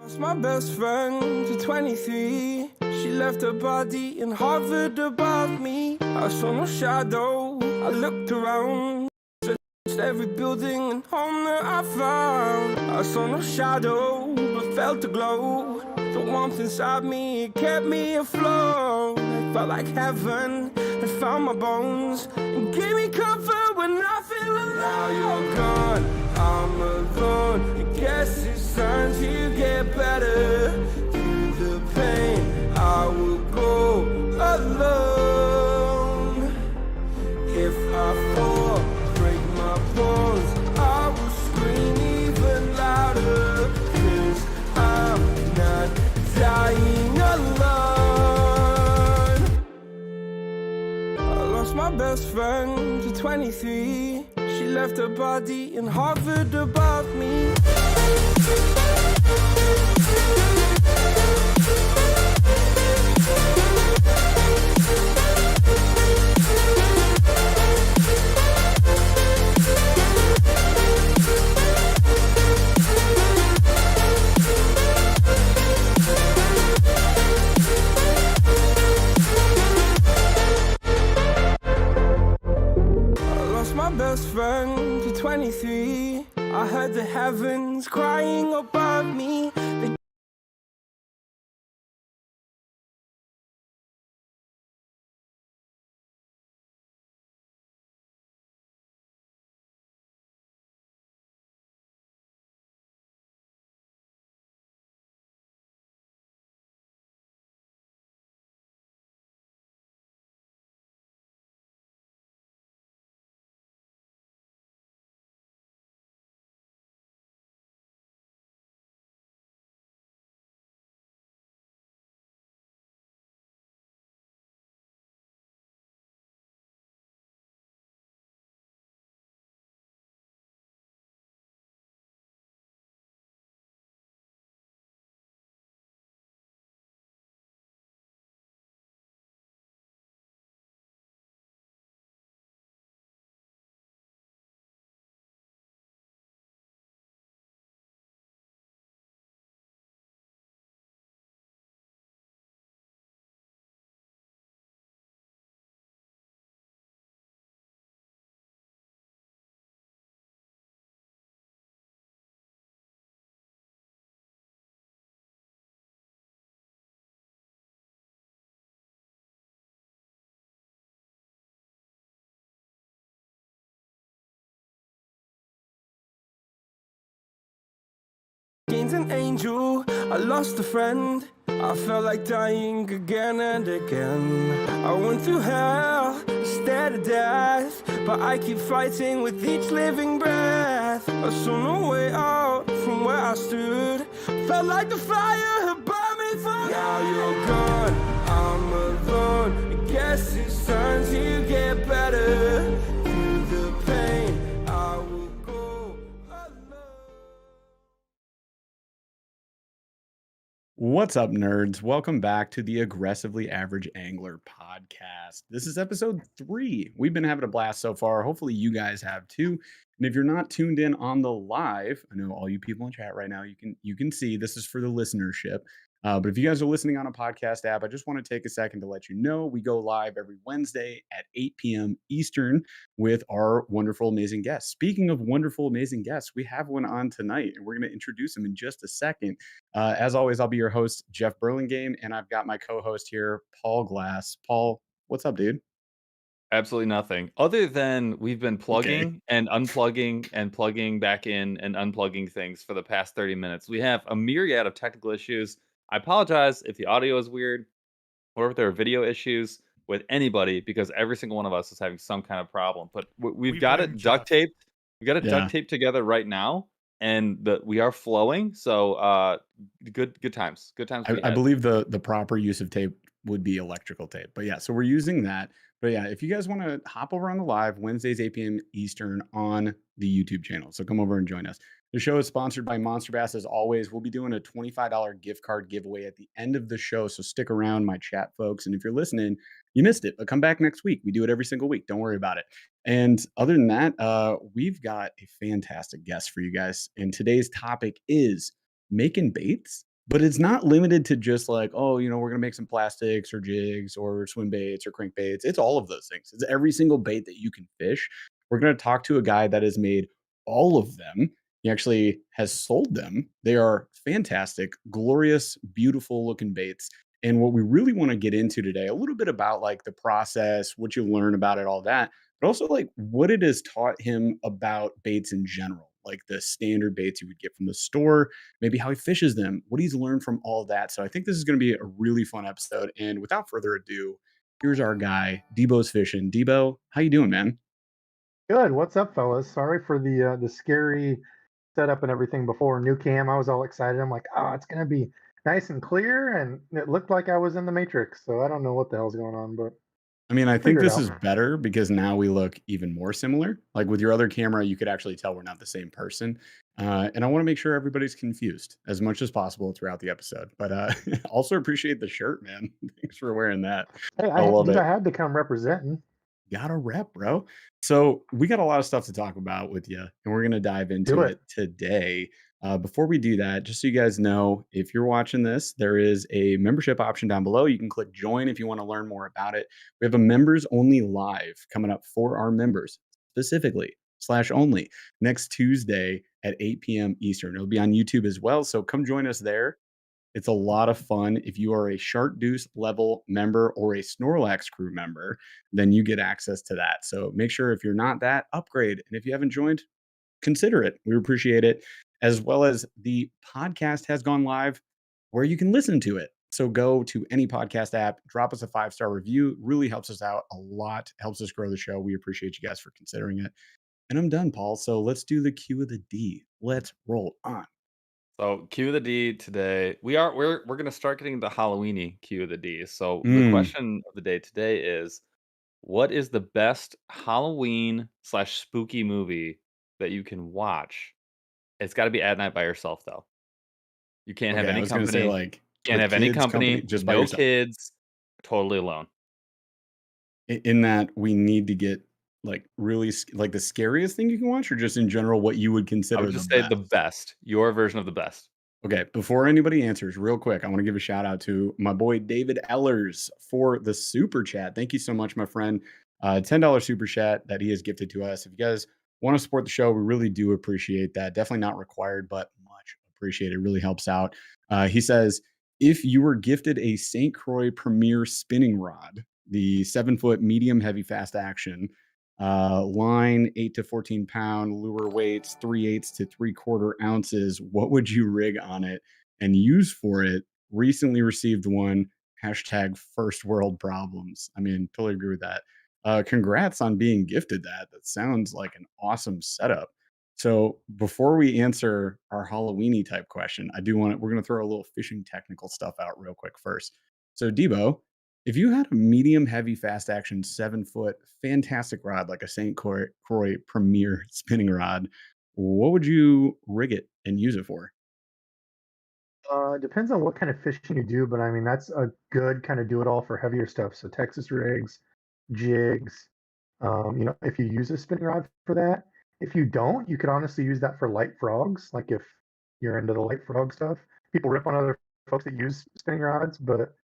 Lost my best friend to 23. She left her body and hovered above me. I saw no shadow, I looked around, searched every building and home that I found. I saw no shadow, but felt a glow. The warmth inside me, it kept me afloat. It felt like heaven had found my bones and gave me comfort when I feel alone. Now you're gone, I'm alone. I guess it's time to get better. Through the pain, I will go alone. If I fall, break my bones, I will scream even louder. 'Cause I'm not dying alone. I lost my best friend to 23. She left her body and hovered above me. My best friend to 23. I heard the heavens crying above me. Gained an angel, I lost a friend. I felt like dying again and again. I went through hell, stared at death, but I keep fighting with each living breath. I saw no way out from where I stood. Felt like the fire had burned me for. Now you're gone, I'm alone. I guess it's time to get better. Through the pain, I will go alone. What's up, nerds? Welcome back to the Aggressively Average Angler podcast. This is episode 3. We've been having a blast so far. Hopefully, you guys have too. And if you're not tuned in on the live, I know all you people in chat right now, you can see this is for the listenership. But if you guys are listening on a podcast app, I just want to take a second to let you know we go live every Wednesday at 8 p.m. Eastern with our wonderful, amazing guests. Speaking of wonderful, amazing guests, we have one on tonight, and we're going to introduce him in just a second. As always, I'll be your host, Jeff Burlingame, and I've got my co-host here, Paul Glass. Paul, what's up, dude? Absolutely nothing. Other than we've been Okay. plugging and unplugging and plugging back in and unplugging things for the past 30 minutes. We have a myriad of technical issues. I apologize if the audio is weird or if there are video issues with anybody because every single one of us is having some kind of problem. But we've We got blame it duct Jeff. taped. We got it Yeah, duct taped together right now, and we are flowing. So good times. Good times to I, be I had. believe the proper use of tape would be electrical tape. But yeah, so we're using that. But yeah, if you guys want to hop over on the live Wednesdays 8 p.m. Eastern on the YouTube channel, so come over and join us. The show is sponsored by Monster Bass. As always, we'll be doing a $25 gift card giveaway at the end of the show. So stick around, my chat folks. And if you're listening, you missed it, but come back next week. We do it every single week. Don't worry about it. And other than that, we've got a fantastic guest for you guys. And today's topic is making baits But it's not limited to just like, oh, we're gonna make some plastics or jigs or swim baits or crankbaits. It's all of those things. It's every single bait that you can fish. We're gonna talk to a guy that has made all of them. He actually has sold them. They are fantastic, glorious, beautiful looking baits. And what we really want to get into today, a little bit about like the process, what you learn about it, all that, but also like what it has taught him about baits in general, like the standard baits you would get from the store, maybe how he fishes them, what he's learned from all that. So I think this is going to be a really fun episode. And without further ado, here's our guy, Debo's Fishing. Debo, how you doing, man? Good. What's up, fellas? Sorry for the scary setup and everything before. New cam, I was all excited. I'm like, oh, it's gonna be nice and clear, and it looked like I was in the Matrix. So I don't know what the hell's going on, but I mean, I think figure it this out. is better because now we look even more similar. Like with your other camera, you could actually tell we're not the same person. And I want to make sure everybody's confused as much as possible throughout the episode. But also appreciate the shirt, man. Thanks for wearing that. Hey, I love dude, it. I had to come representing. Gotta rep, bro. So we got a lot of stuff to talk about with you, and we're gonna dive Do into it. it today. Before we do that, just so you guys know, if you're watching this, there is a membership option down below. You can click join if you want to learn more about it. We have a members only live coming up for our members specifically slash only next Tuesday at 8 p.m. Eastern. It'll be on YouTube as well. So come join us there. It's a lot of fun. If you are a Shark Deuce level member or a Snorlax crew member, then you get access to that. So make sure if you're not that, upgrade. And if you haven't joined, consider it. We appreciate it. As well as the podcast has gone live where you can listen to it. So go to any podcast app, drop us a 5-star review. Really helps us out a lot, helps us grow the show. We appreciate you guys for considering it. And I'm done, Paul. So let's do the Q of the D. Let's roll on. So Q of the D today. We're gonna start getting the Halloweeny Q of the D. So the Mm, question of the day today is, what is the best Halloween slash spooky movie that you can watch? It's got to be at night by yourself though. You can't have okay, I any was going to say company. like Can't with have any kids, company, company. just by No yourself. kids. Totally alone. In that we need to get like really like the scariest thing you can watch, or just in general what you would I consider would the just say the best? best. Your version of the best. Okay, before anybody answers, real quick, I want to give a shout out to my boy David Ellers for the super chat. Thank you so much, my friend. $10 super chat that he has gifted to us. If you guys want to support the show, we really do appreciate that. Definitely not required, but much appreciated. Really helps out. He says, if you were gifted a St. Croix Premier spinning rod, the 7-foot medium heavy fast action, line 8 to 14 pound, lure weights 3/8 to 3/4 ounces, what would you rig on it and use for it? Recently received one. Hashtag first world problems. I mean, totally agree with that. Congrats on being gifted that. That sounds like an awesome setup. So before we answer our Halloweeny type question, I do want to, we're going to throw a little fishing technical stuff out real quick first. So Debo, if you had a medium heavy fast action 7-foot fantastic rod like a St. Croix Premier spinning rod, what would you rig it and use it for? Depends on what kind of fishing you do, but I mean that's a good kind of do it all for heavier stuff. So Texas rigs, jigs. If you use a spinning rod for that. If you don't, you could honestly use that for light frogs. Like if you're into the light frog stuff, people rip on other folks that use spinning rods, but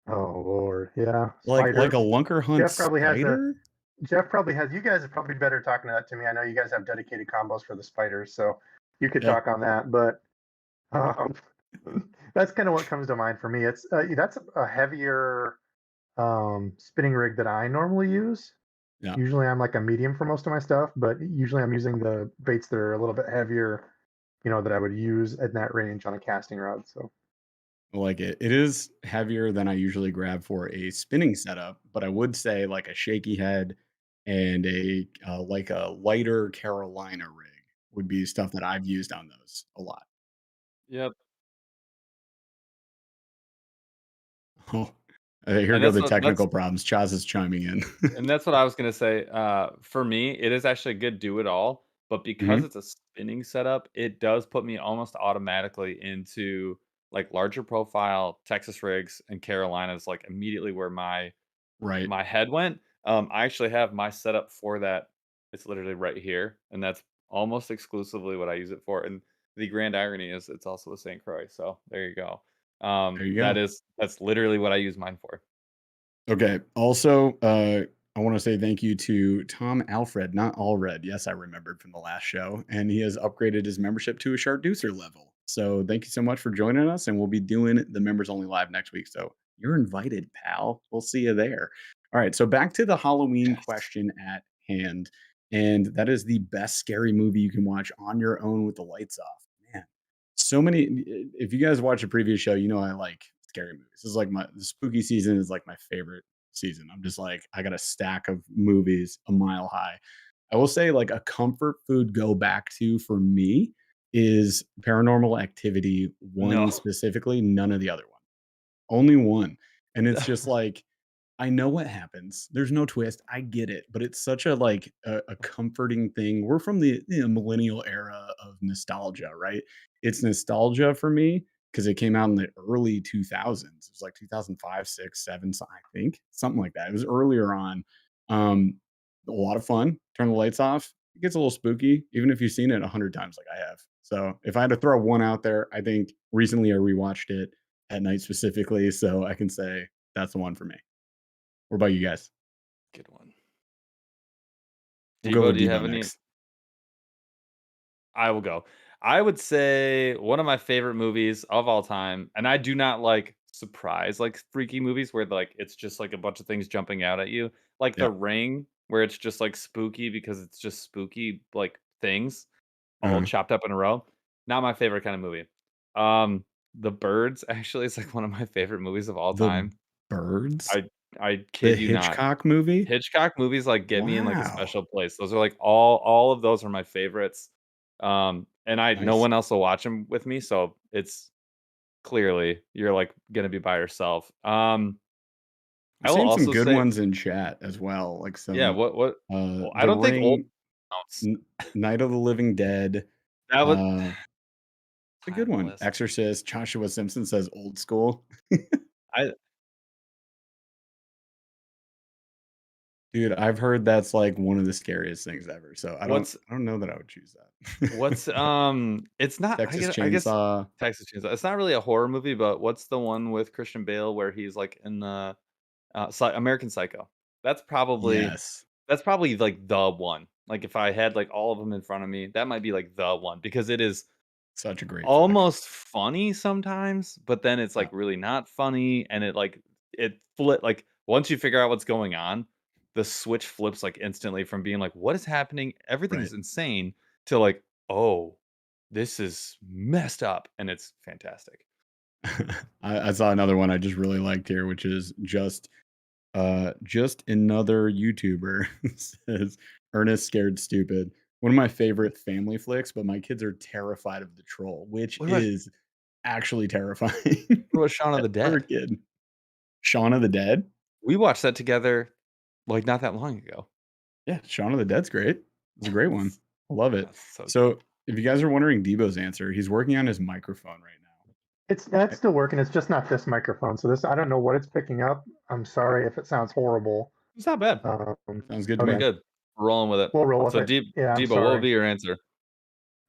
oh Lord, yeah, Like a spider. lunker hunt Jeff probably has a. spider? Jeff probably has. You guys are probably better talking to that to me. I know you guys have dedicated combos for the spiders, so you could Yeah. talk on that. But um, that's kind of what comes to mind for me. It's that's a heavier spinning rig that I normally use. Yeah. Usually I'm like a medium for most of my stuff, but usually I'm using the baits that are a little bit heavier, that I would use at that range on a casting rod. So I like it. It is heavier than I usually grab for a spinning setup, but I would say like a shaky head and a like a lighter Carolina rig would be stuff that I've used on those a lot. Yep. Oh, here And go that's the what that's technical problems. Chaz is chiming in. and that's what I was gonna say. For me, it is actually a good do it all, but because Mhm. it's a spinning setup, it does put me almost automatically into like larger profile Texas rigs and Carolinas, like immediately where Right. my head went. I actually have my setup for that. It's literally right here, and that's almost exclusively what I use it for. And the grand irony is it's also a St. Croix. So there you go. There you go. That's literally what I use mine for. Okay. Also, I want to say thank you to Tom Alfred, not Allred. Yes, I remembered from the last show, and he has upgraded his membership to a Charducer level. So thank you so much for joining us, and we'll be doing the members only live next week. So you're invited, pal. We'll see you there. All right. So back to the Halloween Yes. question at hand, and that is the best scary movie you can watch on your own with the lights off. Man, so many. If you guys watch a previous show, you know I like scary movies. This is like the spooky season is like my favorite season. I'm just like, I got a stack of movies a mile high. I will say, like, a comfort food go back to for me is Paranormal Activity one No. specifically, none of the other one. Only one. And it's just like, I know what happens. There's no twist. I get it, but it's such a like a comforting thing. We're from the millennial era of nostalgia, right? It's nostalgia for me because it came out in the early 2000s. It was like 2005, 6, 7, I think, something like that. It was earlier on. Um, a lot of fun. Turn the lights off. It gets a little spooky, even if you've seen it 100 times like I have. So if I had to throw one out there, I think recently I rewatched it at night specifically, so I can say that's the one for me. What about you guys? Good one. We'll go Debo, with do you have Debo any? next. I will go. I would say one of my favorite movies of all time, and I do not like surprise like freaky movies where like it's just like a bunch of things jumping out at you. Like The Yeah. Ring, where it's just like spooky because it's just spooky like things all Uh-huh. chopped up in a row. Not my favorite kind of movie. Um, The Birds actually is like one of my favorite movies of all The time. Birds? I The kid you not. Hitchcock movie? Hitchcock movies, like, get me in, like, a Wow. special place. Those are, like, all of those are my favorites. And I no Nice. one else will watch them with me, so it's clearly you're, like, gonna be by yourself. I've I will seen some also good say ones in chat as well, like yeah, some, well, I The don't think old Ring, counts. Night of the Living Dead, That was uh, it's a high good on the one. list. Exorcist, Joshua Simpson says old school. I Dude, I've heard that's, like, one of the scariest things ever, so what's I don't know that I would choose that. it's not Texas I guess Chainsaw. Texas Chainsaw. It's not really a horror movie, but what's the one with Christian Bale where he's, like, in the, American Psycho? That's probably Yes. That's probably, like, the one. Like, if I had, like, all of them in front of me, that might be, like, the one because it is Such a great flick. almost funny sometimes, but then it's, Yeah, like, really not funny, and like, once you figure out what's going on, the switch flips, like, instantly from being like, "What is happening? Everything right. is insane," to, like, "Oh, this is messed up," and it's fantastic. I saw another one I just really liked here, which is just another YouTuber says Ernest Scared Stupid. One of my favorite family flicks, but my kids are terrified of the troll, which What about is actually terrifying what about Shaun of the for a Dead? kid. Shaun of the Dead? We watched that together, like, not that long ago. Yeah, Shaun of the Dead's great. It's a great one. I love it. That's so good. So if you guys are wondering Debo's answer, he's working on his microphone right now. That's Eh, still working. It's just not this microphone. So this, I don't know what it's picking up. I'm sorry if it sounds horrible. It's not bad. Sounds good to We're me. Okay, good. We're rolling with it. we'll roll with So it. Yeah, I'm Debo, what would sorry. be your answer?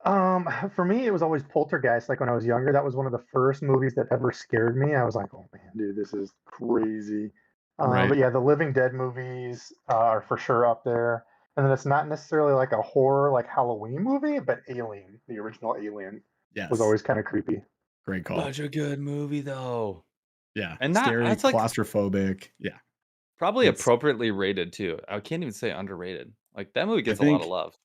For me, it was always Poltergeist. Like when I was younger, that was one of the first movies that ever scared me. I was like, oh man, dude, this is crazy. Right. But yeah, the Living Dead movies are for sure up there. And then it's not necessarily like a horror, like Halloween movie, but Alien, the original Alien, was Yes. always kind of creepy. Great call. Such a good movie though. Yeah. And not Scary, that's like claustrophobic. Yeah. probably It's appropriately rated too. I can't even say underrated. Like that movie I gets a lot of think love.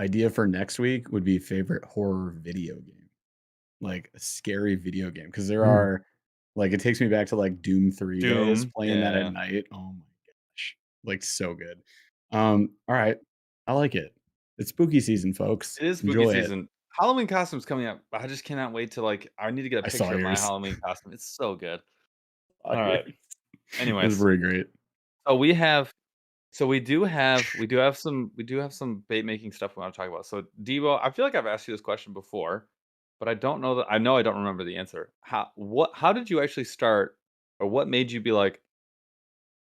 idea for next week would be favorite horror video game. Like a scary video game. Because there Mm. are like it takes me back to like Doom 3 days Doom. playing that at Yeah. night. Oh my gosh. Like so good. All right. I like it. It's spooky season, folks. It is spooky Enjoy it. season. Halloween costumes coming up. I just cannot wait to like I need to get a I saw picture of my yours. Halloween costume. It's so good. Saw All yours. right. It's Anyways, pretty great. so we do have some bait making stuff we want to talk about. So Debo, I feel like I've asked you this question before, but I know I don't remember the answer. How did you actually start or what made you be like,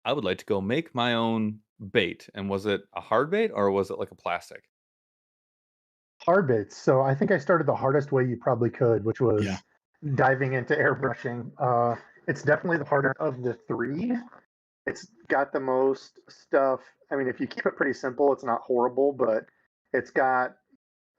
I would like to go make my own bait? And was it a hard bait or was it like a plastic? Hard baits. So I think I started the hardest way you probably could, which was Yeah. diving into airbrushing. It's definitely the harder of the three. It's got the most stuff. I mean, if you keep it pretty simple, it's not horrible, but it's got,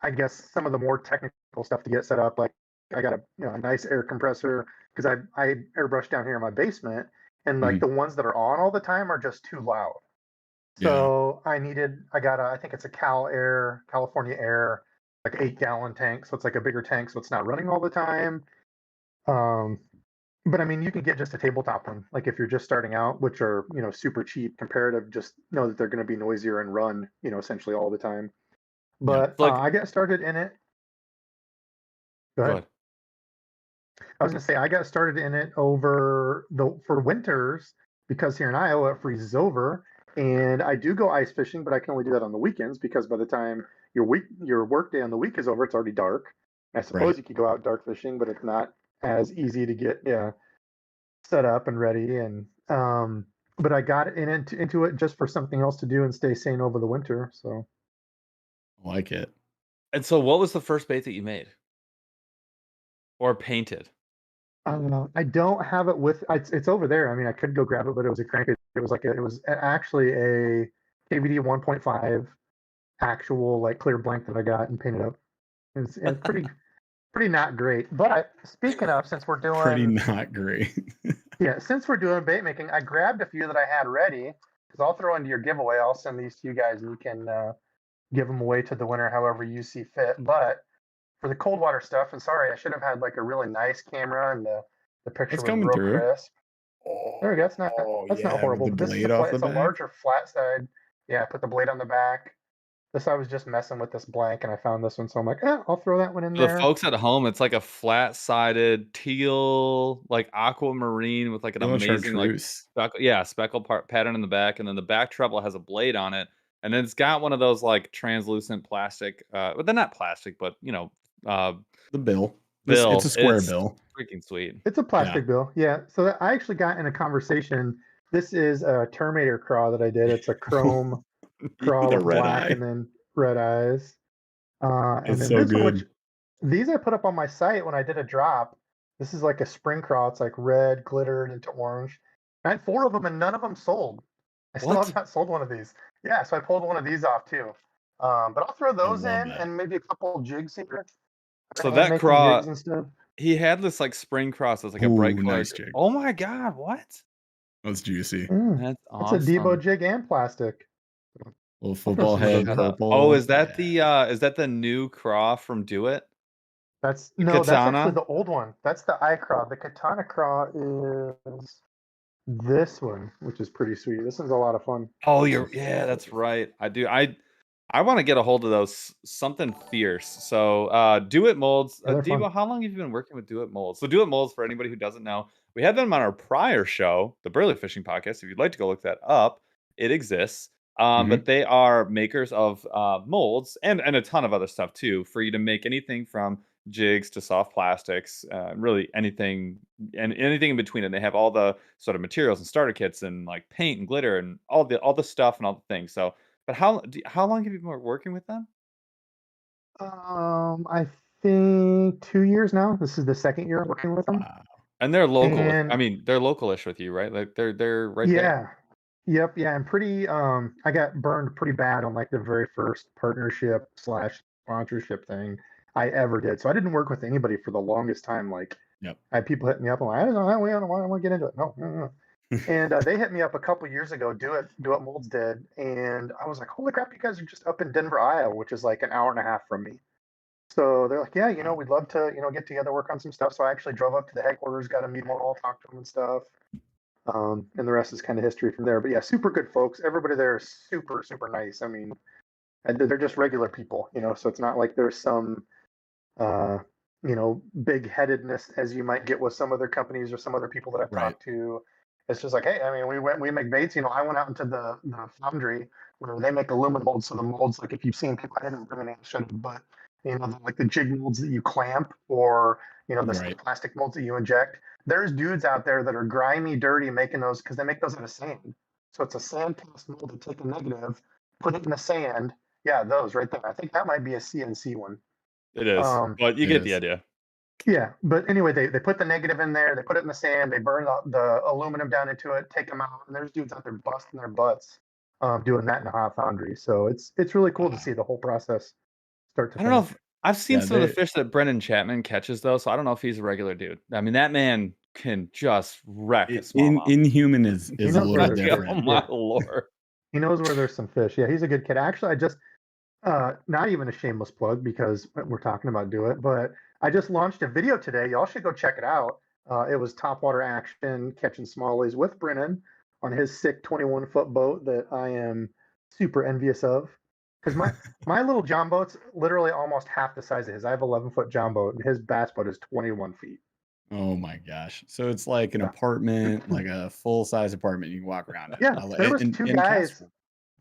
I guess, some of the more technical stuff to get set up. Like I got a nice air compressor because I airbrush down here in my basement, and like the ones that are on all the time are just too loud. Yeah. So I got I think it's a California Air, like 8 gallon tank. So it's like a bigger tank, so it's not running all the time. Um, but I mean, you can get just a tabletop one, like if you're just starting out, which are, super cheap comparative, just know that they're going to be noisier and run, essentially all the time. Yeah. But Like, I got started in it. Go go ahead. ahead. I was going to say, I got started in it for winters because here in Iowa, it freezes over. And I do go ice fishing, but I can only do that on the weekends because by the time your work day on the week is over, it's already dark. I suppose Right. you could go out dark fishing, but it's not as easy to get set up and ready. And but I got into it just for something else to do and stay sane over the winter. So I like it. And so, what was the first bait that you made or painted? I don't have it with it's over there. I mean, I could go grab it, but it was a crank. It was actually a KVD 1.5 actual like clear blank that I got and painted up. It's pretty not great. But speaking of, Pretty not great. since we're doing bait making, I grabbed a few that I had ready because I'll throw into your giveaway. I'll send these to you guys and you can give them away to the winner however you see fit. But for the cold water stuff, and sorry, I should have had like a really nice camera and the picture It's was coming real through. crisp. There we go. Oh, That's not yeah, with horrible. the But this is blade off the it's a back. larger flat side. Yeah, put the blade on the back. This I was just messing with this blank and I found this one, so I'm like, I'll throw that one in For the there. folks at home, it's like a flat-sided teal, like aquamarine with like an Little amazing like chartreuse. speckle pattern in the back, and then the back treble has a blade on it, and then it's got one of those like translucent plastic, but they're not plastic, but uh, The bill. It's a bill. square It's bill. freaking sweet. It's a Yeah. plastic bill. Yeah. So that I actually got in a conversation. This is a Terminator craw that I did. It's a chrome craw The with red black eye. and then red eyes. And That's then so this one, good. which these I put up on my site when I did a drop. This is like a spring craw. It's like red glittered into orange. I had 4 of them and none of them sold. I still What? have not sold one of these. Yeah, so I pulled one of these off too. But I'll throw those love in that. and maybe a couple jigs here. So Hand that making craw, jigs and stuff. he had this like spring cross that's like a bright Ooh, colored. nice jig. Oh my god, what? That's juicy. That's That's a Debo awesome. jig and plastic. Little I'll throw football some of those head, in. purple. Oh, is that Yeah. the new craw from Do It? That's The no, that's actually katana? the old one. That's the eye craw. The katana craw is this one, which is pretty sweet. This one's a lot of fun. Oh, yeah, that's right. I do. I want to get a hold of those something fierce. So, Do It molds. Yeah, they're fun. Debo, how long have you been working with Do It molds? So, Do It molds, for anybody who doesn't know, we had them on our prior show, the Burley Fishing Podcast. If you'd like to go look that up, it exists. But they are makers of molds and a ton of other stuff too, for you to make anything from jigs to soft plastics, really anything and anything in between. And they have all the sort of materials and starter kits and like paint and glitter and all the stuff and all the things. So, but how long have you been working with them? I think 2 years now. This is the second year working with them. Wow. And they're local. I And mean, they're localish with you, right? Like they're right there. yeah, yep, yeah. I'm pretty. I got burned pretty bad on like the very first partnership / sponsorship thing I ever did. So I didn't work with anybody for the longest time. Like Yep. I had people hit me up. I'm like, I don't know. I don't want to get into it. No. And they hit me up a couple years ago. Do it molds did, and I was like, holy crap! You guys are just up in Denver, Iowa, which is like an hour and a half from me. So they're like, yeah, Wow. we'd love to, get together, work on some stuff. So I actually drove up to the headquarters, got to meet them all, talk to them and stuff. And the rest is kind of history from there. But yeah, super good folks. Everybody there is super, super nice. I mean, and they're just regular people, so it's not like there's some, uh, big headedness as you might get with some other companies or some other people that I've Right. talked to. It's just like, hey, I mean, we make baits. I went out into the foundry where they make aluminum molds. So the molds, like if you've seen people, I didn't bring any, I should have, but like the jig molds that you clamp or the Right. plastic molds that you inject. There's dudes out there that are grimy, dirty, making those because they make those out of sand. So it's a sand cast mold. They take a negative, put it in the sand, Yeah, those right there. I think that might be a CNC one. It is, but you It get the is. idea. Yeah, but anyway, they put the negative in there, they put it in the sand, they burn the aluminum down into it, take them out, and there's dudes out there busting their butts doing that in a hot foundry. So it's really cool to see the whole process start to I don't know finish. if I've seen Yeah, some of the they fish that Brendan Chapman catches though, so I don't know if he's a regular dude. I mean, that man can just wreck a smallmouth. inhuman is He a knows where little there's Oh different. my lord! he knows where there's some fish. Yeah, he's a good kid. Actually, I just not even a shameless plug because we're talking about do it, but I just launched a video today. Y'all should go check it out. It was Topwater Action catching smallies with Brennan on his sick 21-foot boat that I am super envious of. Because my little John boat's literally almost half the size of his. I have 11-foot John boat, and his bass boat is 21 feet. Oh my gosh! So it's like an Yeah. apartment, like a full size apartment. You can walk around. Yeah, there was And, two and guys. cast.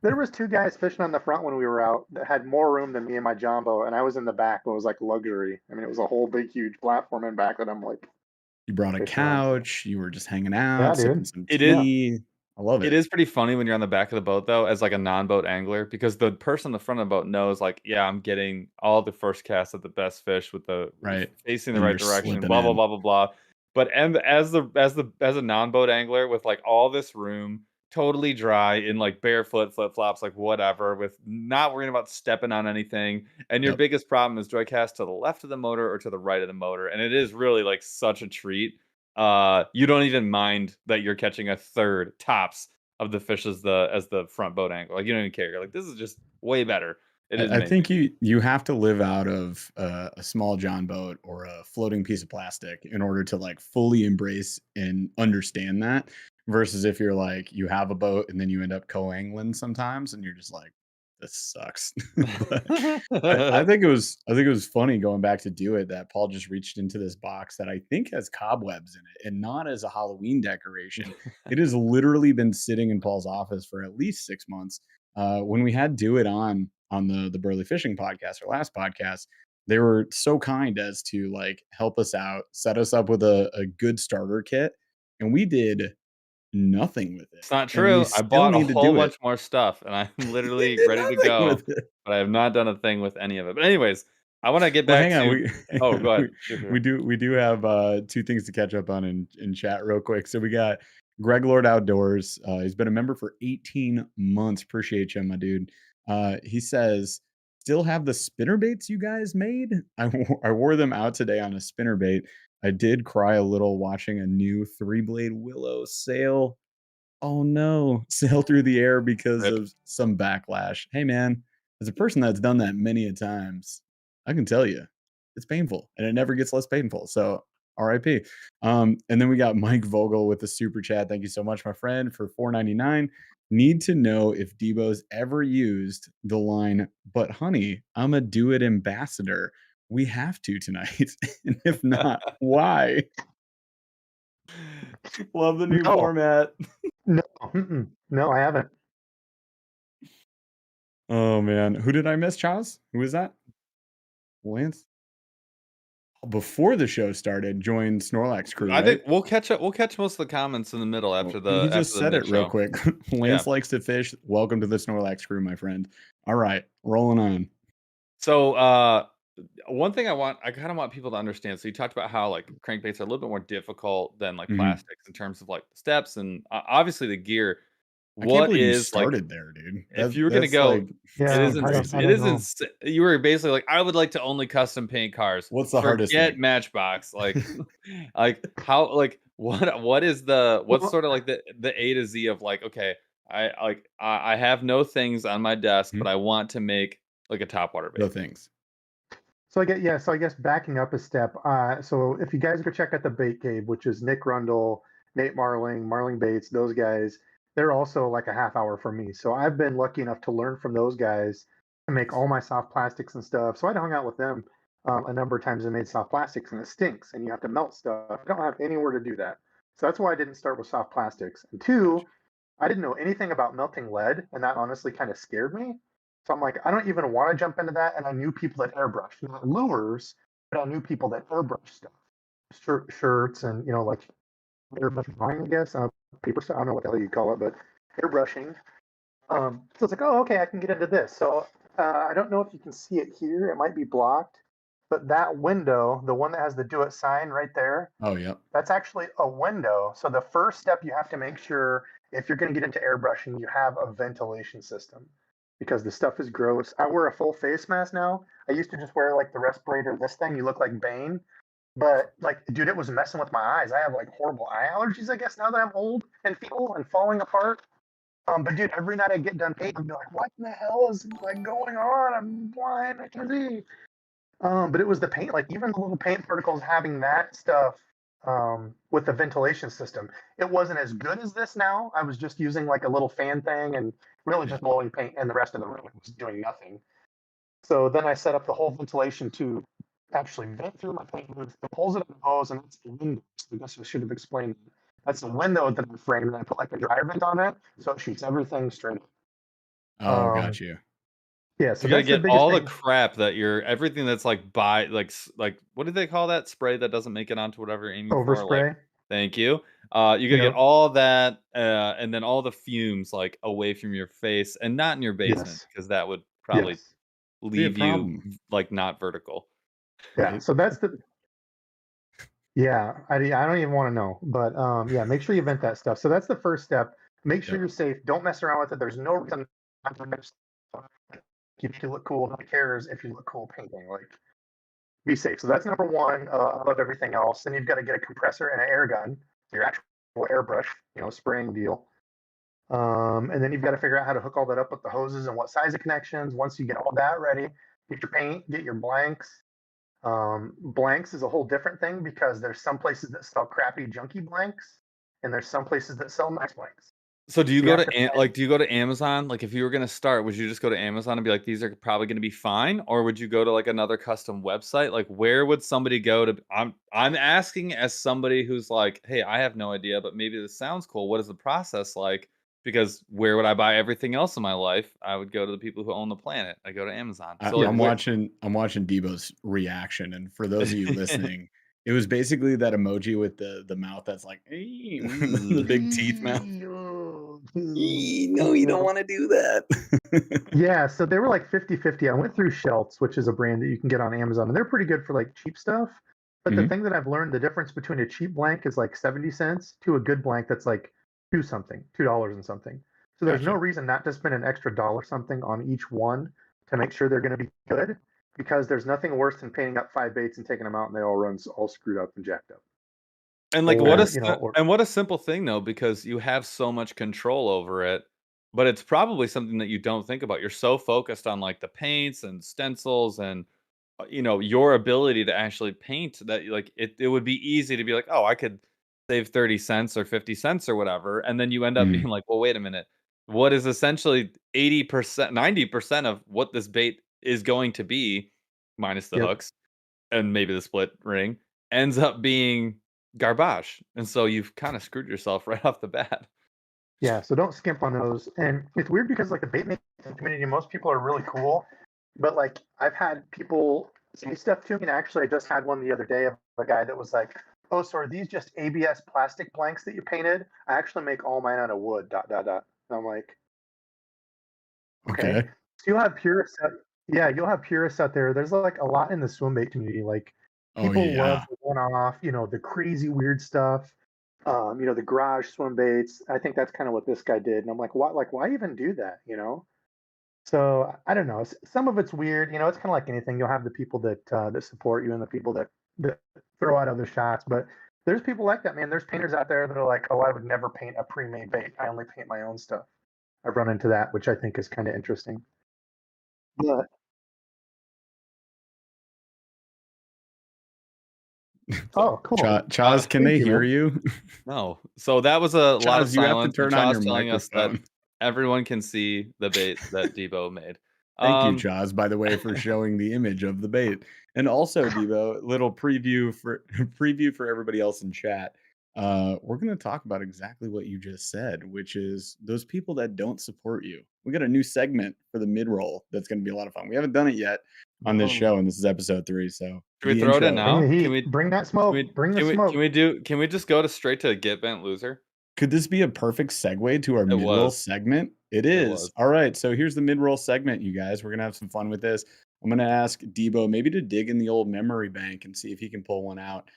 There was two guys fishing on the front when we were out that had more room than me and my John boat, and I was in the back. It was like luxury. I mean, it was a whole big, huge platform in back that I'm like You brought a fishing on. couch. You were just hanging Yeah, out, sipping dude. some It is. tea. I love It it. is pretty funny when you're on the back of the boat though, as like a non-boat angler, because the person on the front of the boat knows, like, yeah, I'm getting all the first cast of the best fish with the Right. facing the And right you're direction, slipping blah blah in. blah blah blah. But and as a non-boat angler with like all this room, totally dry in like barefoot, flip flops, like whatever, with not worrying about stepping on anything. And your Yep. biggest problem is do I cast to the left of the motor or to the right of the motor? And it is really like such a treat. You don't even mind that you're catching a third tops of the fish as the front boat angle. Like you don't even care. You're like, this is just way better. It is I amazing. think you have to live out of a small John boat or a floating piece of plastic in order to like fully embrace and understand that. Versus if you're like you have a boat and then you end up co-angling sometimes and you're just like, this sucks. But I think it was funny going back to do it that Paul just reached into this box that I think has cobwebs in it and not as a Halloween decoration. It has literally been sitting in Paul's office for at least 6 months. When we had Do It on the Burley Fishing podcast, our last podcast, they were so kind as to like help us out, set us up with a good starter kit, and we did nothing with it. It's not And we true. I still bought a need to whole do it. bunch more stuff, and I'm We literally did ready to nothing go, with it. but I have not done a thing with any of it. But anyways, I want to get Well, back hang on. to. Oh, go ahead. Sure, We sure. do have two things to catch up on in chat real quick. So we got Greg Lord Outdoors. He's been a member for 18 months. Appreciate you, my dude. He says, still have the spinner baits you guys made? I wore them out today on a spinner bait. I did cry a little watching a new 3-blade willow sail. Oh no, sail through the air because Rip. of some backlash. Hey man, as a person that's done that many a times, I can tell you it's painful and it never gets less painful. So RIP. And then we got Mike Vogel with the super chat. Thank you so much, my friend, for $4.99. Need to know if Debo's ever used the line, but honey, I'm a do it ambassador. We have to tonight. And if not, why? Love the new No. format. No, no, I haven't. Oh man, who did I miss, Chaz? Who was that? Lance? Before the show started, joined Snorlax crew, I right? think we'll catch up. We'll catch most of the comments in the middle after He just the said mid it real show. quick. Lance likes to fish. Welcome to the Snorlax crew, my friend. All right, rolling on. So one thing I kind of want people to understand. So you talked about how like crankbaits are a little bit more difficult than like Mhm. plastics in terms of like the steps and obviously the gear. I can't What believe you is like started there, dude. if you were gonna That's go, like Yeah, it I isn't. don't It know. isn't. You were basically like, I would like to only custom paint cars. What's the hardest Forget thing? Matchbox. Like, like how like what is the what's Well, sort of like the A to Z of like, okay, I have no things on my desk, but Mhm. I want to make like a topwater The bait. things. so I guess backing up a step. So if you guys go check out the Bait Cave, which is Nick Rundle, Nate Marling Baits, those guys, they're also like a half hour from me. So I've been lucky enough to learn from those guys to make all my soft plastics and stuff. So I'd hung out with them a number of times and made soft plastics, and it stinks, and you have to melt stuff. I don't have anywhere to do that. So that's why I didn't start with soft plastics. And two, Gotcha. I didn't know anything about melting lead, and that honestly kind of scared me. So I'm like, I don't even want to jump into that. And I knew people that airbrush, not lures, but I knew people that airbrush stuff, shirts, and like airbrush drawing, I guess, paper stuff. I don't know what the hell you call it, but airbrushing. So it's like, oh, okay, I can get into this. So I don't know if you can see it here. It might be blocked, but that window, the one that has the do it sign right there, Oh, yep. that's actually a window. So the first step you have to make sure if you're going to get into airbrushing, you have a ventilation system because the stuff is gross. I wear a full face mask now. I used to just wear like the respirator, this thing. You look like Bane. But like, dude, it was messing with my eyes. I have like horrible eye allergies, I guess, now that I'm old and feeble and falling apart. But dude, every night I get done painting, I'd be like, what in the hell is like going on? I'm blind, I can't see. But it was the paint, like even the little paint particles having that stuff with the ventilation system. It wasn't as good as this now. I was just using like a little fan thing and really just blowing paint and the rest of the room was doing nothing. So then I set up the whole ventilation to actually vent through my paint booth. It pulls it up the hose and it's the window. So I guess I should have explained that. That's the window that I framed and I put like a dry vent on it so it shoots everything straight up. Oh, got you. Yeah, so You gotta that's the get biggest all the thing. crap that you're everything that's like like what do they call that spray that doesn't make it onto whatever you're aiming for? Like, Overspray. thank you. You gotta get all that and then all the fumes like away from your face and not in your basement Yes. because that would probably Yes. Be a leave you problem. like not vertical. Yeah. Right? So that's the. Yeah, I don't even want to know, but yeah, make sure you vent that stuff. So that's the first step. Make sure Yep. you're safe. Don't mess around with it. There's no reason not to mess. You need to look cool. Nobody cares if you look cool painting. Like, be safe. So that's number one above everything else. Then you've got to get a compressor and an air gun, your actual airbrush, spraying deal. And then you've got to figure out how to hook all that up with the hoses and what size of connections. Once you get all that ready, get your paint, get your blanks. Blanks is a whole different thing because there's some places that sell crappy junky blanks, and there's some places that sell nice blanks. So do you You go have to to do you go to Amazon? Like if you were gonna start, would you just go to Amazon and be like, these are probably gonna be fine, or would you go to like another custom website? Like where would somebody go to? I'm asking as somebody who's like, hey, I have no idea, but maybe this sounds cool. What is the process like? Because where would I buy everything else in my life? I would go to the people who own the planet. I go to Amazon. So like, I'm watching Debo's reaction, and for those of you listening, it was basically that emoji with the mouth that's like the big teeth mouth. No, you don't want to do that. Yeah, so they were like 50-50. I went through Shelts, which is a brand that you can get on Amazon, and they're pretty good for like cheap stuff. But the thing that I've learned, the difference between a cheap blank is like 70 cents to a good blank that's like $2 and something. So there's no Gotcha. reason not to spend an extra dollar something on each one to make sure they're going to be good, because there's nothing worse than painting up 5 baits and taking them out and they all run all screwed up and jacked up. And like Or, what a simple thing though, because you have so much control over it, but it's probably something that you don't think about. You're so focused on like the paints and stencils and your ability to actually paint that like it would be easy to be like, oh, I could save 30 cents or 50 cents or whatever. And then you end up being like, well, wait a minute. What is essentially 80%, 90% of what this bait is going to be, minus the Yep. hooks and maybe the split ring, ends up being garbage. And so you've kind of screwed yourself right off the bat. Yeah, so don't skimp on those. And it's weird because like the bait making community, most people are really cool, but like I've had people say stuff to me, and actually I just had one the other day of a guy that was like, "Oh, so are these just ABS plastic blanks that you painted? I actually make all mine out of wood." Dot dot dot. And I'm like, okay. So you'll have purists. You'll have purists out there. There's like a lot in the swim bait community. Like people love the one-off, the crazy weird stuff. The garage swim baits. I think that's kind of what this guy did. And I'm like, what? Like, why even do that? So I don't know. Some of it's weird. It's kind of like anything. You'll have the people that support you and the people that throw out other shots. But there's people like that, man. There's painters out there that are like, oh, I would never paint a pre-made bait. I only paint my own stuff. I've run into that, which I think is kind of interesting. But oh, cool. Chaz, can they hear you? No. So that was a lot of Chaz, you have to silence. turn on your telling us that microphone. everyone can see the bait that Debo made. Thank you, Chaz, by the way, for showing the image of the bait. And also, Debo, little preview for everybody else in chat. We're going to talk about exactly what you just said, which is those people that don't support you. We got a new segment for the mid-roll that's going to be a lot of fun. We haven't done it yet on this show, and this is episode 3. So Can we throw it in now? Bring the heat. Bring that smoke. Bring the smoke. Can we just go straight to Get Bent Loser? Could this be a perfect segue to our It mid-roll was. segment? It It is. was. All right, so here's the mid-roll segment, you guys. We're gonna have some fun with this. I'm gonna ask Debo maybe to dig in the old memory bank and see if he can pull one out.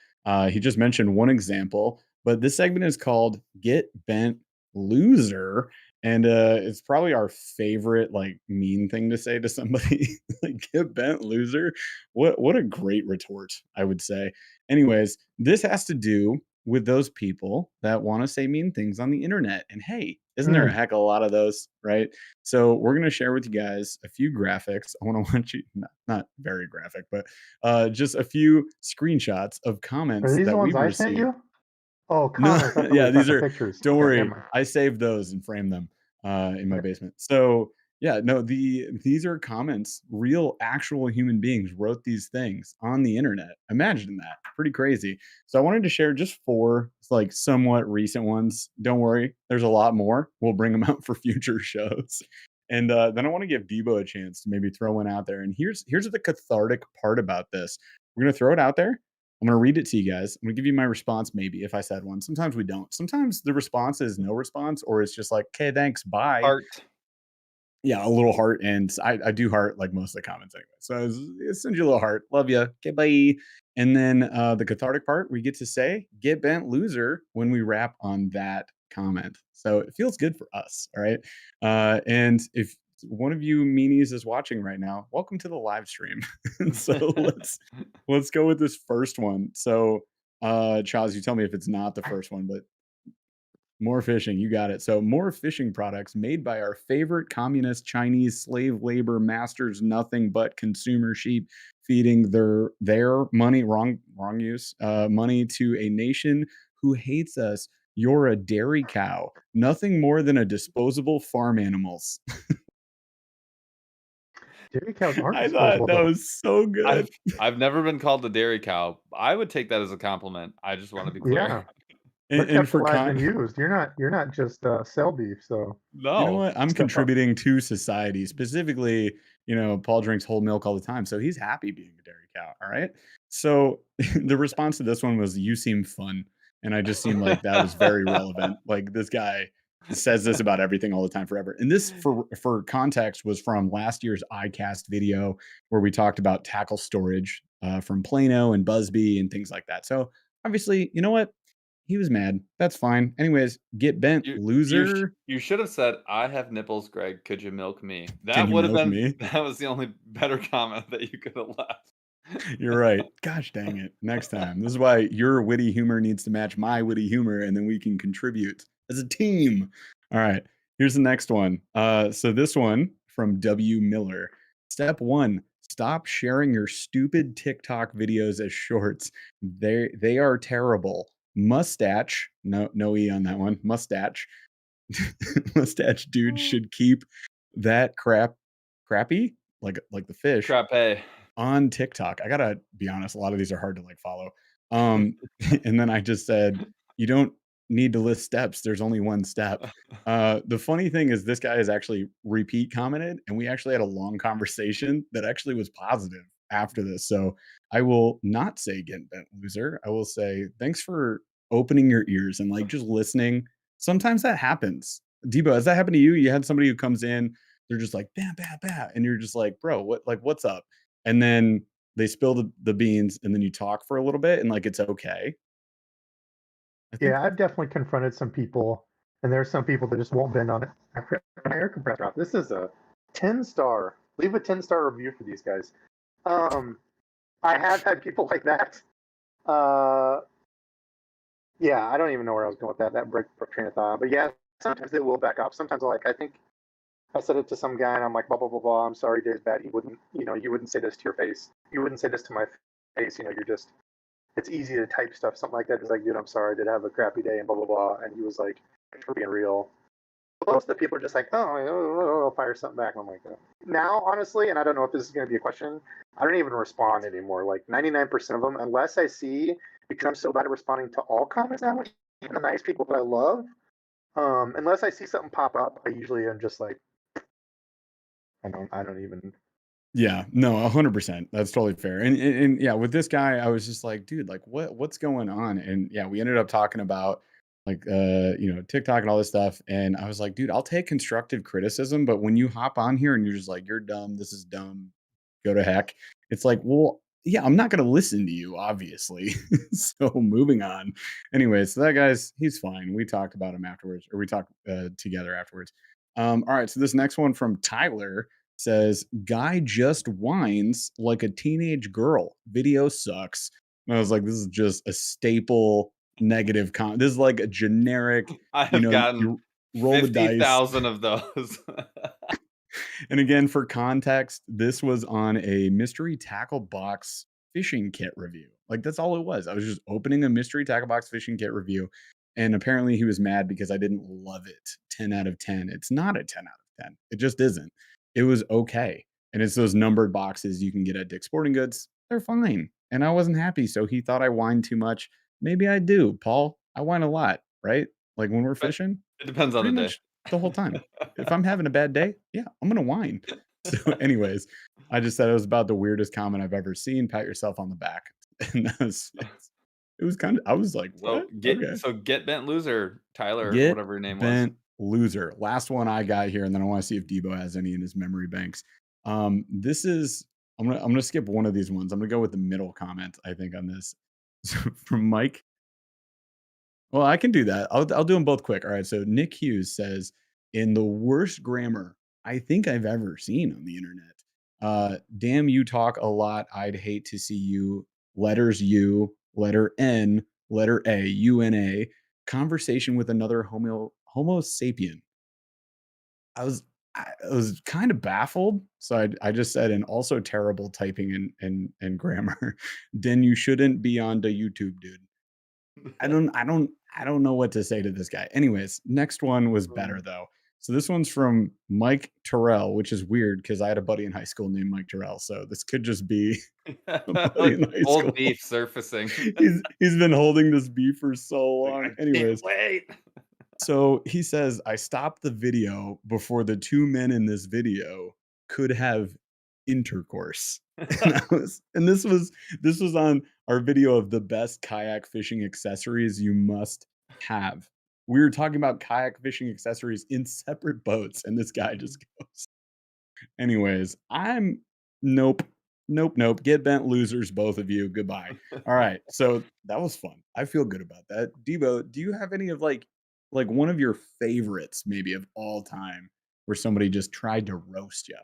He just mentioned one example, but this segment is called "Get Bent Loser," and it's probably our favorite like mean thing to say to somebody. Like "Get bent, loser." What a great retort, I would say. Anyways, this has to do with those people that want to say mean things on the internet. And hey, isn't there a Mm. heck of a lot of those, right? So we're going to share with you guys a few graphics. I want to want you, not very graphic, but just a few screenshots of Are comments these the that ones we've I sent received. you? Oh, No, comments. I thought we yeah, were these talking are, pictures. don't Okay, never worry. mind. I saved those and framed them in my Okay. basement. So yeah, no, these are comments. Real, actual human beings wrote these things on the internet. Imagine that. Pretty crazy. So I wanted to share just four like somewhat recent ones. Don't worry, there's a lot more. We'll bring them out for future shows. And then I want to give Debo a chance to maybe throw one out there. And here's the cathartic part about this. We're gonna throw it out there. I'm gonna read it to you guys. I'm gonna give you my response, maybe if I said one. Sometimes we don't. Sometimes the response is no response, or it's just like, okay, thanks, bye. Heart. Yeah, a little heart, and I do heart like most of the comments anyway. So I send you a little heart. Love you. Okay, bye. And then the cathartic part, we get to say "get bent, loser" when we wrap on that comment. So it feels good for us. All right. And if one of you meanies is watching right now, welcome to the live stream. And so let's go with this first one. So Chaz, you tell me if it's not the first one, but more fishing, you got it. So, more fishing products made by our favorite communist Chinese slave labor masters, nothing but consumer sheep, feeding their money, wrong use, money to a nation who hates us. You're a dairy cow, nothing more than a disposable farm animals. Dairy cows aren't I thought disposable that though. was so good. I've never been called a dairy cow. I would take that as a compliment. I just want to be clear. Yeah, And, they're and kept for alive con, and used. You're not just cell beef. So You know No. what? I'm step up. contributing to society. Specifically, Paul drinks whole milk all the time, so he's happy being a dairy cow. All right. So the response to this one was, "You seem fun," and I just seemed like that was very relevant. Like this guy says this about everything all the time, forever. And this, for context, was from last year's iCast video where we talked about tackle storage from Plano and Busby and things like that. So obviously, you know what? He was mad. That's fine. Anyways, get bent, loser. You should have said, "I have nipples, Greg. Could you milk me?" Can That you would have milk been me? that was the only better comment that you could have left. You're right. Gosh dang it. Next time. This is why your witty humor needs to match my witty humor, and then we can contribute as a team. All right. Here's the next one. So this one from W. Miller. Step 1, stop sharing your stupid TikTok videos as shorts. They are terrible. Mustache. No E on that one. Mustache. Mustache dude should keep that crappy, like the fish, Crappe. on TikTok. I gotta be honest, a lot of these are hard to like follow. And then I just said, you don't need to list steps. There's only one step. The funny thing is this guy has actually repeat commented, and we actually had a long conversation that actually was positive after this. So I will not say get bent, loser. I will say thanks for opening your ears and like just listening. Sometimes that happens. Debo, has that happened to you? You had somebody who comes in, they're just like bam, bam, bam, and you're just like, bro, what's up? And then they spill the beans, and then you talk for a little bit, and like it's okay. I think Yeah, I've definitely confronted some people, and there's some people that just won't bend on it. I put my air compressor off. This is a 10-star. Leave a 10-star review for these guys. I have had people like that. Uh, yeah, I don't even know where I was going with that. That break train of thought. But yeah, sometimes they will back up. Sometimes I think I said it to some guy, and I'm like, blah blah blah blah. I'm sorry, day's bad. You wouldn't say this to your face. You wouldn't say this to my face. You're just. It's easy to type stuff, something like that. It's like, dude, I'm sorry, I did have a crappy day, and blah blah blah. And he was like, thanks for being real. Most of the people are just like, I'll fire something back. And I'm like, now, honestly, and I don't know if this is going to be a question, I don't even respond anymore. Like 99% of them, unless I see, because I'm so bad at responding to all comments now, even the nice people that I love. Unless I see something pop up, I usually am just like, I don't even. Yeah, no, 100%. That's totally fair. And yeah, with this guy, I was just like, dude, like what's going on? And yeah, we ended up talking about like TikTok and all this stuff. And I was like, dude, I'll take constructive criticism, but when you hop on here and you're just like, you're dumb, this is dumb, go to heck. It's like, well, yeah, I'm not gonna listen to you, obviously. So moving on. Anyway, so that guy's he's fine. We talked about him afterwards, or we talked together afterwards. All right, so this next one from Tyler says, guy just whines like a teenage girl. Video sucks. And I was like, this is just a staple negative comment. This is like a generic, I have gotten you roll the dice. 50,000 of those. And again, for context, this was on a mystery tackle box fishing kit review. Like that's all it was. I was just opening a mystery tackle box fishing kit review. And apparently he was mad because I didn't love it. 10 out of 10. It's not a 10 out of 10. It just isn't. It was okay. And it's those numbered boxes you can get at Dick's Sporting Goods. They're fine. And I wasn't happy. So he thought I whined too much. Maybe I do, Paul. I whine a lot, right? Like when we're fishing. It depends on the day. The whole time. If I'm having a bad day, yeah, I'm gonna whine. So, anyways, I just said it was about the weirdest comment I've ever seen. Pat yourself on the back. And it was kind of. I was like, what? So get bent loser, Tyler, Get whatever your name bent was. Loser. Last one I got here, and then I want to see if Debo has any in his memory banks. This is. I'm gonna skip one of these ones. I'm gonna go with the middle comment. I think on this from Mike. Well, I can do that. I'll do them both quick. All right. So Nick Hughes says, in the worst grammar I think I've ever seen on the internet. Damn, you talk a lot. I'd hate to see you. Letters U, letter N, letter A, UNA. Conversation with another Homo sapien. I was kind of baffled. So I just said, and also terrible typing and grammar. Then you shouldn't be on the YouTube, dude. I don't know what to say to this guy. Anyways, next one was better though. So this one's from Mike Terrell, which is weird because I had a buddy in high school named Mike Terrell. So this could just be a buddy in high Old school. beef surfacing. he's been holding this beef for so long. Anyways, wait. So he says, I stopped the video before the two men in this video could have intercourse. And this was on our video of the best kayak fishing accessories you must have. We were talking about kayak fishing accessories in separate boats, and this guy just goes. Anyways, nope. Get bent losers, both of you. Goodbye. All right. So that was fun. I feel good about that. Debo, do you have any of like one of your favorites maybe of all time where somebody just tried to roast you?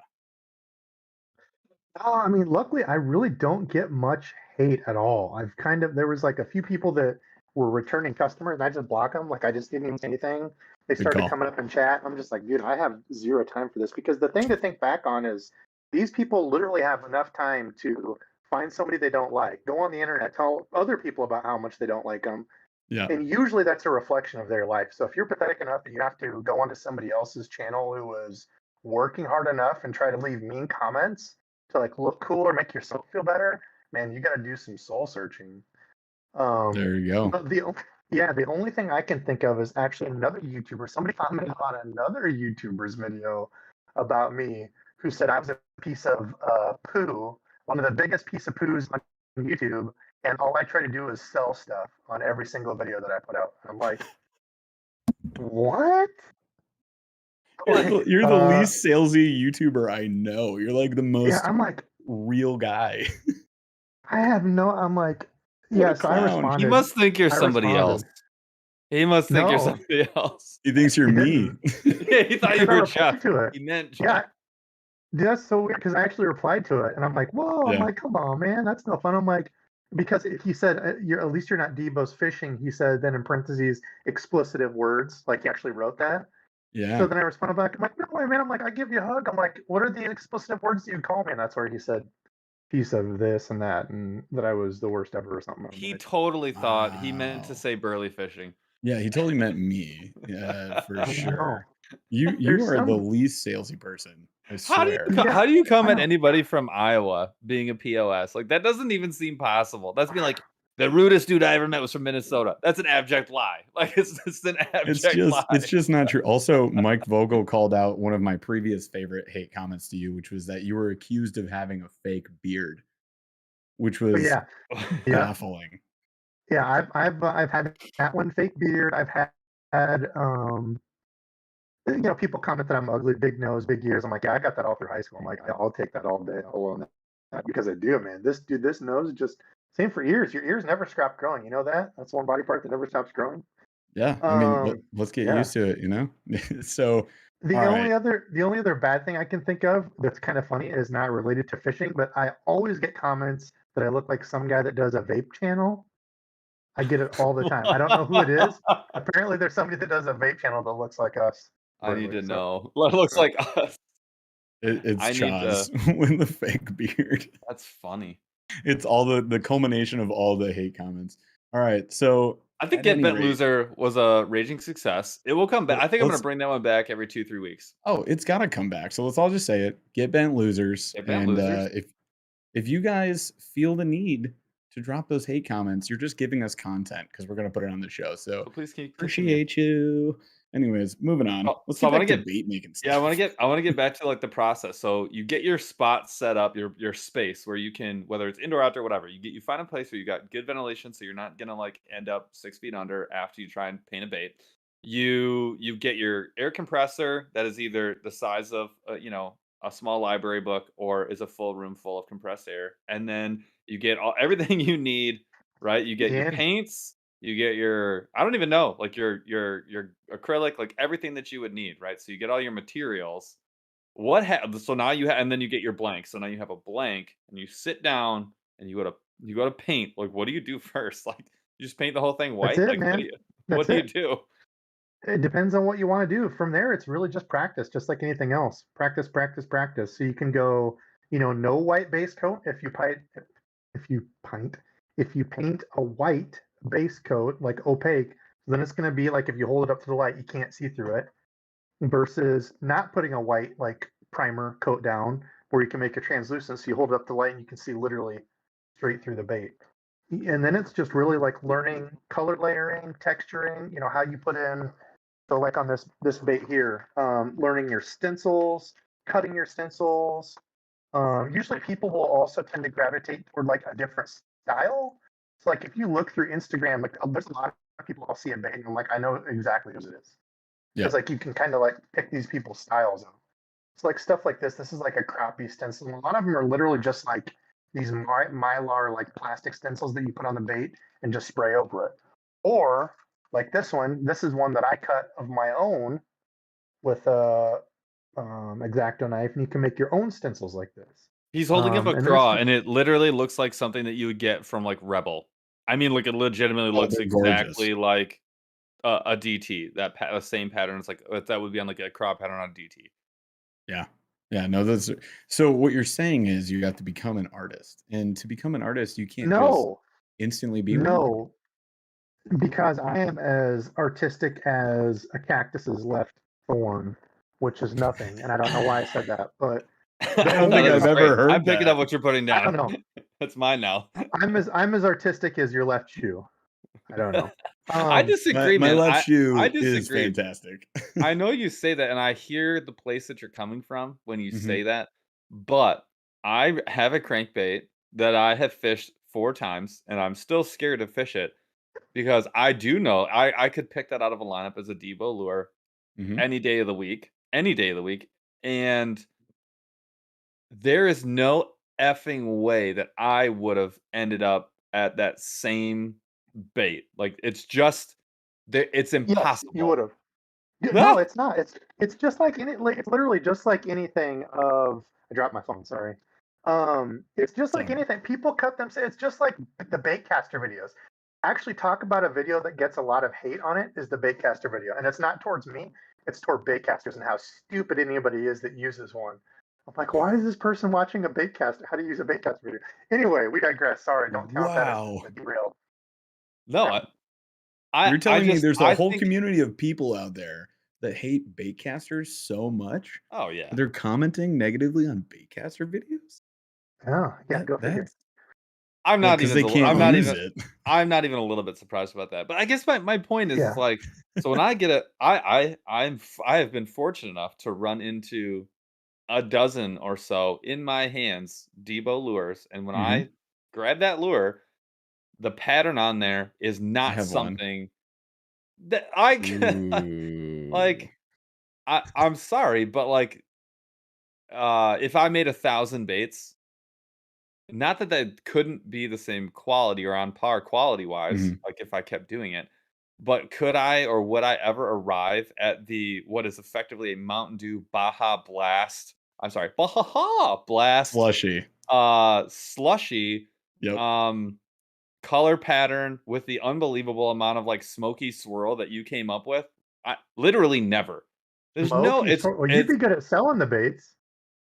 I mean, luckily, I really don't get much hate at all. There was like a few people that were returning customers, and I just block them. Like, I just didn't even say anything. They started coming up in chat. I'm just like, dude, I have zero time for this. Because the thing to think back on is these people literally have enough time to find somebody they don't like, go on the internet, tell other people about how much they don't like them. Yeah. And usually that's a reflection of their life. So if you're pathetic enough that you have to go onto somebody else's channel who was working hard enough and try to leave mean comments to like look cool or make yourself feel better, man, you got to do some soul searching. There you go. The only thing I can think of is actually another YouTuber. Somebody commented on another YouTuber's video about me who said I was a piece of poo, one of the biggest piece of poos on YouTube, and all I try to do is sell stuff on every single video that I put out. I'm like, what? You're the least salesy YouTuber I know. You're like the most I'm like real guy. I'm like, yeah, so I responded. He must think you're somebody else. He must think you're somebody else. He thinks you're me. Yeah, he thought you were Jeff. He meant Jeff. Yeah. That's so weird because I actually replied to it and I'm like, whoa, I'm like, come on, man, that's no fun. I'm like, because he said, at least you're not Debo's fishing. He said, then in parentheses, explicitive words, like he actually wrote that. Yeah. So then I responded back, I'm like, no way, man. I'm like, I give you a hug. I'm like, what are the explicitive words that you call me? And that's where he said, piece of this and that, and that I was the worst ever or something. He totally thought he meant to say burley fishing. Yeah, he totally meant me. Yeah, for sure. You are the least salesy person. I swear. How do you come at anybody from Iowa being a POS? Like that doesn't even seem possible. That's being like the rudest dude I ever met was from Minnesota. That's an abject lie. Like it's an abject lie. It's just not true. Also, Mike Vogel called out one of my previous favorite hate comments to you, which was that you were accused of having a fake beard, which was baffling. Yeah, I've had that one fake beard. I've had people comment that I'm ugly, big nose, big ears. I'm like, yeah, I got that all through high school. I'm like, I'll take that all day. I'll own that because I do, man. This nose just same for ears. Your ears never stop growing. You know that? That's one body part that never stops growing. Yeah, I mean, let's get Yeah. used to it, you know? So, The all only right. other bad thing I can think of that's kind of funny is not related to fishing, but I always get comments that I look like some guy that does a vape channel. I get it all the time. I don't know who it is. Apparently, there's somebody that does a vape channel that looks like us. I need Burley, to so know. What looks like us. It's I need Chaz to. with the fake beard. That's funny. It's all the culmination of all the hate comments. All right, so I think at Get any Bent rate, Loser was a raging success. It will come back. I think I'm going let's. to bring that one back every 2-3 weeks. Oh, it's got to come back. So let's all just say it. Get bent losers, Get Bent and Losers. if you guys feel the need to drop those hate comments, you're just giving us content because we're gonna put it on the show. So So please continue. appreciate you. Anyways, moving on. Oh, Let's so I get want back to to get bait making Yeah, stuff. I want to get back to like the process. So you get your spot set up, your space where you can, whether it's indoor, outdoor, whatever. You find a place where you got good ventilation, so you're not gonna like end up 6 feet under after you try and paint a bait. You get your air compressor that is either the size of a small library book or is a full room full of compressed air, and then you get everything you need. Right, you get your Easy. paints, you get your, I don't even know, like your acrylic, like everything that you would need, right? So you get all your materials. So now and then you get your blank. So now you have a blank and you sit down and you go to paint. Like, what do you do first? Like, you just paint the whole thing That's white? it, Like, man. what That's do you it. do? It depends on what you want to do. From there, it's really just practice, just like anything else. Practice, practice, practice. So you can go, no white base coat if you paint a white base coat like opaque, then it's going to be like if you hold it up to the light, you can't see through it. Versus not putting a white like primer coat down where you can make it translucent, so you hold it up to the light and you can see literally straight through the bait. And then it's just really like learning color layering, texturing, how you put in. So like on this bait here, learning your stencils, cutting your stencils. Usually people will also tend to gravitate toward like a different style. So like if you look through Instagram, like there's a lot of people I'll see a bait and I'm like, I know exactly who it is. Yeah. It's like you can kind of like pick these people's styles out. It's like stuff like this. This is like a crappie stencil. A lot of them are literally just like these mylar like plastic stencils that you put on the bait and just spray over it. Or like this one. This is one that I cut of my own with a X-Acto knife, and you can make your own stencils like this. He's holding up a And then it's craw, just and it literally looks like something that you would get from like Rebel. I mean, like it legitimately Oh, looks they're gorgeous. exactly like a DT. That same pattern. It's like that would be on like a craw pattern on DT. Yeah. Yeah. No, that's so what you're saying is you have to become an artist. And to become an artist, you can't just no, instantly be one. no, because I am as artistic as a cactus's left thorn, which is nothing. And I don't know why I said that, but I don't No, think that I've was great. ever heard I'm picking that. up what you're putting I don't down. know. That's mine now. I'm as artistic as your left shoe. I don't know. I disagree, My man. left I shoe is disagree. fantastic. I know you say that, and I hear the place that you're coming from when you Mhm. say that, but I have a crankbait that I have fished 4 times, and I'm still scared to fish it because I do know I could pick that out of a lineup as a Debo lure Mhm. any day of the week, and there is no effing way that I would have ended up at that same bait. Like, it's just it's Yes, you impossible. would have. No, Ah! it's not. It's just like any. Like, it's literally just like anything. I dropped my phone. Sorry. It's just like Sorry. anything. People cut them. It's just like the Baitcaster videos. Actually, talk about a video that gets a lot of hate on it is the Baitcaster video, and it's not towards me. It's toward baitcasters and how stupid anybody is that uses one. I'm like, why is this person watching a baitcaster? How to use a baitcaster video? Anyway, we digress. Sorry, don't count that as Wow. a derail. No, You're telling me there's a whole think, community of people out there that hate baitcasters so much oh yeah. that they're commenting negatively on baitcaster videos? Oh, yeah, go figure. That's I'm well, not because even they can't use it. I'm not even a little bit surprised about that. But I guess my point is Yeah. like, so when I get I have been fortunate enough to run into a dozen or so in my hands Debo lures, and when Mhm. I grab that lure, the pattern on there is I not have one. something that I can Ooh. like. I'm sorry, but like, if I made 1,000 baits, not that that couldn't be the same quality or on par quality wise, Mhm. like if I kept doing it, but could I or would I ever arrive at the what is effectively a Mountain Dew Baja Blast? I'm sorry, Baja Blast Slushy. slushy Yep. um color pattern with the unbelievable amount of like smoky swirl that you came up with? I literally never. There's no Smoky. Well, you'd it's be good at selling the baits.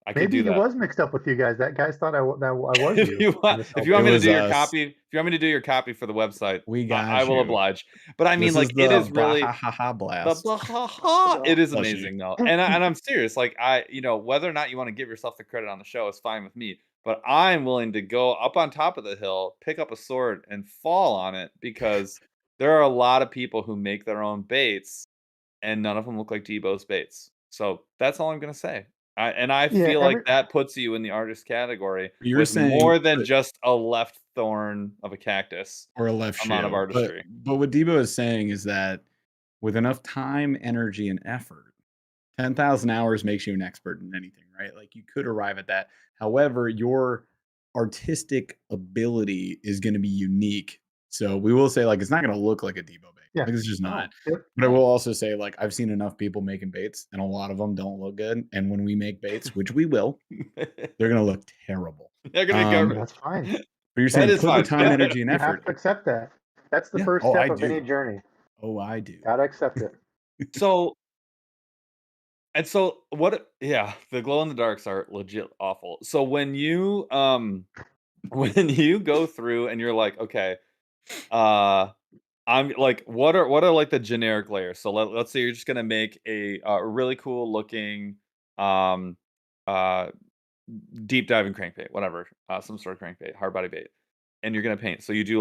I could Maybe do he that. was mixed up with you guys. That guys thought that I was If you you trying want to if sell you want It me to baits. was do your us. copy if you want me to do your copy for the website, We I got will you. oblige. But I mean, This is like, it the is really Baja the Blast blah, ha, ha, it is slushy. amazing though, and I'm serious. Like whether or not you want to give yourself the credit on the show is fine with me. But I'm willing to go up on top of the hill, pick up a sword, and fall on it because there are a lot of people who make their own baits, and none of them look like Debo's baits. So that's all I'm gonna say. I Yeah, feel like that puts you in the artist category You're with saying more than just a left thorn of a cactus or a left amount of shoe. But artistry. but what Debo is saying is that with enough time, energy, and effort, 10,000 hours makes you an expert in anything, right? Like you could arrive at that. However, your artistic ability is going to be unique. So we will say, like, it's not going to look like a Debo bait. yeah. Like, it's just not. No. Yep. But I will also say, like, I've seen enough people making baits, and a lot of them don't look good. And when we make baits, which we will, they're going to look terrible. They're gonna go. That's fine. But you're That saying is put the fine. time, Yeah, energy, and you have effort. to accept that. That's the Yeah. first Oh, step I of any do. journey. Oh, I do. Gotta accept it. So and so what yeah, the glow in the darks are legit awful. So when you when you go through and you're like, okay, uh I'm like, what are like the generic layers? So let's say you're just gonna make a really cool looking um uh deep diving crankbait, whatever, some sort of crankbait, hard body bait, and you're gonna paint. So you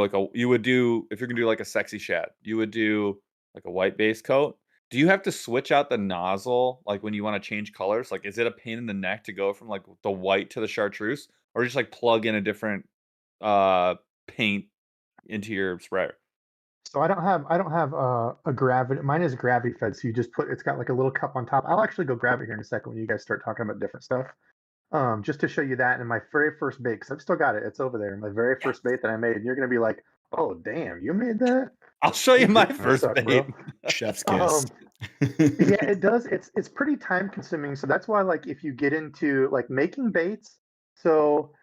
would do if you're gonna do like a sexy shad, you would do like a white base coat. Do you have to switch out the nozzle like when you want to change colors? Like, is it a pain in the neck to go from like the white to the chartreuse, or just like plug in a different paint into your sprayer? So I don't have a gravity. Mine is gravity fed. So you just put it's got like a little cup on top. I'll actually go grab it here in a second when you guys start talking about different stuff. Just to show you that in my very first bait, because I've still got it. It's over there. My very first bait that I made. And you're gonna be like, oh damn, you made that? I'll show you my You first suck, bro. bait. Chef's Um, kiss. yeah, it does. It's pretty time consuming. So that's why like if you get into like making baits, so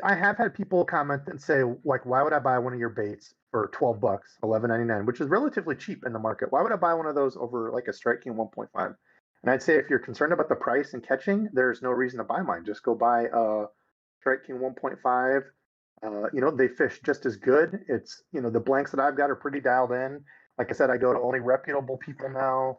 I have had people comment and say, like, why would I buy one of your baits for 12 bucks, 11.99, which is relatively cheap in the market? Why would I buy one of those over like a Strike King 1.5? And I'd say if you're concerned about the price and catching, there's no reason to buy mine. Just go buy a Strike King 1.5. They fish just as good. It's, the blanks that I've got are pretty dialed in. Like I said, I go to only reputable people now.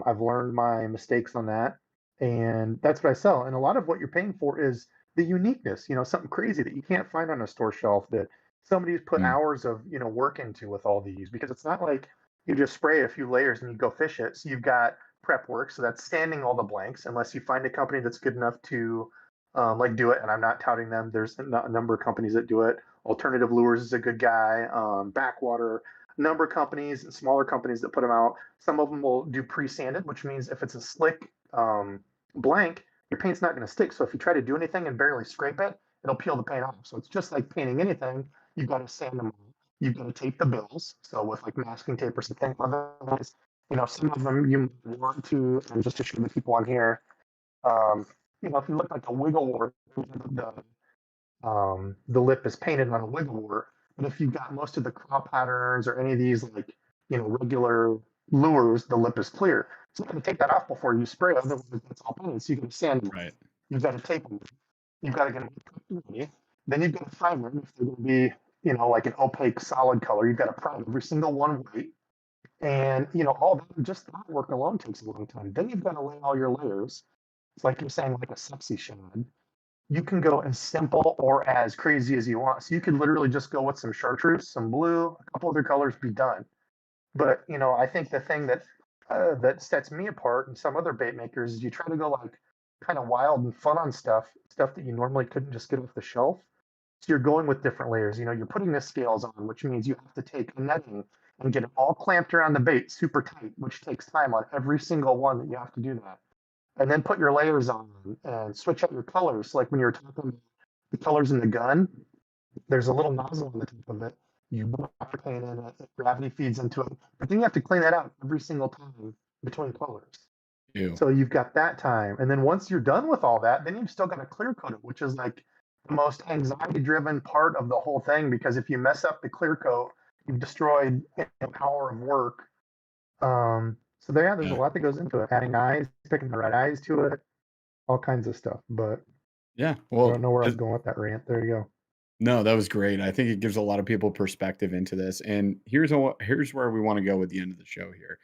I've learned my mistakes on that. And that's what I sell. And a lot of what you're paying for is the uniqueness, something crazy that you can't find on a store shelf that somebody's put Mm. hours of, work into with all these, because it's not like you just spray a few layers and you go fish it. So you've got prep work. So that's standing all the blanks, unless you find a company that's good enough to like do it. And I'm not touting them. There's a number of companies that do it. Alternative Lures is a good guy. Backwater, number of companies and smaller companies that put them out. Some of them will do pre-sanded, which means if it's a slick blank, your paint's not going to stick. So if you try to do anything and barely scrape it, it'll peel the paint off. So it's just like painting anything. You've got to sand them all. You've got to tape the bills. So with like masking tape or something, otherwise, some of them you want to, and just to show the people on here, um, if you look like a wiggle wart, the lip is painted on a wiggle wart. But if you've got most of the craw patterns or any of these like regular lures, the lip is clear. So you got to take that off before you spray. Otherwise, it's all painted. So you got to sand them. Right. You've got to tape them. You've got to get them ready. Then you've got to prime them if they're going to be like an opaque solid color. You've got to prime every single one white. And all that, just that work alone takes a long time. Then you've got to lay all your layers. It's like you're saying, like a sexy shad. You can go as simple or as crazy as you want. So you could literally just go with some chartreuse, some blue, a couple other colors, be done. But I think the thing that sets me apart and some other bait makers is you try to go like kind of wild and fun on stuff that you normally couldn't just get off the shelf. So you're going with different layers. You're putting the scales on, which means you have to take a netting and get it all clamped around the bait super tight, which takes time on every single one that you have to do that. And then put your layers on and switch out your colors. Like when you're talking about the colors in the gun, there's a little nozzle on the top of it. You put water paint in it, gravity feeds into it. But then you have to clean that out every single time between colors. Ew. So you've got that time. And then once you're done with all that, then you've still got to clear coat it, which is like the most anxiety driven part of the whole thing, because if you mess up the clear coat, you've destroyed an hour of work. So there's a lot that goes into it. Adding eyes, picking the right eyes to it, all kinds of stuff. But Yeah. I Well, don't know where I was going with that rant. There you go. no, that was great. I think it gives a lot of people perspective into this. And here's where we want to go with the end of the show here.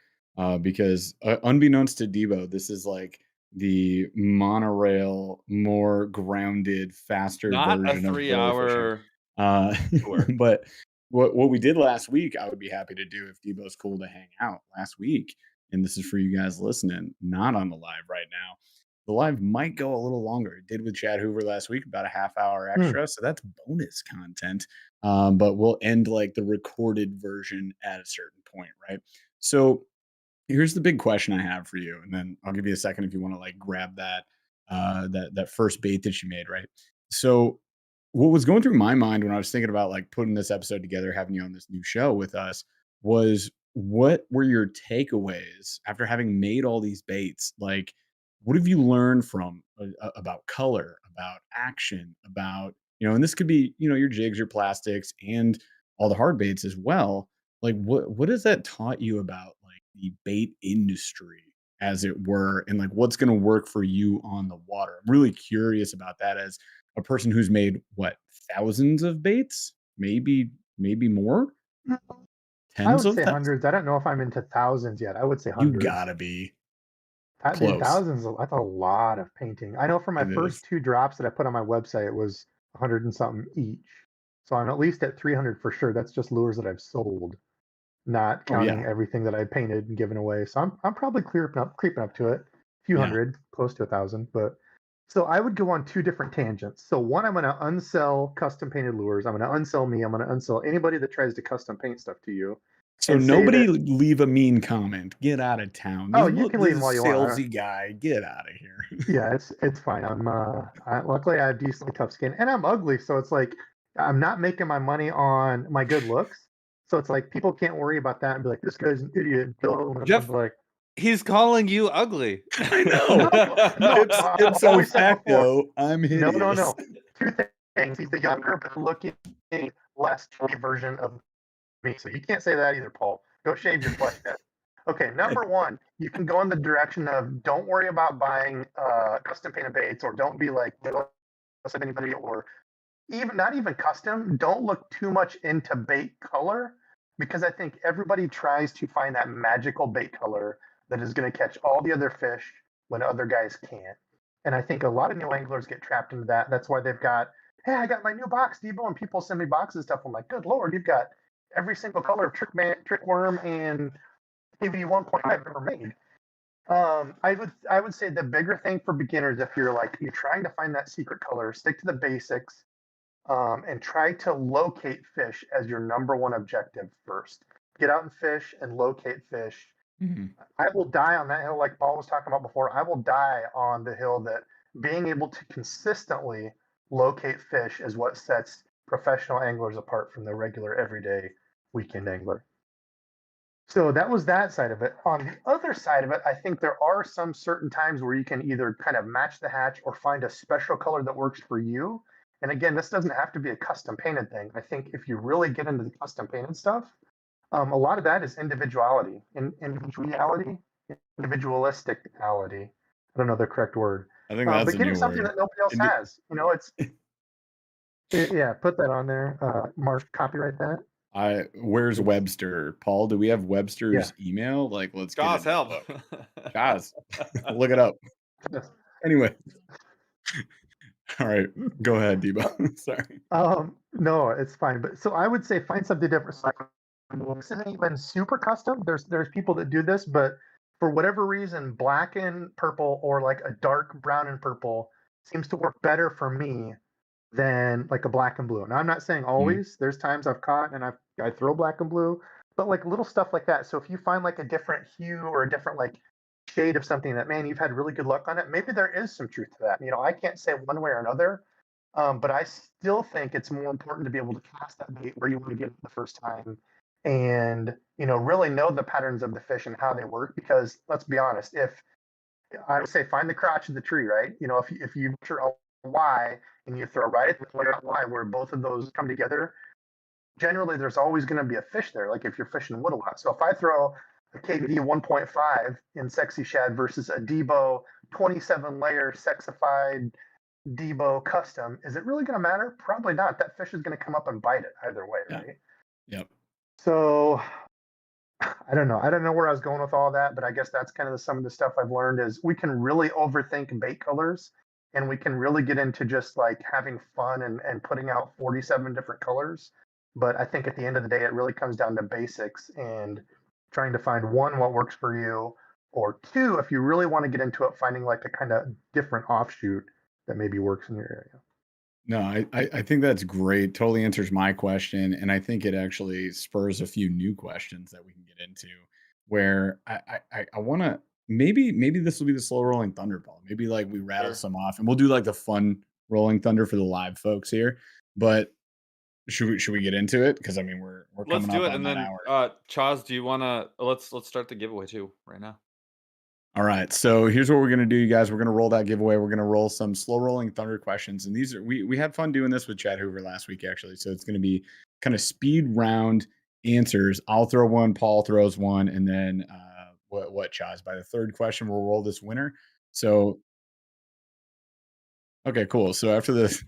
Because unbeknownst to Debo, this is like the monorail, more grounded, faster Not a version of Burley fishing. 3-hour tour. But what we did last week, I would be happy to do if Debo's cool to hang out last week. And this is for you guys listening, not on the live right now. The live might go a little longer. It did with Chad Hoover last week, about a half hour extra. So that's bonus content. But we'll end like the recorded version at a certain point, right? So here's the big question I have for you, and then I'll give you a second if you want to like grab that that first bait that you made, right? So what was going through my mind when I was thinking about like putting this episode together, having you on this new show with us, was what were your takeaways after having made all these baits? Like, what have you learned from about color, about action, about and this could be your jigs, your plastics, and all the hard baits as well. Like, what has that taught you about like the bait industry, as it were, and like what's going to work for you on the water? I'm really curious about that as a person who's made what, thousands of baits, maybe more, I tens would of say thousands. hundreds. I don't know if I'm into thousands yet. I would say You hundreds. gotta be Dude, close. thousands, that's a lot of painting. I know for my It first is. 2 drops that I put on my website, it was 100 and something each. So I'm at least at 300 for sure. That's just lures that I've sold, not Oh yeah, counting everything that I painted and given away. So I'm probably creeping up to it, a few yeah. hundred, close to 1,000. But so I would go on 2 different tangents. So one, I'm going to unsell custom painted lures. I'm going to unsell me. I'm going to unsell anybody that tries to custom paint stuff to you. So And say nobody that, leave a mean comment. Get out of town. oh, you can leave them This all you want. salesy guy, get out of here. Yeah, it's fine. Luckily I have decently tough skin, and I'm ugly, so it's like I'm not making my money on my good looks. So it's like people can't worry about that and be like, this guy's an idiot. Jeff, I'm like, he's calling you ugly. I know. no, Ipso always said before, facto, I'm hideous. no. 2 things. He's the younger, but looking less chubby version of me. So you can't say that either, Paul. Go shave your flesh head. Okay, number one, you can go in the direction of don't worry about buying custom painted baits, or don't be like of anybody, or even not even custom. Don't look too much into bait color, because I think everybody tries to find that magical bait color that is going to catch all the other fish when other guys can't. And I think a lot of new anglers get trapped into that. That's why they've got, hey, I got my new box, Debo, and people send me boxes and stuff. I'm like, good Lord, you've got every single color of trick worm and TV 1.5 I've ever made. I would say the bigger thing for beginners, if you're trying to find that secret color, stick to the basics, and try to locate fish as your number one objective first. Get out and fish and locate fish. Mhm. I will die on that hill, like Paul was talking about before. I will die on the hill that being able to consistently locate fish is what sets professional anglers apart from the regular everyday weekend angler. So that was that side of it. On the other side of it, I think there are some certain times where you can either kind of match the hatch or find a special color that works for you. And again, this doesn't have to be a custom painted thing. I think if you really get into the custom painted stuff, a lot of that is individuality, individualisticality. I don't know the correct word. I think that's But a getting new something word. that nobody else has. Yeah, put that on there. Mark, copyright that. Where's Webster? Paul, do we have Webster's email? Like, let's get Craws, into the help. book. Guys, look it up. Anyway. All right, go ahead, Debo. Sorry. No, it's fine. But so I would say find something different. So this isn't even super custom. There's people that do this, but for whatever reason, black and purple, or like a dark brown and purple, seems to work better for me than like a black and blue. Now I'm not saying always. There's times I've caught and I throw black and blue, but like little stuff like that. So if you find like a different hue or a different like shade of something that, man, you've had really good luck on it, maybe there is some truth to that. You know, I can't say one way or another, but I still think it's more important to be able to cast that bait where you want to get it the first time, and you know, really know the patterns of the fish and how they work. Because let's be honest, if I would say find the crotch of the tree, right? You know, if you picture a Y and you throw right at the Y where both of those come together, generally there's always going to be a fish there. Like if you're fishing wood a lot. So if I throw a KD 1.5 in Sexy Shad versus a Debo 27 layer sexified Debo custom, is it really going to matter? Probably not. That fish is going to come up and bite it either way, right? Yep. So I don't know. I don't know where I was going with all that, but I guess that's kind of some of the stuff I've learned is we can really overthink bait colors, and we can really get into just like having fun and putting out 47 different colors. But I think at the end of the day, it really comes down to basics and trying to find one, what works for you, or two, if you really want to get into it, finding like a kind of different offshoot that maybe works in your area. No, I think that's great. Totally answers my question. And I think it actually spurs a few new questions that we can get into where I want to maybe this will be the slow rolling thunderball. Maybe like we rattle Sure. some off and we'll do like the fun rolling thunder for the live folks here. But should we get into it? Because I mean we're Let's coming do up it, on and that then hour. Chaz, do you wanna let's start the giveaway too right now. All right. So here's what we're going to do, you guys. We're going to roll that giveaway. We're going to roll some slow rolling thunder questions. And these are, we had fun doing this with Chad Hoover last week, actually. So it's going to be kind of speed round answers. I'll throw one, Paul throws one, and then what Chaz? By the third question, we'll roll this winner. So, okay, cool. So after this,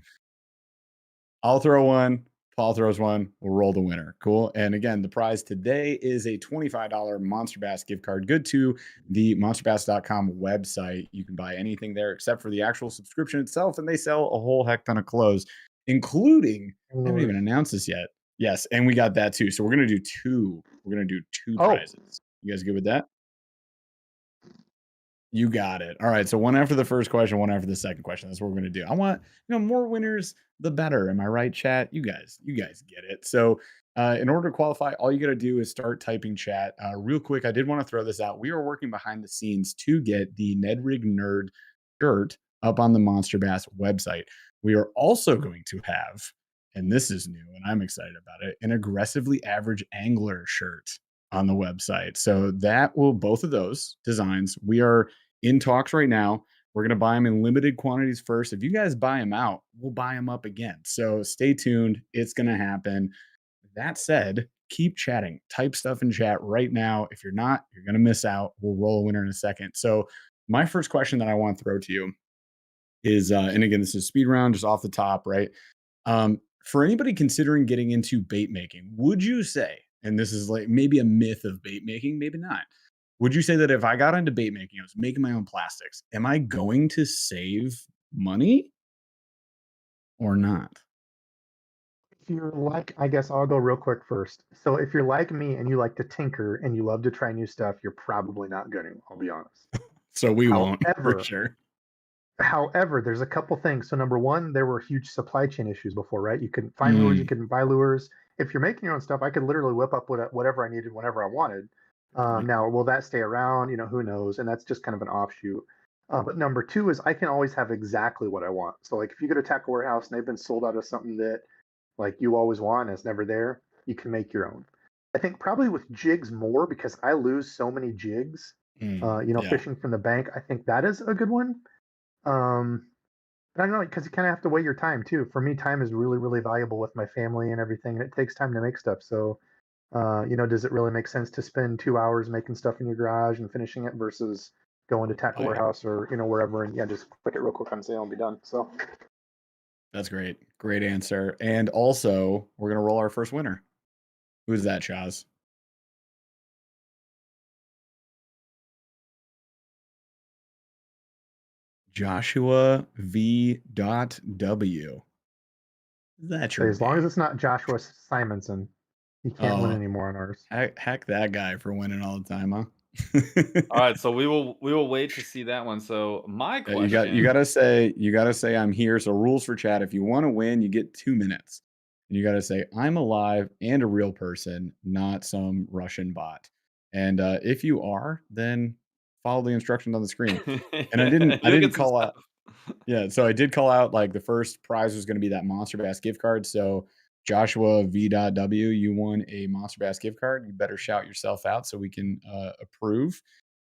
I'll throw one. Paul throws one. We'll roll the winner. Cool. And again, the prize today is a $25 Monster Bass gift card. Good to the monsterbass.com website. You can buy anything there except for the actual subscription itself. And they sell a whole heck ton of clothes, including, I haven't even announced this yet. Yes. And we got that too. So we're going to do two. We're going to do two Oh, prizes. You guys good with that? You got it. All right. So one after the first question, one after the second question. That's what we're going to do. I want, more winners, the better. Am I right, chat? You guys get it. So in order to qualify, all you got to do is start typing chat. Real quick, I did want to throw this out. We are working behind the scenes to get the Ned Rig Nerd shirt up on the Monster Bass website. We are also going to have, and this is new and I'm excited about it, an aggressively average angler shirt on the website. So that will, both of those designs, we are in talks right now. We're going to buy them in limited quantities first. If you guys buy them out, we'll buy them up again. So stay tuned. It's going to happen. That said, keep chatting. Type stuff in chat right now. If you're not, you're going to miss out. We'll roll a winner in a second. So my first question that I want to throw to you is, and again, this is speed round, just off the top, right? For anybody considering getting into bait making, would you say, and this is like maybe a myth of bait making, maybe not, would you say that if I got into bait making, I was making my own plastics, am I going to save money or not? if you're like, I guess I'll go real quick first. So if you're like me and you like to tinker and you love to try new stuff, you're probably not going to, I'll be honest. So we won't, for However, sure. however, there's a couple things. So number one, there were huge supply chain issues before, right? You couldn't find lures, you couldn't buy lures. If you're making your own stuff, I could literally whip up whatever I needed whenever I wanted. Now, will that stay around? You know, who knows? And that's just kind of an offshoot. But number two is I can always have exactly what I want. So like if you go to Tackle Warehouse and they've been sold out of something that like you always want and it's never there, you can make your own. I think probably with jigs more because I lose so many jigs. Yeah. Fishing from the bank, I think that is a good one. But I don't know, because you kind of have to weigh your time too. For me, time is really, really valuable with my family and everything, and it takes time to make stuff. So, does it really make sense to spend 2 hours making stuff in your garage and finishing it versus going to Tackle Oh, yeah. Warehouse or wherever and just click it real quick on sale and be done? So That's great. Great answer. And also, we're going to roll our first winner. Who's that, Chaz? Joshua V.W. That's your as long as name. it's not Joshua Simonson, he can't win Oh, anymore on ours. heck that guy for winning all the time, huh? All right, so we will wait to see that one. So my You question, gotta say I'm here. So rules for chat: if you want to win, you get 2 minutes. And you gotta say I'm alive and a real person, not some Russian bot. And if you are, then follow the instructions on the screen. And I you'll didn't get some call out. stuff. Yeah, so I did call out like the first prize was going to be that Monster Bass gift card. So Joshua V.W, you won a Monster Bass gift card. You better shout yourself out so we can approve,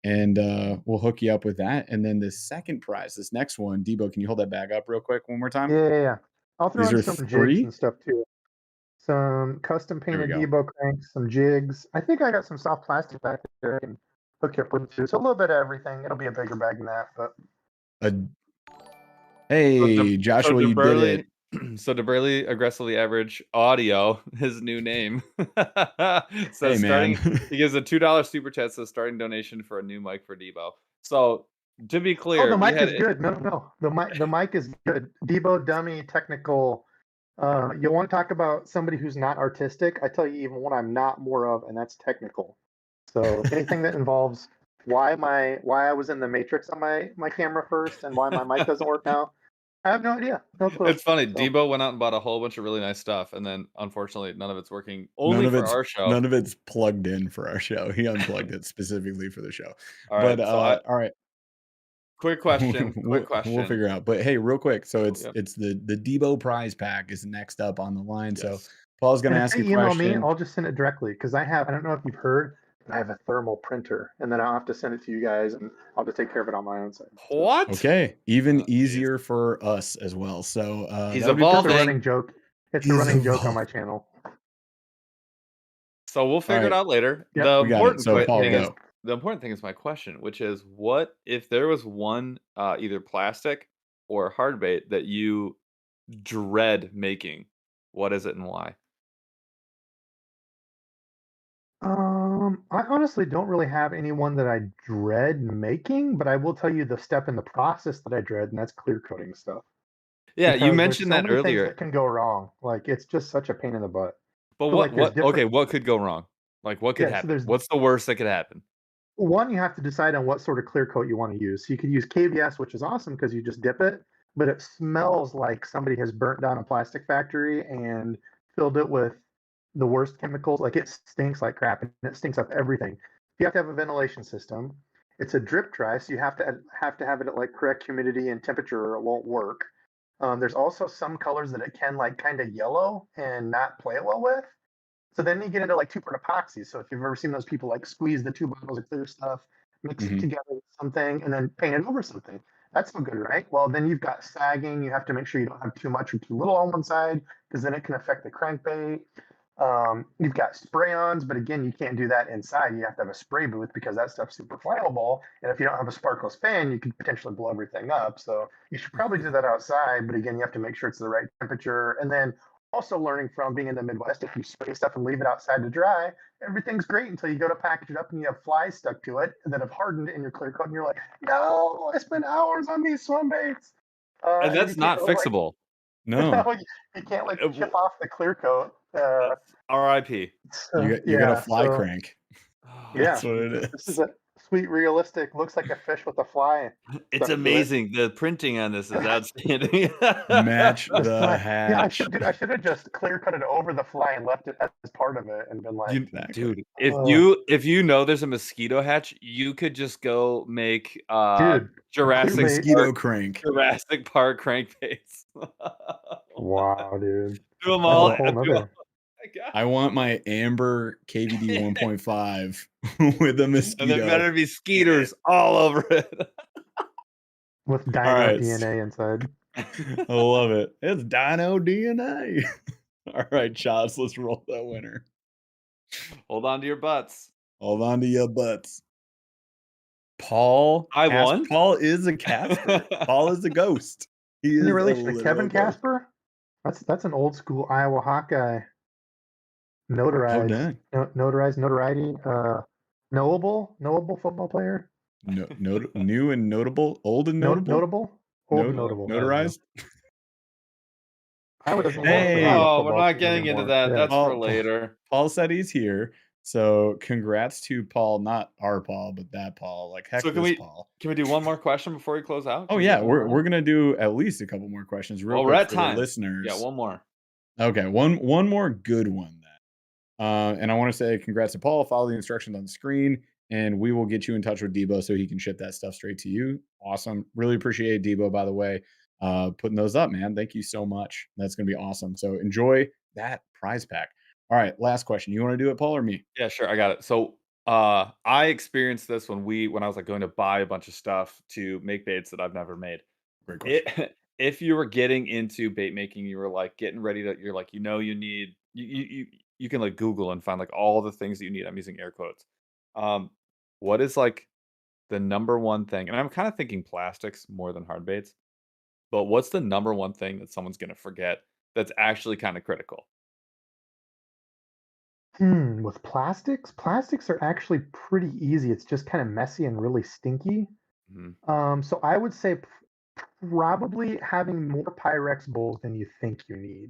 and we'll hook you up with that. And then the second prize, this next one, Debo, can you hold that bag up real quick one more time? Yeah. I'll throw These in are some jigs 3. and stuff too. Some custom There we painted go. Debo cranks, some jigs. I think I got some soft plastic back there I can hook you up with too. So a little bit of everything. It'll be a bigger bag than that, but Uh, So hey, Joshua, you did it. So DeBurley aggressively average audio, his new name. Hey, Says man. starting, he gives a $2 super chat. Says starting donation for a new mic for Debo. So to be oh, clear, the we mic had is good. No. The mic is good. Debo dummy technical. You want to talk about somebody who's not artistic? I tell you even what I'm not more of, and that's technical. So anything that involves why I was in the matrix on my camera first and why my mic doesn't work now, I have no idea. No clue. It's funny. So, Debo went out and bought a whole bunch of really nice stuff, and then unfortunately, none of it's working. None Only of for our show. it's plugged in for our show. He unplugged it specifically for the show. All But right. So all right. quick question. we'll figure out. But hey, real quick. So it's Yep. the Debo prize pack is next up on the line. So Yes. Paul's and gonna if ask they you a email me, question. I'll just send it directly because I don't know if you've heard, but I have a thermal printer, and then I'll have to send it to you guys, and I'll just take care of it on my own side. So, What? Okay, even Oh, geez. easier for us as well. So He's that'll be it's a evolving. running joke. It's a He's running joke on my evolving. channel. So we'll figure it right. out later. Yep. The We got it. important So Paul, thing is go. the important thing is my question, which is what if there was one either plastic or hard bait that you dread making? What is it and why? I honestly don't really have anyone that I dread making, but I will tell you the step in the process that I dread, and that's clear coating stuff. Yeah, you Because there's mentioned so that many things earlier. that can go wrong. Like it's just such a pain in the butt. But So like there's okay, different what could go wrong? Like what could yeah, so happen? there's What's the worst that could happen? one, you have to decide on what sort of clear coat you want to use. So you could use KBS, which is awesome because you just dip it, but it smells like somebody has burnt down a plastic factory and filled it with the worst chemicals. Like it stinks like crap and it stinks up everything. You have to have a ventilation system. It's a drip dry, so you have to have it at like correct humidity and temperature or it won't work. There's also some colors that it can like kind of yellow and not play it well with. So then you get into like two-part epoxy. So if you've ever seen those people like squeeze the two bottles of clear stuff, mix it Mhm. together with something, and then paint it over something. That's no good, right? Well, then you've got sagging. You have to make sure you don't have too much or too little on one side because then it can affect the crankbait. You've got spray-ons, but again, you can't do that inside. You have to have a spray booth because that stuff's super flammable. And if you don't have a sparkless fan, you could potentially blow everything up. So you should probably do that outside. But again, you have to make sure it's the right temperature. And then also learning from being in the Midwest, if you spray stuff and leave it outside to dry, everything's great until you go to package it up and you have flies stuck to it that have hardened in your clear coat, and you're like, no, I spent hours on these swim baits. And And then that's not fixable. No, you can't like Uh, chip off the clear coat. R.I.P. you got a Yeah, fly so crank. yeah, That's what it this is. is a sweet, realistic. Looks like a fish with a fly It's stuck to it. amazing. The printing on this is outstanding. Match The the fly. Yeah, hatch. I should have just clear cut it over the fly and left it as part of it and been like, Exactly. Dude, if oh, you know there's a mosquito hatch, you could just go make dude, Jurassic clear bait. Mosquito crank. Park crankbaits. Wow, dude, Do them that's all. a whole nother. I want my amber KVD 1.5 with a And mosquito. there better be skeeters all over it. With dino All right. DNA inside. I love it. It's Dino DNA. All right, Chaz, let's roll that winner. Hold on to your butts. Hold on to your butts. Paul. I won? Paul is a Casper. Paul is a ghost. He is Any a relation to literal Kevin ghost. Casper? That's an old school Iowa Hawkeye. Oh, Notarized, dang. notoriety. Knowable football player. New and notable, old and notable, old and notable. notarized. Iowa doesn't even Hey. have a Oh, we're football not team getting into anymore. that. Yeah. That's for later. Paul said he's here. So congrats to Paul, not our Paul, but that Paul. Like heck, So this Paul. can we do one more question before we close out? Oh Can we do yeah, one more? we're gonna do at least a couple more questions real Well, we're quick at for the time. Yeah, listeners. one more. Okay, one more good one then. And I want to say congrats to Paul. Follow the instructions on the screen, and we will get you in touch with Debo so he can ship that stuff straight to you. Awesome. Really appreciate Debo, by the way, putting those up, man. Thank you so much. That's gonna be awesome. So enjoy that prize pack. All right, last question. You want to do it, Paul, or me? Yeah, sure. I got it. So I experienced this when I was like going to buy a bunch of stuff to make baits that I've never made. Great question. If you were getting into bait making, you were like getting ready to, you're like, you need you can like Google and find like all the things that you need. I'm using air quotes. What is like the number one thing? And I'm kind of thinking plastics more than hard baits, but what's the number one thing that someone's gonna forget that's actually kind of critical? With plastics are actually pretty easy. It's just kind of messy and really stinky. Mhm. So I would say probably having more Pyrex bowls than you think you need.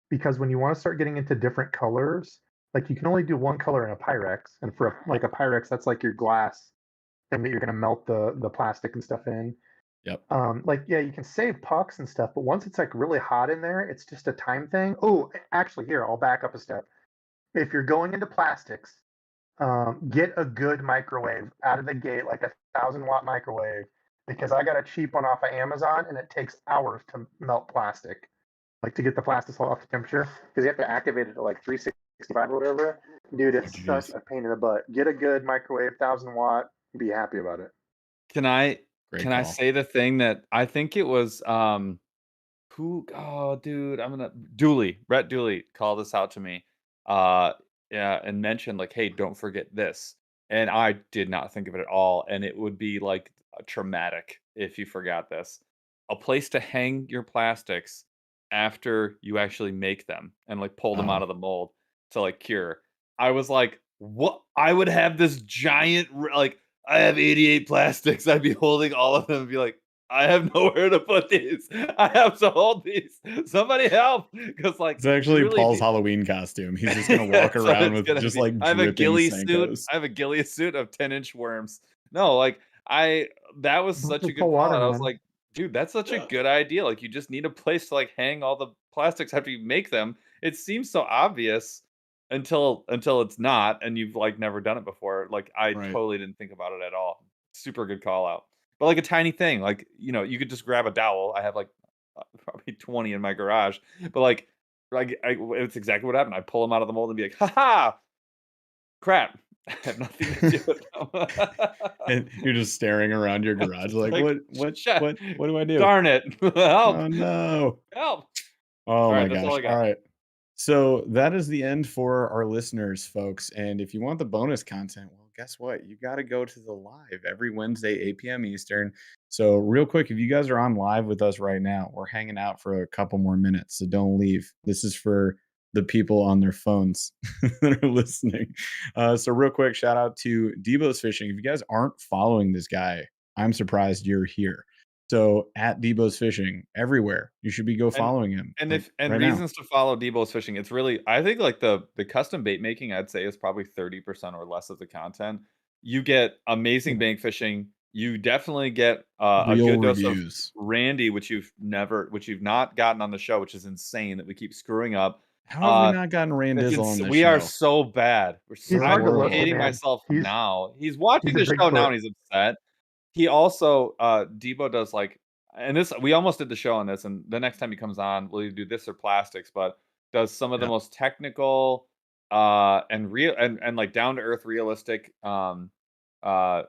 Because when you want to start getting into different colors, like you can only do one color in a Pyrex, and for like a Pyrex, that's like your glass thing that you're gonna melt the plastic and stuff in. Yep. Like yeah, you can save pucks and stuff, but once it's like really hot in there, it's just a time thing. Oh, actually, here I'll back up a step. If you're going into plastics, get a good microwave out of the gate, like 1,000 watt microwave, because I got a cheap one off of Amazon, and it takes hours to melt plastic, like to get the plastic off the temperature, because you have to activate it at like 365 or whatever. Dude, it's such geez. a pain in the butt. Get a good microwave, 1,000 watt. Be happy about it. Can I Great can I call. say the thing that I think it was dude, Brett Dooley called this out to me. Uh yeah, and mentioned like, "Hey, don't forget this." And I did not think of it at all, and it would be like traumatic if you forgot this. A place to hang your plastics after you actually make them and like pull them Oh, out of the mold to like cure. I was like, "What? I would have this giant like I have 88 plastics. I'd be holding all of them and be like, I have nowhere to put these. I have to hold these. Somebody help. Because, like, it's you actually really Paul's need. Halloween costume. He's just gonna walk That's what around it's with gonna just be. like I have a dripping ghillie suit. Senkos. I have a ghillie suit of 10-inch worms. No, like, that was such a Just good pull call water, out. I was man. like, dude, that's such a good idea. Like, you just need a place to, like, hang all the plastics after you make them. It seems so obvious until it's not, and you've, like, never done it before. Like, I Right. totally didn't think about it at all. Super good call out. But, like, a tiny thing, like, you could just grab a dowel. I have, like, probably 20 in my garage, but, it's exactly what happened. I pull them out of the mold and be like, "Ha ha! Crap. I have nothing to do with them." And you're just staring around your I'm garage just like, like, "Shit. what do I do? Darn it. Help. Oh no. Help." Oh my Alright, that's all gosh. I All got. right. So that is the end for our listeners, folks. And if you want the bonus content, well, guess what? You got to go to the live every Wednesday, 8 p.m. Eastern. So, real quick, if you guys are on live with us right now, we're hanging out for a couple more minutes. So, don't leave. This is for the people on their phones that are listening. So, real quick, shout out to Debo's Fishing. If you guys aren't following this guy, I'm surprised you're here. So at Debo's Fishing everywhere, you should be go And following him like and right now. reasons to follow Debo's Fishing, it's really I think, like, the custom bait making, I'd say, is probably 30% or less of the content. You get amazing Yeah. bank fishing. You definitely get, a Real good dose of reviews. Randy, which you've not gotten on the show, which is insane that we keep screwing up. How have we Uh, not gotten Rain it's Dizzle ins on this we are show? so bad. He's We're I'm hard to horrible. listen, hating man. myself now. He's watching He's a the show now, Bigfoot. and he's upset. He also, Debo does, like and this we almost did the show on this, and the next time he comes on, we'll either do this or plastics, but does some of the Yeah. most technical, and real and, like, down to earth, realistic,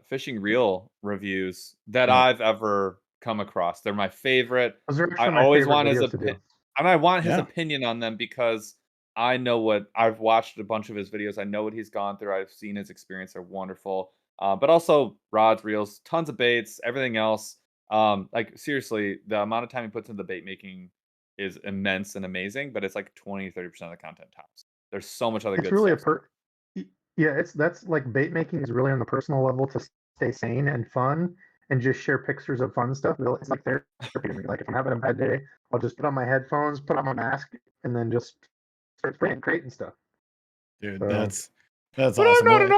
fishing reel reviews that Yep. I've ever come across. They're my favorite. Those are I actually my always favorite want his videos to do. and I want his Yeah. opinion on them because I know what I've watched a bunch of his videos. I know what he's gone through. I've seen his experience. They're wonderful. But also rods, reels, tons of baits, everything else. Like seriously, the amount of time he puts into bait making is immense and amazing, but it's like 20-30% of the content tops. There's so much other It's good really a stuff. per Yeah, that's like bait making is really on the personal level to stay sane and fun and just share pictures of fun stuff. It's like therapy to me. Like if I'm having a bad day, I'll just put on my headphones, put on my mask, and then just start spraying crate and stuff. Dude, So That's But awesome. I'm not Well, an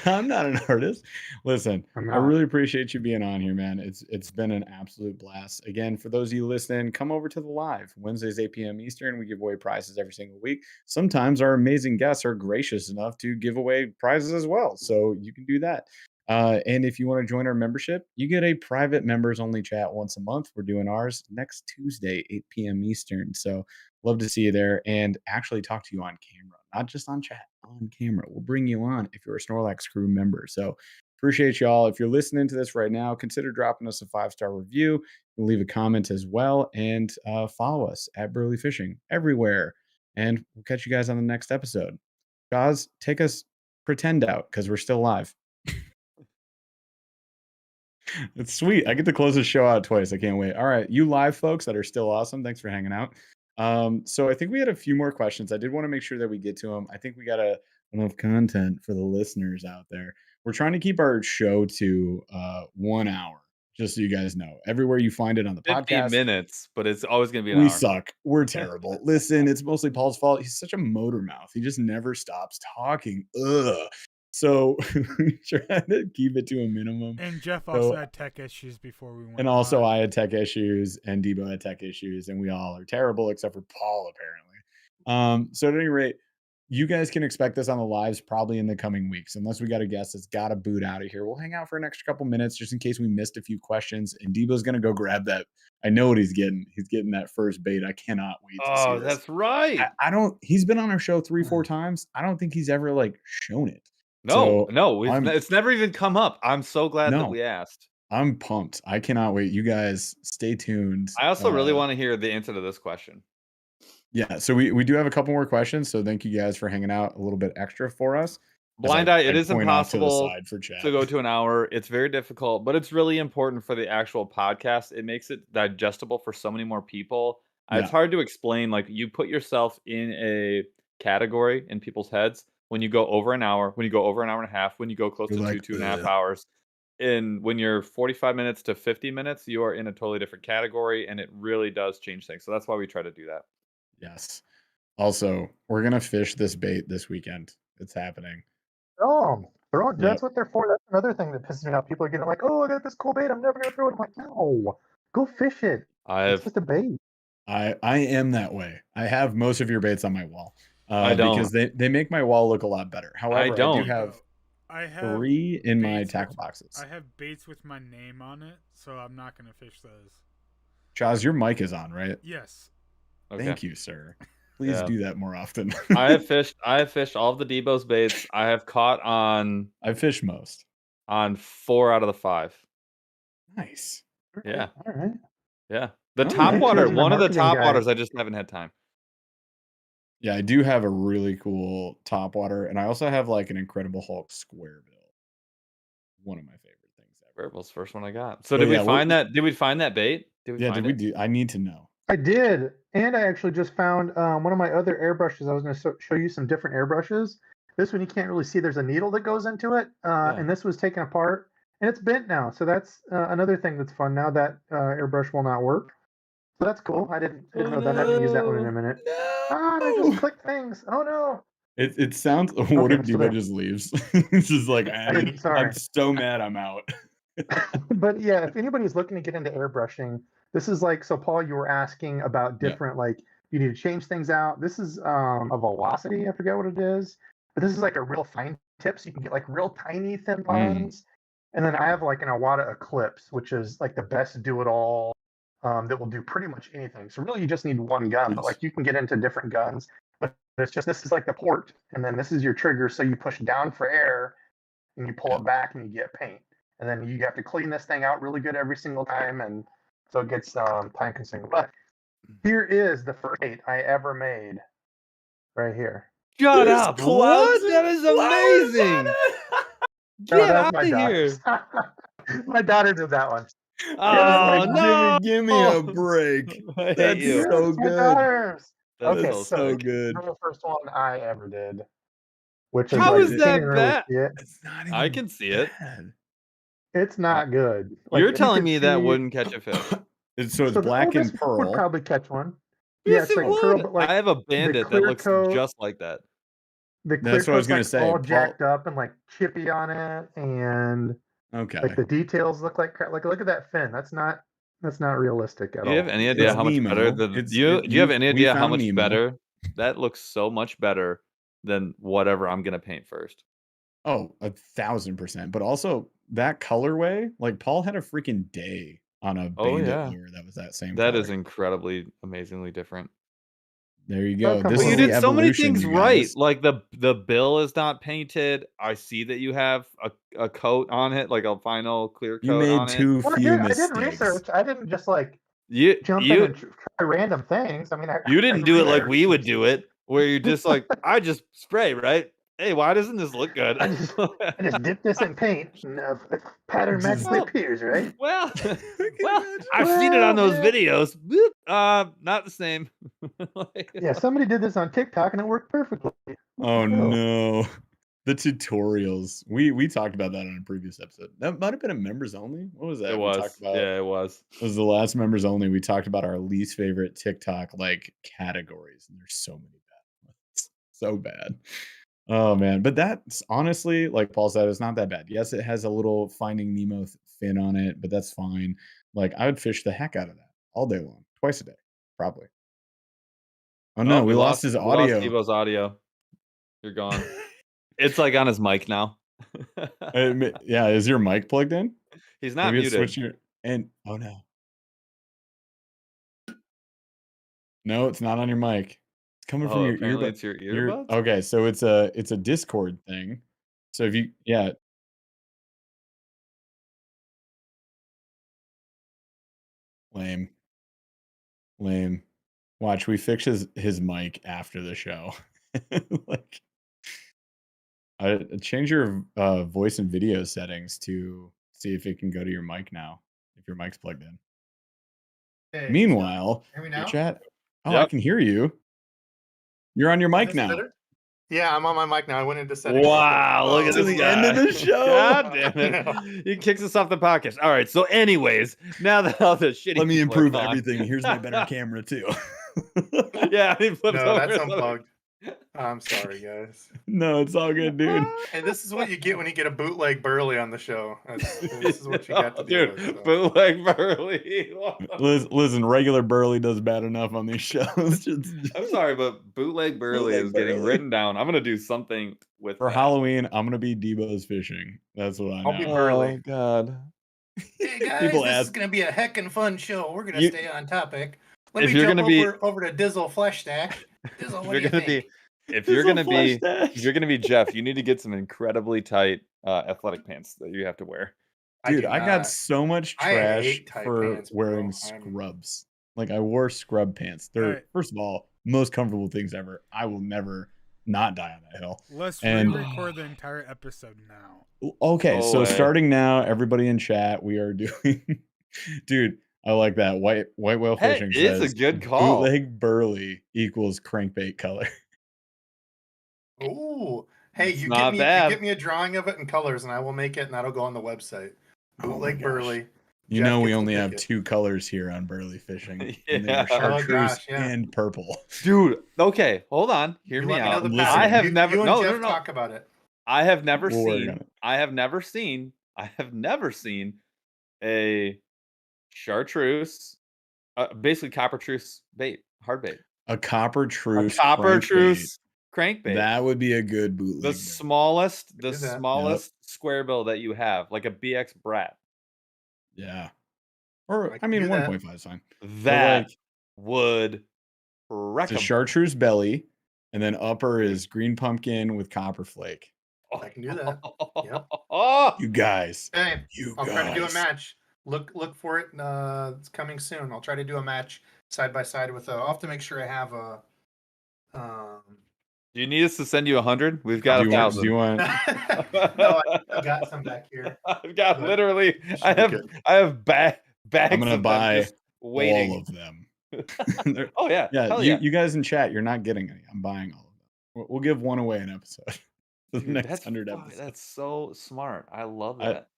I'm not an artist. Listen, I'm I not. really appreciate you being on here, man. It's been an absolute blast. Again, for those of you listening, come over to the live Wednesdays 8 p.m. Eastern. We give away prizes every single week. Sometimes our amazing guests are gracious enough to give away prizes as well, so you can do that. And if you want to join our membership, you get a private members only chat once a month. We're doing ours next Tuesday, 8 p.m. Eastern. So love to see you there and actually talk to you on camera, not just on chat, on camera. We'll bring you on if you're a Snorlax crew member. So appreciate y'all. If you're listening to this right now, consider dropping us a 5-star review. You can leave a comment as well and follow us at Burley Fishing everywhere. And we'll catch you guys on the next episode. Guys, take us pretend out because we're still live. It's sweet. I get to close the show out twice. I can't wait. All right, you live folks that are still awesome. Thanks for hanging out. So I think we had a few more questions. I did want to make sure that we get to them. I think we got enough content for the listeners out there. We're trying to keep our show to 1 hour, just so you guys know. Everywhere you find it on the 50 podcast, minutes, but it's always going to be an we hour. suck. We're terrible. Listen, it's mostly Paul's fault. He's such a motor mouth. He just never stops talking. Ugh. So we try to keep it to a minimum. And Jeff also So- had tech issues before we went. And also, live. I had tech issues, and Debo had tech issues, and we all are terrible except for Paul, apparently. So at any rate, you guys can expect this on the lives probably in the coming weeks, unless we got a guest that's got to boot out of here. We'll hang out for an extra couple minutes just in case we missed a few questions. And Debo's gonna go grab that. I know what he's getting. He's getting that first bait. I cannot wait to see Oh, this. that's right. I don't. He's been on our show 3-4 times. I don't think he's ever like shown it. No, So it's never even come up. I'm so glad that No. we asked. I'm pumped. I cannot wait. You guys stay tuned. I also really want to hear the answer to this question. Yeah, so we do have a couple more questions. So thank you guys for hanging out a little bit extra for us. Blind Eye, it is point off to the impossible side for chat. to go to an hour. It's very difficult, but it's really important for the actual podcast. It makes it digestible for so many more people. Yeah. It's hard to explain. Like, you put yourself in a category in people's heads when you go over an hour, when you go over an hour and a half, when you go close You're to like, 2.5 "Ugh." hours. And when you're 45 minutes to 50 minutes, you are in a totally different category, and it really does change things. So that's why we try to do that. Yes. Also, we're gonna fish this bait this weekend. It's happening. That's what they're for. That's another thing that pisses me off. People are getting like, "Oh, I got this cool bait. I'm never gonna throw it." I'm like, "No, go fish it. It's just a bait." I am that way. I have most of your baits on my wall. I don't. Because they make my wall look a lot better. However, I don't. do have I have 3 in my baits tackle with- boxes. I have baits with my name on it, so I'm not going to fish those. Chaz, your mic is on, right? Yes. Okay. Thank you, sir. Please Yeah. do that more often. I have fished all of the Debo's baits. I have caught on I fish most. 4 out of the 5. Nice. Yeah. All right. Yeah. The Oh, top yeah. water, Choosing a one of the marketing top guy. waters, I just haven't had time. Yeah, I do have a really cool topwater, and I also have like an Incredible Hulk square bill. One of my favorite things ever. Verbals, first one I got. So But did we yeah, find that? Did we find that bait? Did we Yeah, find did we it? do? I need to know. I did, and I actually just found one of my other airbrushes. I was going to show you some different airbrushes. This one you can't really see. There's a needle that goes into it, and this was taken apart, and it's bent now. So that's another thing that's fun. Now that airbrush will not work, so that's cool. I didn't know that. I haven't used that one in a minute. Ah, I just clicked things. Oh no! It sounds. What Okay, if I'm still Debo there. just leaves? It's just like I'm Sorry. so mad. I'm out. But yeah, if anybody's looking to get into airbrushing, this is like, so Paul, you were asking about Yeah. different, like, you need to change things out. This is a velocity, I forget what it is, but this is like a real fine tip, so you can get like real tiny thin lines. And then I have like an Awada Eclipse, which is like the best do-it-all that will do pretty much anything. So really you just need one gun, but Nice. like you can get into different guns. But it's just, this is like the port, and then this is your trigger, so you push down for air, and you pull Yeah. it back, and you get paint. And then you have to clean this thing out really good every single time, and so it gets time consuming. But here is the first bait I ever made, right here. Shut There's up! clouds What? and That is flowers on amazing! it. Get that's out my of here! daughter. My daughter did that one. Oh Like, no! give me a break. I hate That's you. so It's my good. daughters. That Okay, is so sick. good. This is the first one I ever did. Which is How like, is you that can't even really bad? see it. It's not even I can see it. bad. It's not good. Like, You're if you telling could me that see- wouldn't catch a fish. So it's So black this and would pearl. probably catch one. Yes, it's it like pearl, would. but like I have a bandit that clear looks coat- just like that. The clear That's what I was coat's gonna like say. all Paul, jacked up and like chippy on it, and okay. like the details look like crap. Like look at that fin. That's not realistic at Do you have all. any idea It's how much better Nemo. do you have any We idea how found much Nemo. better? That looks so much better than whatever I'm gonna paint first. Oh, 1,000%. But also that colorway, like Paul had a freaking day on a Oh bandit yeah. lure that was that same That color. is incredibly amazingly different. There you That'll go. come This But you is along. the did so many evolution, things you right. guys. Like the bill is not painted. I see that you have a coat on it, like a final clear You coat made on it. too Well, few I did mistakes. research. I didn't just like You jump in you and try random things. I mean, you I didn't do it like researched. we would do it, where you're just like, I just spray, right? Hey, why doesn't this look good? I just dip this in paint and pattern Just- magically appears, right? Well, I can well, imagine. I've seen it on Well, those yeah. videos. Boop, not the same. Like, Yeah, somebody did this on TikTok and it worked perfectly. Oh Oh. no. The tutorials. We talked about that on a previous episode. That might have been a members only. What was that? it We was. talked about Yeah, it was. it was the last members only. We talked about our least favorite TikTok like categories, and there's so many bad ones. So bad. Oh man. But that's honestly, like Paul said, it's not that bad. Yes, it has a little Finding Nemo fin on it, but that's fine. Like I would fish the heck out of that all day long, twice a day, probably. Oh no, we lost his We lost audio. Debo's audio. You're gone. It's like on his mic now. Yeah, is your mic plugged in? He's not Maybe muted. switch your and oh no. No, it's not on your mic. It's coming from Oh, your apparently earbud. it's your earbuds? Okay, so it's a Discord thing. So if you lame. Lame. Watch, we fix his mic after the show. Like change your voice and video settings to see if it can go to your mic now, if your mic's plugged in. Okay, Meanwhile, hear me your now? chat. Oh, I Yep. can hear you. You're on your Is mic this now. better? Yeah, I'm on my mic now. I went into settings. Wow, look at To this the end of guy. the show. God damn it. No. He kicks us off the podcast. All right, so anyways, now that all the shitty Let me people are improve gone- everything. Here's my better camera too. Yeah, he flips No, over that's so- unplugged. I'm sorry, guys. No, it's all good, dude. And this is what you get when you get a bootleg Burley on the show. This is what you got to deal Dude, with. So. bootleg Burley. Listen, regular Burley does bad enough on these shows. Just I'm sorry, but bootleg Burley Bootleg is getting Burley. written down. I'm gonna do something with for that. Halloween, I'm gonna be Debo's fishing. That's what I know. I'll be Burley. God. Hey guys, People this is ask- gonna be a heckin' fun show. We're gonna You- stay on topic. Let If me you're jump gonna be- over to Dizzle Flesh Stack. Dizzle, If what you're do you gonna think? be if you're gonna be Flash if you're gonna be Jeff, you need to get some incredibly tight athletic pants that you have to wear. Dude, do I got not. so much I trash hate tight for pants, bro. wearing I'm- scrubs. Like I wore scrub pants. They're Alright. first of all most comfortable things ever. I will never not die on that hill. Let's And- re-record the entire episode now. Okay, No so way. starting now, everybody in chat, we are doing. Dude, I like that. White whale Hey, fishing it's a says good call. bootleg Burley equals crankbait color. Ooh, hey, It's you not get me bad. you get me a drawing of it in colors, and I will make it, and that'll go on the website. Oh my Bootleg gosh. Burley. You Jeff know we gets to only pick have it. 2 colors here on Burley fishing. And they Yeah. are chartreuse gosh, yeah. and purple. Dude, okay, hold on. Hear You me let me know out. the Listen. pattern. I have You- never You and no, Jeff no, no. talk about it. I have never We'll work on seen it. I have never seen a chartreuse basically coppertreuse bait, hard bait. A copper A truce. coppertreuse crankbait. That would be a good bootleg. the bait. smallest Do that. smallest square bill that you have, like a BX Brat. Yeah. Or I I can mean do that. 1.5 is fine. That like- would wreck It's a 'em. chartreuse belly, and then upper is green pumpkin with copper flake. I can do that. Yep. Oh, You guys. Hey, You I'll guys. try to do a match. Look for it. It's coming soon. I'll try to do a match side by side with. I'll have to make sure I have a. do you need us to send you 100? We've got Do you want? 1,000. Do you want? No, I've got some back here. I've got But literally. should I be have. good. I have bags. I'm gonna of them buy just waiting. all of them. They're- Oh yeah. yeah, Hell you, yeah. you guys in chat, you're not getting any. I'm buying all of them. We'll give one away an episode. For the Dude, next that's 100 fuck- episodes. That's so smart. I love I- that.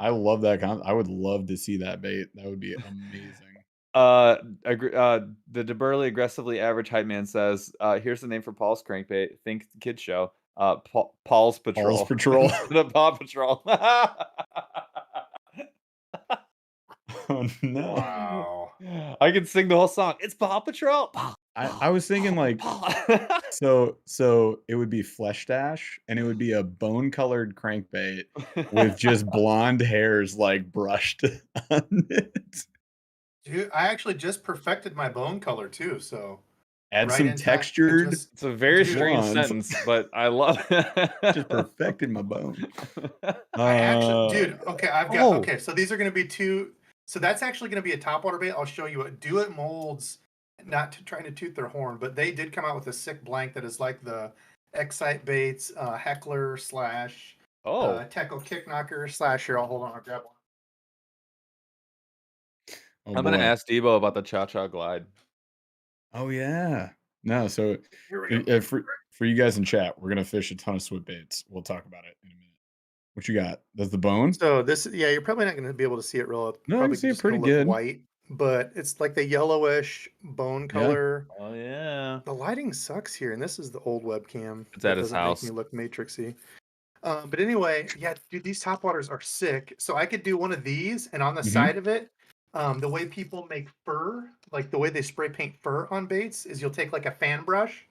I love that I would love to see that bait. That would be amazing. The DeBurley aggressively average hype man says, here's the name for Paul's crankbait. Think kid show. Paul's Patrol. Paul's Patrol. Instead of Paw Patrol. Oh no! Wow. I can sing the whole song. It's Paw Patrol. I was thinking like so it would be Flesh Dash, and it would be a bone colored crankbait with just blonde hairs like brushed on it. Dude, I actually just perfected my bone color too, so Add right some in time, textured. It's a very Dude. strange Blonde. sentence, but I love Just perfected my bone. I actually, dude. Okay, I've got. oh. Okay, so these are going to be two. So that's actually going to be a topwater bait. I'll show you what Do It Molds. Not to trying to toot their horn, but they did come out with a sick blank that is like the Excite Baits heckler slash tackle kick knocker slash. Here, I'll hold on. I'll grab one. Oh, I'm gonna boy. ask Debo about the Cha-Cha Glide. Oh yeah. No, so Here we go. for you guys in chat, we're gonna fish a ton of swim baits. We'll talk about it in a minute. What you got? That's the bone? So this, yeah, you're probably not going to be able to see it real. No, I probably can see it just gonna pretty look good. white, but it's like the yellowish bone color. Oh yeah. The lighting sucks here, and this is the old webcam. It's that at his doesn't house. Make me look matrixy. But anyway, yeah, dude, these topwaters are sick. So I could do one of these, and on the Mhm. side of it, the way people make fur, like the way they spray paint fur on baits, is you'll take like a fan brush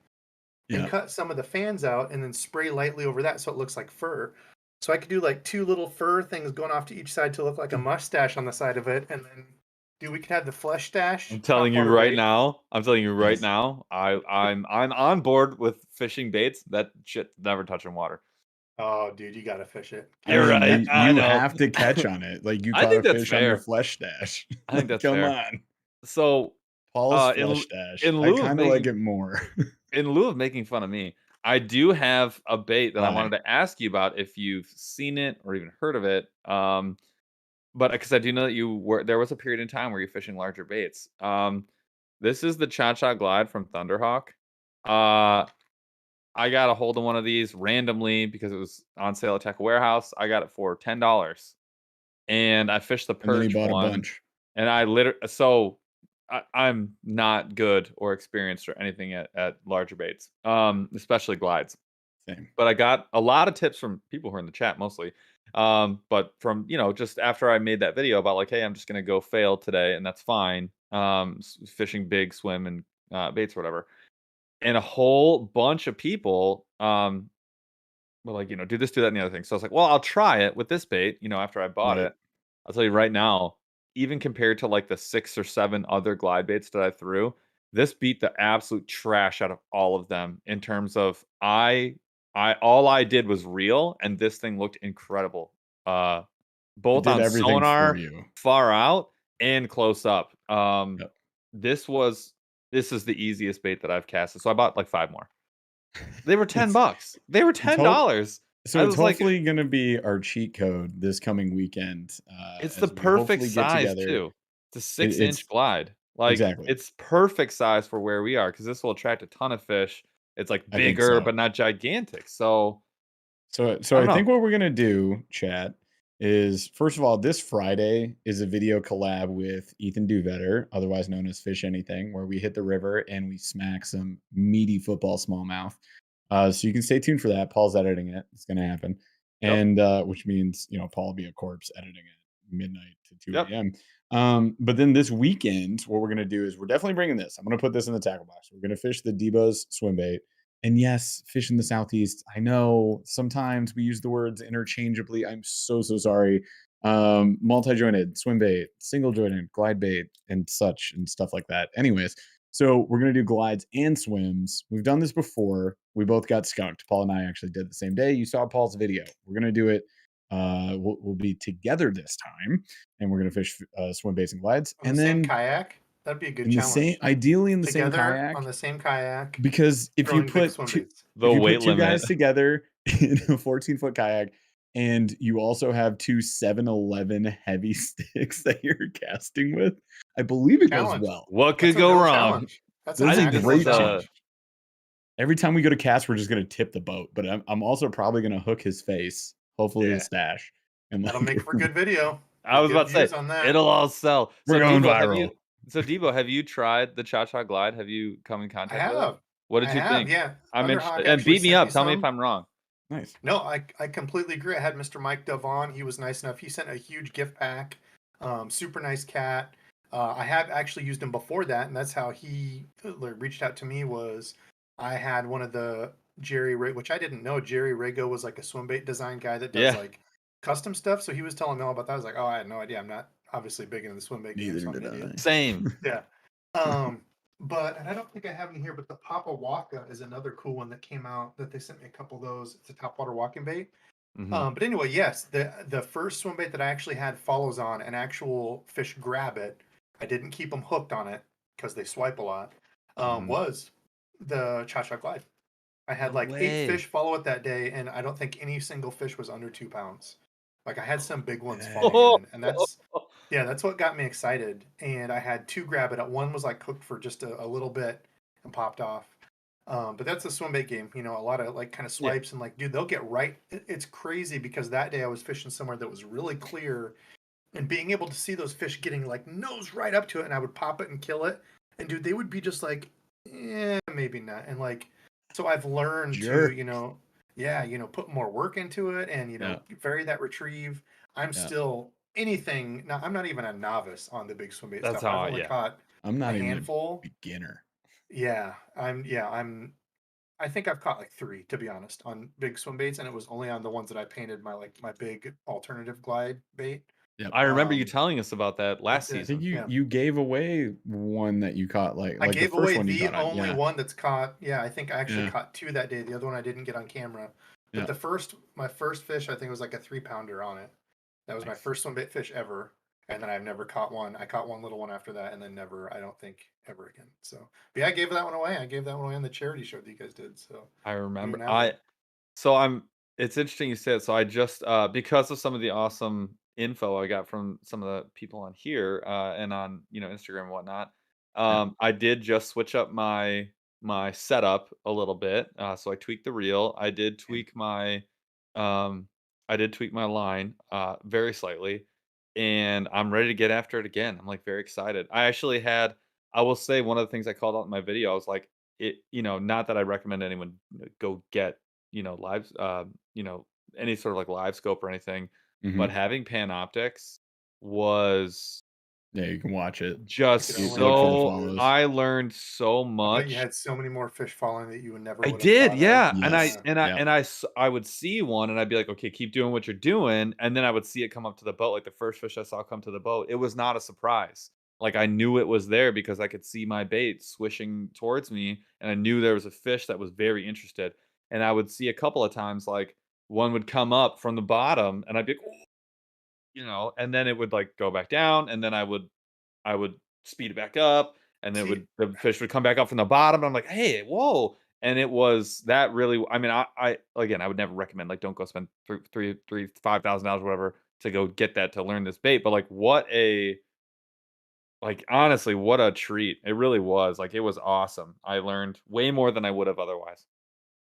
Yeah. and cut some of the fans out, and then spray lightly over that so it looks like fur. So I could do like two little fur things going off to each side to look like a mustache on the side of it, and then we could have the flesh dash. I'm telling you topwater right bait. now. I'm telling you right Yes. now. I'm on board with fishing baits. That shit never touching water. Oh, dude, you gotta fish it. You're I mean, right. I You know. have to catch on it. Like you I caught think a that's fish on your fair. flesh dash. I think that's Come fair. on. So Paul's in- flesh dash. in I lieu of kind of like making- it more. in lieu of making fun of me, I do have a bait that I Why? wanted to ask you about if you've seen it or even heard of it. But because I do know that there was a period in time where you're fishing larger baits. This is the Cha-Cha Glide from Thunderhawk. I got a hold of one of these randomly because it was on sale at Tech Warehouse. I got it for $10, and I fished the And then he perch bought one. a bunch. And I'm not good or experienced or anything at larger baits, especially glides. Same. But I got a lot of tips from people who are in the chat mostly. But from, just after I made that video about like, hey, I'm just going to go fail today and that's fine. Fishing big swim and baits or whatever. And a whole bunch of people were like, do this, do that, and the other thing. So I was like, well, I'll try it with this bait, after I bought Right. it. I'll tell you right now, even compared to like the 6 or 7 other glide baits that I threw, this beat the absolute trash out of all of them in terms of all I did was reel, and this thing looked incredible. Both did on everything for sonar, you. far out, and close up. Yep. This is the easiest bait that I've casted. So I bought like 5 more. They were $10. They were $10. So it's hopefully going to be our cheat code this coming weekend. It's as the we perfect hopefully get size together. too. It's a 6-inch It's glide. Like exactly. it's perfect size for where we are because this will attract a ton of fish. It's like I think bigger so. but not gigantic. So I think what we're gonna do, chat, is first of all, this Friday is a video collab with Ethan Duvetter, otherwise known as Fish Anything, where we hit the river and we smack some meaty football smallmouth. So you can stay tuned for that. Paul's editing it. It's gonna happen. Yep. And which means Paul will be a corpse editing it midnight to 2 Yep. a.m. But then this weekend, what we're gonna do is we're definitely bringing this. I'm gonna put this in the tackle box. We're gonna fish the Debo's swim bait. And yes, fish in the Southeast. I know sometimes we use the words interchangeably. I'm so sorry. Multi-jointed, swim bait, single jointed, glide bait, and such and stuff like that. Anyways, so we're gonna do glides and swims. We've done this before. We both got skunked. Paul and I actually did the same day. You saw Paul's video. We're gonna do it. We'll be together this time, and we're gonna fish swim baits and glides, On and the then same kayak. That'd be a good in the challenge. ideally in the Together same kayak, on the same kayak. because if you throwing big put swim two, baits. the if you weight put two guys limit. together in a 14-foot kayak, and you also have two 7-Eleven heavy sticks that you're casting with, I believe it goes Challenge. well. What could That's a go real wrong? challenge. That's That's I a think this great is a- challenge. Every time we go to cast, we're just gonna tip the boat, but I'm also probably gonna hook his face, hopefully Yeah. his stash, and That'll make for good video. I was Good about to views say on that. it'll all sell. We're going Debo, viral. Have you tried the Cha-Cha Glide? Have you come in I contact with it? have. What did I you have, think? yeah. I'm Thunderhawk interested. And actually beat me sent up. Tell me if some. I'm wrong. Nice. No, I completely agree. I had Mr. Mike Dove on. He was nice enough. He sent a huge gift pack. Super nice cat. I have actually used him before that, and that's how he reached out to me. Was I had one of the which I didn't know. Jerry Rago was like a swim bait design guy that does Yeah. like custom stuff. So he was telling me all about that. I was like, oh, I had no idea. I'm not obviously big into the swim bait game, Neither so I'm did an idiot. I. Same. Yeah. But and I don't think I have any here, but the Papa Waka is another cool one that came out that they sent me a couple of those. It's a topwater walking bait. Mhm. But anyway, yes, the first swim bait that I actually had follows on an actual fish grab it. I didn't keep them hooked on it because they swipe a lot. Mhm. Was the Cha-Cha Glide. I had No like 8 way. fish follow it that day, and I don't think any single fish was under 2 pounds. Like I had some big ones Dang. follow in, and that's what got me excited. And I had 2 grab it. One was like cooked for just a little bit and popped off. But that's a swim bait game, a lot of like kind of Yeah. swipes and like, dude, they'll get right. It's crazy because that day I was fishing somewhere that was really clear and being able to see those fish getting like nose right up to it, and I would pop it and kill it. And dude, they would be just like, yeah, maybe not. And like, so I've learned Sure. to, put more work into it and, Yeah. vary that retrieve. I'm Yeah. still anything. Now, I'm not even a novice on the big swim bait That's stuff. how I've only caught I'm not a even handful. a beginner. Yeah, I think I've caught like 3, to be honest, on big swim baits, and it was only on the ones that I painted my big alternative glide bait. Yep. I remember you Um, telling us about that last it. I think season. you gave away one that you caught I like the gave first away one you the caught on. only Yeah. one that's caught. Yeah, I think I actually Yeah. caught 2 that day. The other one I didn't get on camera. But Yeah. my first fish, I think was like a 3-pounder on it. That was my Nice. first swim bait fish ever. And then I've never caught one. I caught one little one after that, and then never, I don't think, ever again. So, but yeah, I gave that one away. I gave that one away on the charity show that you guys did. So I remember. even now, It's interesting you said. So I just because of some of the awesome info I got from some of the people on here and on Instagram and whatnot. Yeah. I did just switch up my setup a little bit. So I tweaked the reel. Um I did tweak my line very slightly, and I'm ready to get after it again. I'm like very excited. I will say one of the things I called out in my video. I was like, not that I recommend anyone go get live, any sort of like live scope or anything, but Mhm. having Panoptics was Yeah, you can watch it. just You could only Look for the imagine, so dude. follows. I learned so I bet you much. had so many more fish following that you never I would have did, thought of. yeah, and I Yes. and I Yeah. and I would see one and I'd be like, "Okay, keep doing what you're doing," and then I would see it come up to the boat, like the first fish I saw come to the boat. It was not a surprise. Like I knew it was there because I could see my bait swishing towards me, and I knew there was a fish that was very interested. And I would see a couple of times like one would come up from the bottom, and I'd be like, and then it would like go back down, and then I would speed it back up, and then See, the fish would come back up from the bottom. And I'm like, hey, whoa. And it was that really, I mean, I again, I would never recommend like don't go spend $5,000 whatever to go get that to learn this bait. But like honestly, what a treat. It really was. Like it was awesome. I learned way more than I would have otherwise.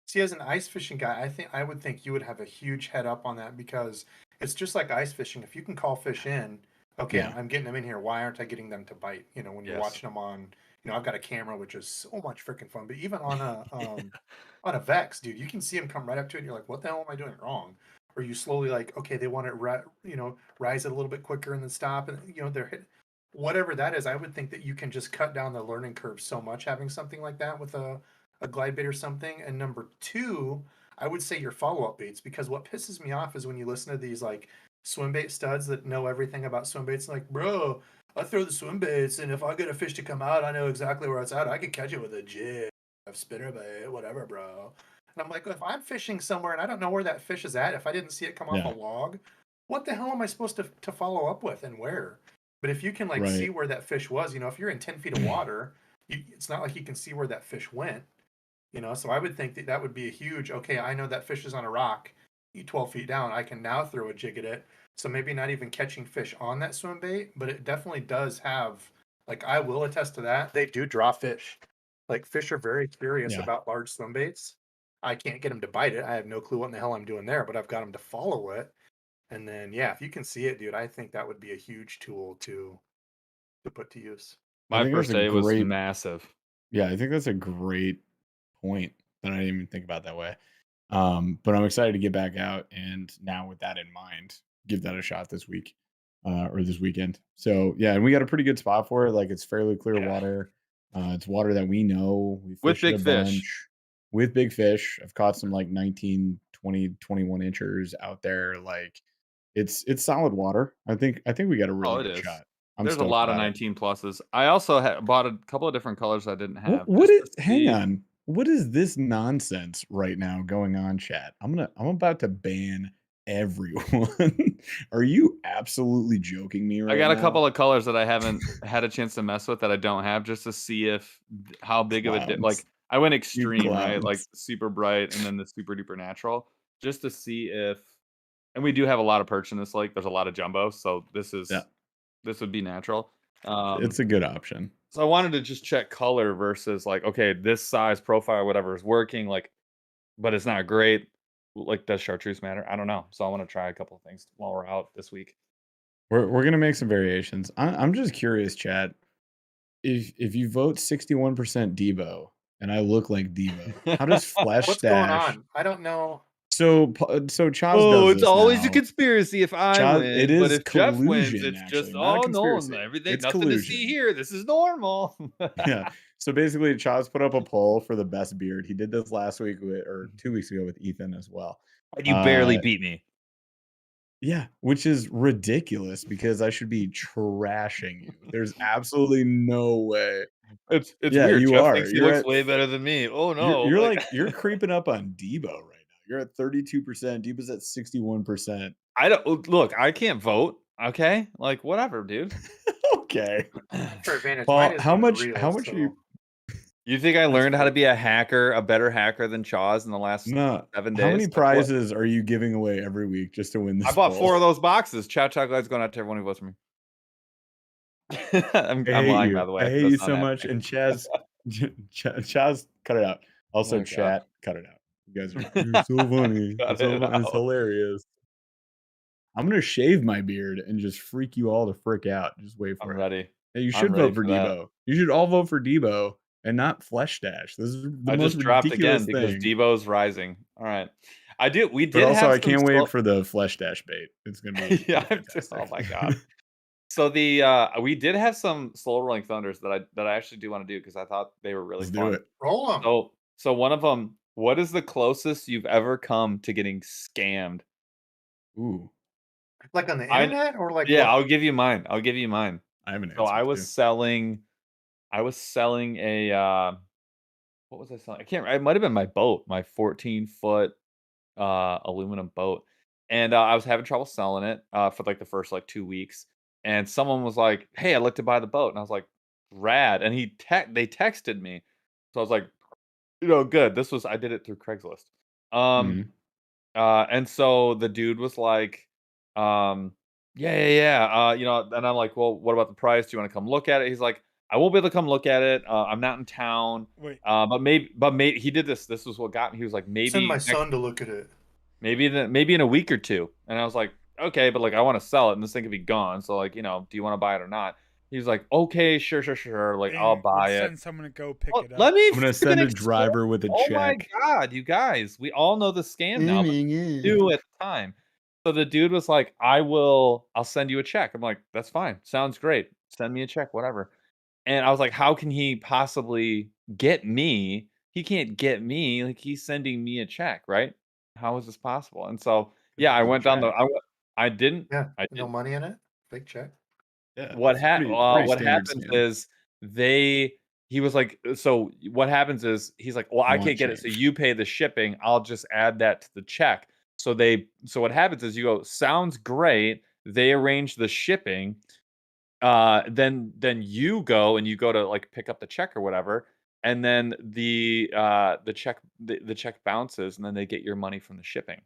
See, as an ice fishing guy, I would think you would have a huge head up on that because it's just like ice fishing. If you can call fish in, okay, Yeah. I'm getting them in here. Why aren't I getting them to bite? When you're Yes. watching them on, I've got a camera, which is so much freaking fun. But even on a Vex, dude, you can see them come right up to it, and you're like, what the hell am I doing wrong? Or you slowly like, okay, they want to rise it a little bit quicker and then stop, and they're hit. Whatever that is, I would think that you can just cut down the learning curve so much having something like that with a glide bait or something. And number 2, I would say your follow-up baits, because what pisses me off is when you listen to these like swim bait studs that know everything about swim baits, like, bro, I throw the swim baits, and if I get a fish to come out, I know exactly where it's at. I could catch it with a jig, a spinner bait, whatever, bro. And I'm like, if I'm fishing somewhere and I don't know where that fish is at, if I didn't see it come off a Yeah. log, what the hell am I supposed to follow up with and where? But if you can like see Right. where that fish was, if you're in 10 feet of water, it's not like you can see where that fish went. So I would think that that would be a huge, okay, I know that fish is on a rock 12 feet down. I can now throw a jig at it. So maybe not even catching fish on that swim bait, but it definitely does have, like, I will attest to that. They do draw fish. Like, fish are very curious Yeah. about large swim baits. I can't get them to bite it. I have no clue what in the hell I'm doing there, but I've got them to follow it. And then, yeah, if you can see it, dude, I think that would be a huge tool to put to use. I My think that's first a day was great massive. Yeah, I think that's a great point that I didn't even think about that way. But I'm excited to get back out, and now with that in mind, give that a shot this week or this weekend. So yeah, and we got a pretty good spot for it. Like it's fairly clear Yeah. water. It's water that we know. We With fished it big a fish. bunch with big fish. I've caught some like 19, 20, 21 inchers out there. Like it's solid water. I think we got a really Oh, it good is. shot. I'm There's a stoked lot of about it. 19 pluses. I also bought a couple of different colors I didn't have. What just is to hang see. on. What is this nonsense right now going on, chat? I'm about to ban everyone. Are you absolutely joking me I right got a now? couple of colors that I haven't had a chance to mess with that I don't have, just to see if how big of a Clowns. like I went You extreme, right? Like clowns. super bright and then the super duper natural, just to see if. And we do have a lot of perch in this lake. There's a lot of jumbo, so this Yeah, would be natural. it's a good option. So I wanted to just check color versus like, okay, this size profile, whatever is working, like, but it's not great. Like, does chartreuse matter? I don't know. So I want to try a couple of things while we're out this week. We're gonna make some variations. I'm just curious, chat. If you vote 61% Debo and I look like Debo, how does Flesh What's going Stash? on? I don't know. So Chaz Oh, does it's this always a now. conspiracy if I Chaz, win, it but is if Jeff wins, collusion, it's just actually, not a oh no, conspiracy. everything, It's nothing to see collusion. here. This is normal. Yeah. So basically, Chaz put up a poll for the best beard. He did this last week or 2 weeks ago with Ethan as well. And you barely beat me. Yeah, which is ridiculous because I should be trashing you. There's absolutely no way. It's Yeah, weird. you Jeff are. thinks he You're looks at way better than me. Oh no. you're like, like you're creeping up on Debo right now. You're at 32%. Debo's at 61%. I don't look, I can't vote. Okay? Like whatever, dude. Okay. For advantage, Paul, mine isn't how even much real, are you so You think I that's learned how to cool. be a hacker, a better hacker than Chaws in the last No. 7 days? How many Like, what? prizes are you giving away every week just to win this I bought poll? 4 of those boxes. Chow Chocolate's going out to everyone who votes for me. I'm I hate lying, you. by the way. I hate That's you not so much. happening. And Chaz, Chaz, cut it out. Also, Oh my God. chat, cut it out. You guys are you're so funny. Cut It's so it funny. It's out. hilarious. I'm gonna shave my beard and just freak you all the frick out. Just wait for I'm it. ready. Hey, you I'm should ready vote for for that. Debo. You should all vote for Debo and not Flesh Dash. This is the I most just dropped ridiculous again because thing. Debo's rising. All right. We But did also, have I some can't wait for the Flesh Dash bait. It's gonna be yeah, fantastic. oh my God. So we did have some slow rolling thunders that I actually do want to do because I thought they were really Let's fun. do it. Roll them. So one of them, what is the closest you've ever come to getting scammed? Ooh, Like on the I- internet or like Yeah, what? I'll give you mine. I have an So answer I was too. selling a what was I selling? I can't. It might have been my boat, my 14-foot aluminum boat, and I was having trouble selling it for like the first like 2 weeks. And someone was like, "Hey, I'd like to buy the boat," and I was like, "Rad!" And they texted me, so I was like, good. I did it through Craigslist. Mhm. And so the dude was like, yeah. And I'm like, well, what about the price? Do you want to come look at it? He's like, I won't be able to come look at it. I'm not in town. Wait, But maybe he did this. This was what got me. He was like, Send maybe my son to look at it. maybe in a week or two. And I was like, okay, but like I want to sell it and this thing could be gone. So like, do you want to buy it or not? He was like, okay, sure. Like, I'll would buy it. send someone to go pick Well, it up. let me I'm gonna freaking send a explain. driver with a Oh my check. God, you guys, we all know the scam now, but knew at the time. So the dude was like, I'll send you a check. I'm like, that's fine. Sounds great. Send me a check, whatever. And I was like, how can he possibly get me? He can't get me. Like he's sending me a check, right? How is this possible? And so, yeah, I went down the, I didn't, Yeah. I No did. money in it. Fake check. Yeah, What it's pretty what standard happens scam. is he was like, so what happens is he's like, well, I Want can't get it. So change. you pay the shipping. I'll just add that to the check. So what happens is you go, sounds great. They arrange the shipping. Then you go to like pick up the check or whatever. And then the check bounces and then they get your money from the shipping.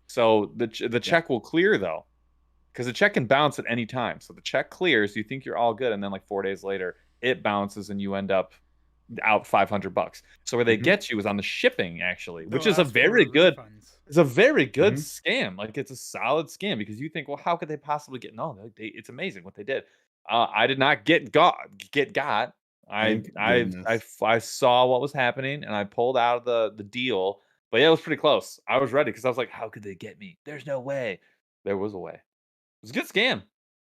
So the check will clear though. Because the check can bounce at any time. So the check clears, you think you're all good, and then like 4 days later, it bounces and you end up out $500. So where they get you is on the shipping, actually, which They'll is a ask for very good. refunds. It's a very good Mhm. scam. Like it's a solid scam because you think, well, how could they possibly get? No, it's amazing what they did. I did not get got. Thank goodness. I saw what was happening and I pulled out of the deal. But yeah, it was pretty close. I was ready because I was like, how could they get me? There's no way. There was a way. It was a good scam.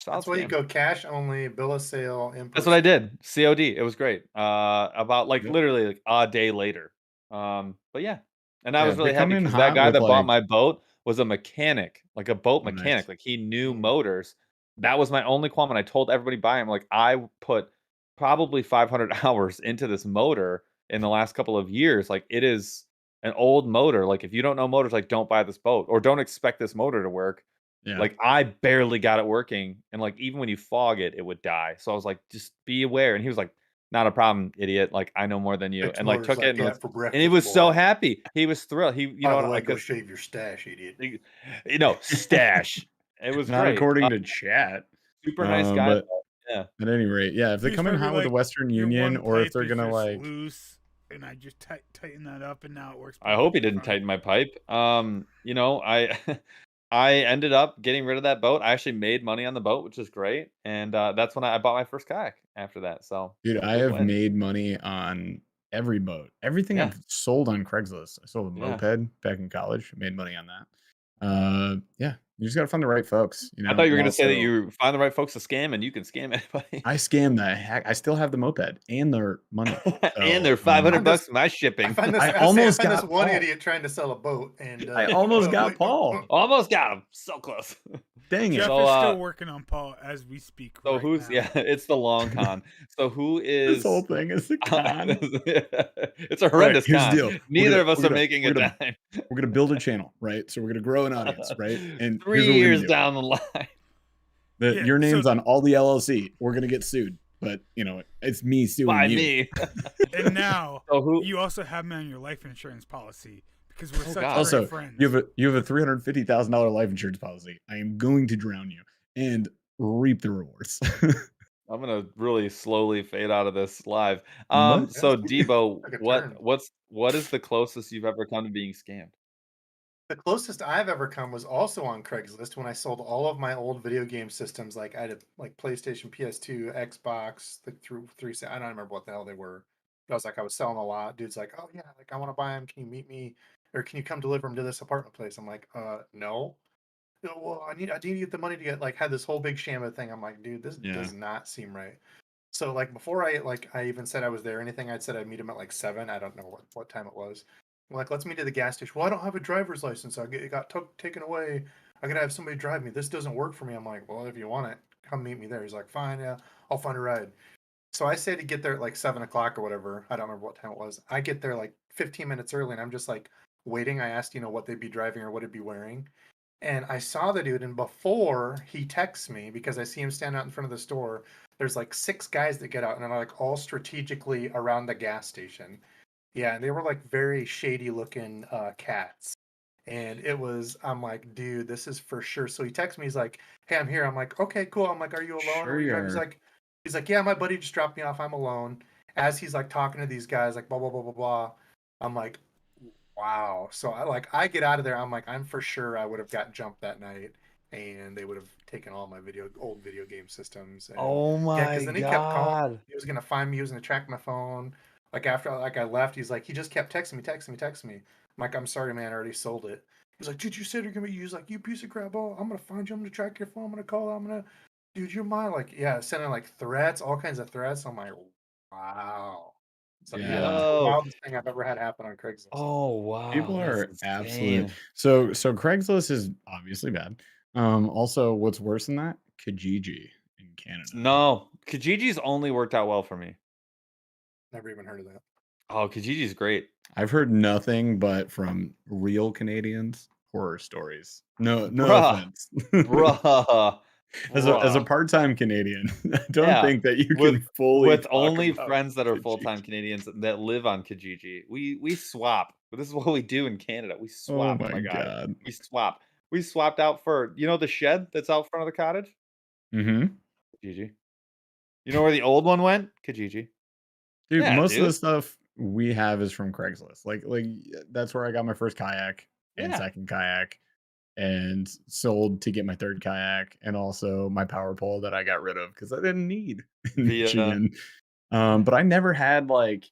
Solid That's why you scam. go cash only, bill of sale, in That's what I person. did. COD. It was great. About like Yep. literally like a day later. But yeah. And I Yeah, was if they really come happy in because that hot guy with that bought like, my boat was a mechanic, like a boat oh, nice. mechanic. Like he knew Mm. motors. That was my only qualm. And I told everybody buy him, like I put probably 500 hours into this motor in the last couple of years. Like it is an old motor. Like if you don't know motors, like don't buy this boat or don't expect this motor to work. Yeah. Like I barely got it working, and like even when you fog it, it would die. So I was like, just be aware. And he was like, not a problem, idiot. Like I know more than you, Fix and like motors took like it, and, that for and he breakfast, was so boy. happy. He was thrilled. He, you By know, the way, like go shave your stash, idiot. stash. It was Not great. according to chat. Super nice guy. But Yeah. at any rate, yeah, if they Please come in remember, hot with the like, Western your Union, one or if pipe they're is gonna just like, loose, and I just tighten that up, and now it works. I hope he perfectly didn't fine. tighten my pipe. You know, I I ended up getting rid of that boat. I actually made money on the boat, which is great. And that's when I bought my first kayak after that. So dude, I big have win. made money on every boat. Everything Yeah. I've sold on Craigslist. I sold a Yeah. moped back in college. Made money on that. Yeah, you just gotta find the right folks. You know, I thought you were and going to say that also, you find the right folks to scam, and you can scam anybody. I scammed the heck. I still have the moped and their money. And So, they're 500 find this- bucks for my I shipping. find this. I I almost find this got one Paul. idiot trying to sell a boat, and I almost got Paul. Almost got him. So close. Dang it. Jeff So, is still working on Paul as we speak. So right who's now. yeah? It's the long con. So who This is? whole thing is a con. It's a horrendous here's the con. deal. We're Neither gonna- of us we're are gonna- making we're a gonna- dime. We're gonna build a channel, right? So we're gonna grow an audience, right? And 3 here's what we're years gonna do. down the line. Yeah, Your name's so- on all the LLC. We're gonna get sued, but you know it's me suing By you. me. And now So who? you also have me on your life insurance policy because we're such God. great Also, friends. you have a $350,000 life insurance policy. I am going to drown you and reap the rewards. I'm gonna really slowly fade out of this live. What? So Debo, Took a turn. what is the closest you've ever come to being scammed? The closest I've ever come was also on Craigslist when I sold all of my old video game systems. Like I had like PlayStation, PS2, Xbox, the through 360. I don't remember what the hell they were. But I was selling a lot. Dude's like, oh yeah, like I want to buy them. Can you meet me, or can you come deliver them to this apartment place? I'm like, no. No, well, I need to get the money to get like had this whole big sham thing. I'm like, dude, this Yeah. does not seem right. So like before I even said I was there, anything I'd said I'd meet him at like 7. I don't know what time it was. I'm like, let's meet at the gas station. Well, I don't have a driver's license. It got taken away. I gotta have somebody drive me. This doesn't work for me. I'm like, well, if you want it, come meet me there. He's like, fine, yeah, I'll find a ride. So I say to get there at like 7 o'clock or whatever. I don't remember what time it was. I get there like 15 minutes early, and I'm just like waiting. I asked, what they'd be driving or what he'd be wearing. And I saw the dude, and before he texts me, because I see him stand out in front of the store, there's like 6 guys that get out and are like all strategically around the gas station. Yeah, and they were like very shady looking cats. And I'm like, dude, this is for sure. So he texts me, he's like, hey, I'm here. I'm like, okay, cool. I'm like, are you alone? Sure Or are you you driving? are. He's like, yeah, my buddy just dropped me off. I'm alone. As he's like talking to these guys, like blah blah blah blah blah. I'm like, wow. So I get out of there. I'm like, I'm for sure I would have got jumped that night, and they would have taken all my old video game systems. And, Oh yeah, because then he kept calling. He was gonna find me. He was gonna track my phone. Like after I left, he's like, he just kept texting me. I'm like, I'm sorry, man, I already sold it. He's like, dude, you said you're gonna be used. Like, you piece of crap. Oh, I'm gonna find you. I'm gonna track your phone. I'm gonna call. Dude, you're mine. Like, yeah, sending like threats, all kinds of threats. I'm like, wow. So yeah, that's the Yo. wildest thing I've ever had happen on Craigslist. Oh wow. People that's are insane. absolute. So Craigslist is obviously bad. Also, what's worse than that? Kijiji in Canada. No, Kijiji's only worked out well for me. Never even heard of that. Oh, Kijiji's great. I've heard nothing but from real Canadians horror stories. No Bruh. offense. Bruh. As a Bruh. Canadian, Canadian, I don't Yeah, think that you with- can fully with talk only about friends that are Kijiji. full-time Canadians that live on Kijiji. We swap. This is what we do in Canada. We swap. Oh my god. We swap. We swapped out for the shed that's out front of the cottage? Mm-hmm. Kijiji. You know where the old one went? Kijiji. Dude, Yeah, most of dude. the stuff we have is from Craigslist. Like that's where I got my first kayak and Yeah. second kayak, and sold to get my third kayak, and also my power pole that I got rid of because I didn't need in Via- Michigan. But I never had like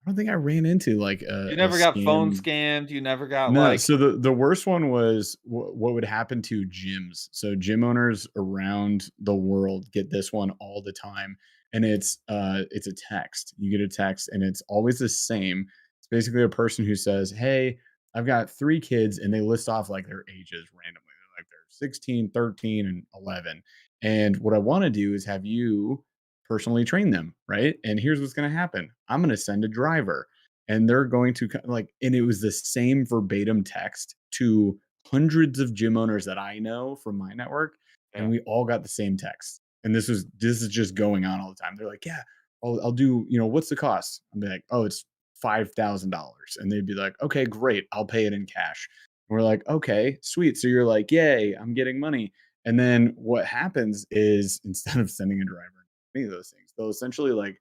I don't think I ran into like You a never got phone scam. scammed. You never got No, like so the worst one was what would happen to gyms. So gym owners around the world get this one all the time, and it's a text. You get a text, and it's always the same. It's basically a person who says, "Hey, I've got 3 kids," and they list off like their ages randomly. They're like they're 16, 13, and 11. And what I want to do is have you personally train them, right? And here's what's going to happen. I'm going to send a driver and they're going to like, and it was the same verbatim text to hundreds of gym owners that I know from my network, and yeah. we all got the same text. And this is just going on all the time. They're like, yeah, I'll do, what's the cost? I'm like, oh, it's $5,000. And they'd be like, okay, great, I'll pay it in cash. And we're like, okay, sweet. So you're like, yay, I'm getting money. And then what happens is instead of sending a driver, any of those things, they'll essentially like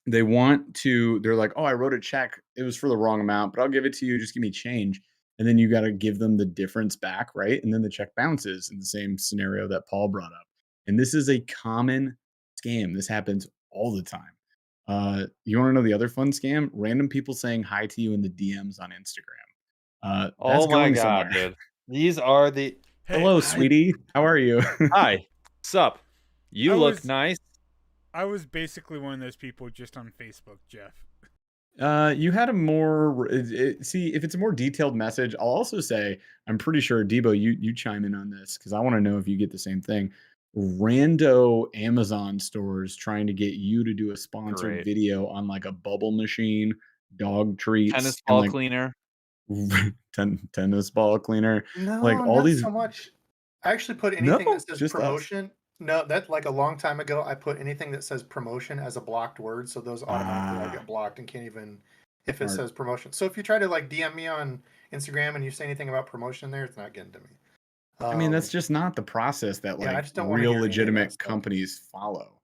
they're like, "Oh, I wrote a check. It was for the wrong amount, but I'll give it to you. Just give me change." And then you got to give them the difference back, right? And then the check bounces in the same scenario that Paul brought up. And this is a common scam. This happens all the time. You want to know the other fun scam? Random people saying hi to you in the DMs on Instagram. That's Oh my going god, somewhere. dude. These are the Hey, Hello, sweetie. How are you? hi. Sup? You I look was- nice. I was basically one of those people just on Facebook, Jeff. You had a more see if it's a more detailed message. I'll also say I'm pretty sure Debo, you chime in on this because I want to know if you get the same thing. Rando Amazon stores trying to get you to do a sponsored Great. video on like a bubble machine, dog treats, Tennis and ball like cleaner. tennis ball cleaner, like No, all not these. so much. I actually put No, anything that says just us. promotion. No, that like a long time ago, I put anything that says promotion as a blocked word, so those automatically all Ah, get blocked and can't even if it smart. says promotion. So if you try to like DM me on Instagram and you say anything about promotion there, it's not getting to me. I mean, that's just not the process that yeah, I like just don't wanna real hear any of that legitimate stuff. companies follow.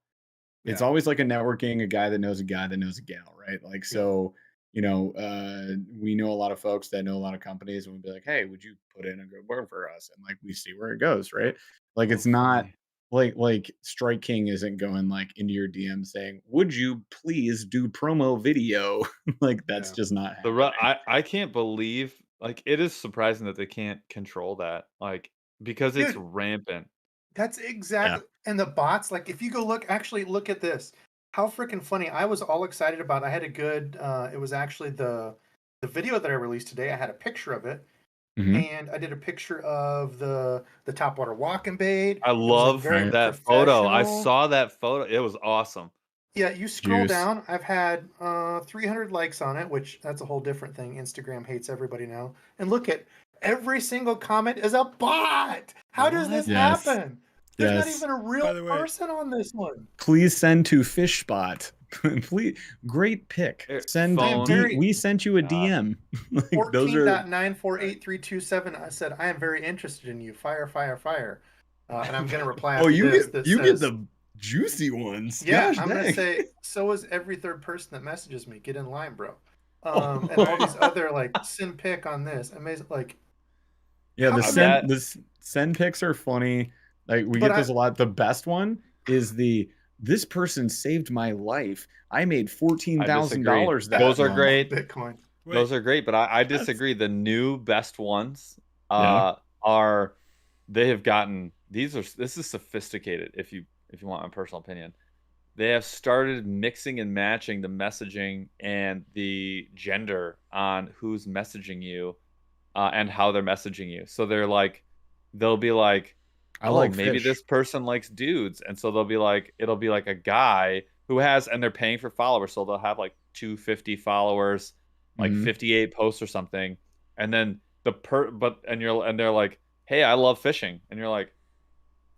It's Yeah. always like a networking, a guy that knows a guy that knows a gal, right? Like, Yeah. so, we know a lot of folks that know a lot of companies and we'd be like, hey, would you put in a good word for us? And like, we see where it goes, right? Like, So it's not funny. like Strike King isn't going like into your DM saying, would you please do promo video? Like, that's Yeah. just not The happening. I can't believe like it is surprising that they can't control that. Like because it's Dude, rampant. that's Yeah. exactly and the bots, like if you go actually look at this. How freaking funny. I was all excited about I had a good it was actually the video that I released today. I had a picture of it. Mhm. And I did a picture of the Topwater walking bait. I It was like love very Right. that photo. I professional. saw that photo. It was awesome. Yeah, you scroll Juice. down. I've had 300 likes on it, which that's a whole different thing. Instagram hates everybody now. And look at every single comment is a bot. How does this What? Yes. happen? There's not Yes. even a real By the way- person on this one. Please send to Fish Spot. Please, great pick. Send Phone. we sent you a DM. Like those are 14.9483227. I said, I am very interested in you. Fire, fire, fire. And I'm going to reply oh after you this get that you says, get the juicy ones. yeah, Gosh, I'm gonna dang. say so is every third person that messages me. Get in line, bro. And all these other like sin pick on this. Amazing, like Yeah, how the come send the send pics are funny. Like we But get this a lot. The best one is this person saved my life. I made I $14,000 disagree. that Those are month. great. Bitcoin? Wait, Those are great, but I That's- disagree. The new best ones Yeah. are they have gotten this is sophisticated if you want my personal opinion. They have started mixing and matching the messaging and the gender on who's messaging you and how they're messaging you. So they'll be like, I oh, like maybe fish. this person likes dudes. And so they'll be like, it'll be like a guy who has, and they're paying for followers. So they'll have like 250 followers, like Mhm. 58 posts or something. And then and they're like, hey, I love fishing. And you're like,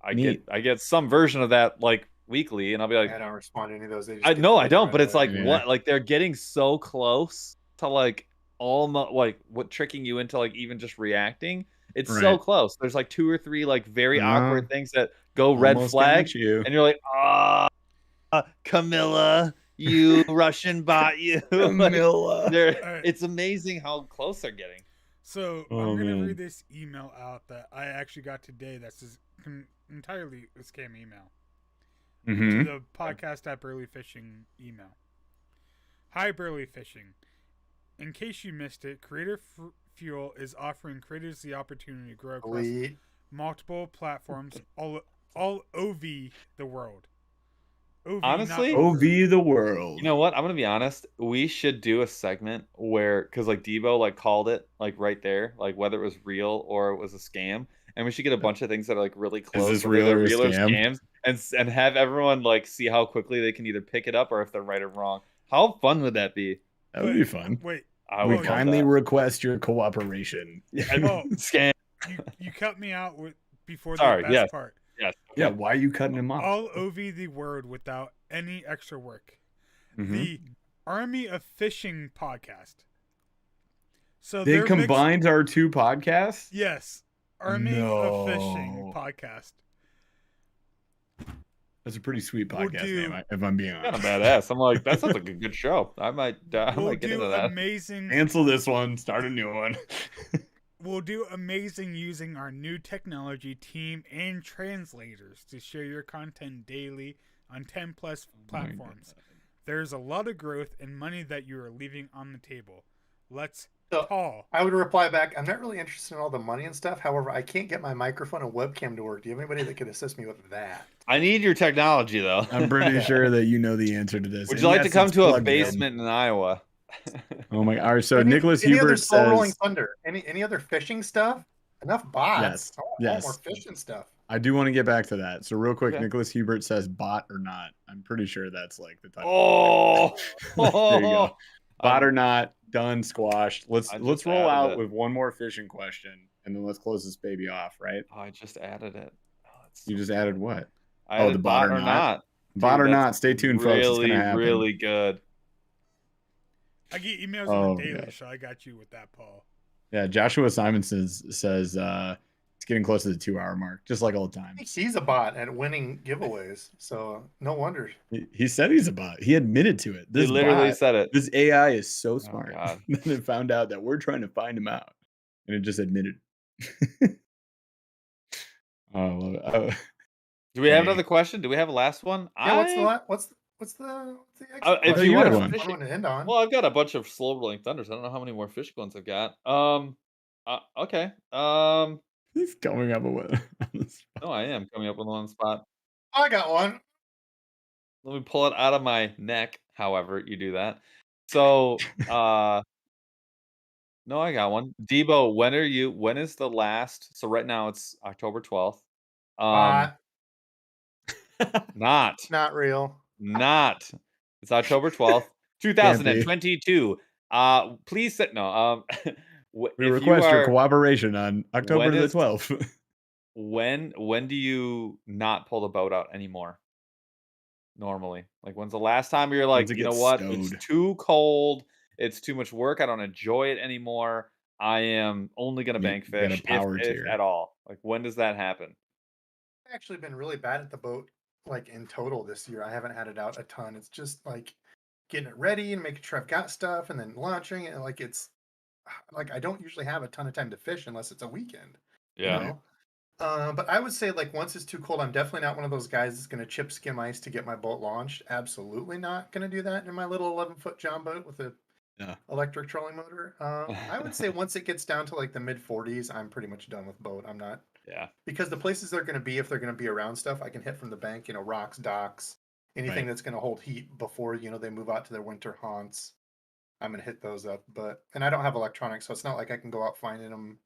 I Neat. get some version of that like weekly. And I'll be like, I don't respond to any of those. They just I get no, I deleted don't. right But it's away. like Yeah. what? Like they're getting so close to like almost like what tricking you into like even just reacting. It's so Right. close. There's like 2 or 3 like very Uh, awkward things that go red Almost flag, got you. and you're like, ah, Camilla, you Russian bot, you. Like, Camilla. Alright. it's amazing how close they're getting. so Oh, I'm gonna man. read this email out that I actually got today. That's entirely a scam email to Mhm. the podcast at Burley Fishing email. Hi, Burley Fishing. In case you missed it, Creator Fuel is offering creators the opportunity to grow across Elite. multiple platforms all over the world. OV, Honestly, not over. OV the world. You know what? I'm gonna be honest. We should do a segment where, because like Debo like called it like right there, like whether it was real or it was a scam, and we should get a bunch of things that are like really close. this whether real they're or a real or scam? scams, and have everyone like see how quickly they can either pick it up or if they're right or wrong. How fun would that be? That would be fun. Wait, I We would love kindly that. request your cooperation. Yeah, Oh. scam. you cut me out before Sorry, the best yes. part. Yes. Yeah, Okay. why are you cutting him off? All OV the word without any extra work. Mhm. The Army of Fishing podcast. So They they're mixed- combined our two podcasts? Yes, Army of Fishing No. podcast. That's a pretty sweet We'll podcast do- name, if I'm being Kind of honest. badass. I'm like, that sounds like a good show. I might We'll get into do that. amazing. Cancel this one, start a new one. We'll do amazing using our new technology team and translators to share your content daily on 10 plus platforms. There's a lot of growth and money that you are leaving on the table. Let's So- call. I would reply back, I'm not really interested in all the money and stuff. However, I can't get my microphone and webcam to work. Do you have anybody that could assist me with that? I need your technology though. I'm pretty sure that you know the answer to this. Would And you like to yes, come it's to a plugged in. basement in Iowa? Oh my! All right, so Any- Nicholas any other Hubert slow rolling says, thunder? Any other fishing stuff? Enough bots. Yes, I want yes. more fishing stuff. I do want to get back to that. So real quick, Okay. Nicholas Hubert says bot or not. I'm pretty sure that's like the title. Oh, There you go. Bot or I'm- not, done, squashed. Let's I just roll added out it. with one more fishing question, and then let's close this baby off. Right? Oh, I just added it. Oh, that's You so just funny. added what? I Oh, added the bot or not? Bot Dude, or that's not? Stay tuned, folks. It's Really, gonna happen. really good. I get emails Oh, on the daily, gosh. so I got you with that, Paul. Yeah, Joshua Simonson says it's getting close to the 2-hour mark, just like all the time. He's a bot at winning giveaways, so no wonder. He said he's a bot. He admitted to it. He This literally bot, said it. this AI is so smart God. that it found out that we're trying to find him out, and it just admitted. Oh, I love it. Oh, Do we have Hey. another question? Do we have a last one? Yeah, what's the exit if question? you you want had to one. fish I want to end on. Well, I've got a bunch of slow rolling thunders. I don't know how many more fish ones I've got. Okay. he's coming up with one on the spot. No, I am coming up with one spot. I got one. Let me pull it out of my neck. However, you do that. So, no, I got one. Debo, when is the last? So right now it's October 12th. Not. Not real. It's October 12th, 2022. Please sit. No. We if you request your are- cooperation on October When the is- 12th. When do you not pull the boat out anymore? Normally, like when's the last time you're like, Once it you know gets what? stowed. It's too cold. It's too much work. I don't enjoy it anymore. I am only gonna You bank gotta fish power if tier. at all. Like when does that happen? I've actually been really bad at the boat, like in total this year. I haven't had it out a ton. It's just like getting it ready and making sure I've got stuff and then launching it. Like it's like I don't usually have a ton of time to fish unless it's a weekend. Yeah. You know? But I would say like once it's too cold, I'm definitely not one of those guys that's going to chip skim ice to get my boat launched. Absolutely not going to do that in my little 11-foot John boat with a Yeah. electric trolling motor. I would say once it gets down to like the mid 40s, I'm pretty much done with boat. I'm not, Yeah. because the places they're going to be, if they're going to be around stuff, I can hit from the bank, rocks, docks, anything Right. that's going to hold heat before, they move out to their winter haunts. I'm going to hit those up. And I don't have electronics, so it's not like I can go out finding them,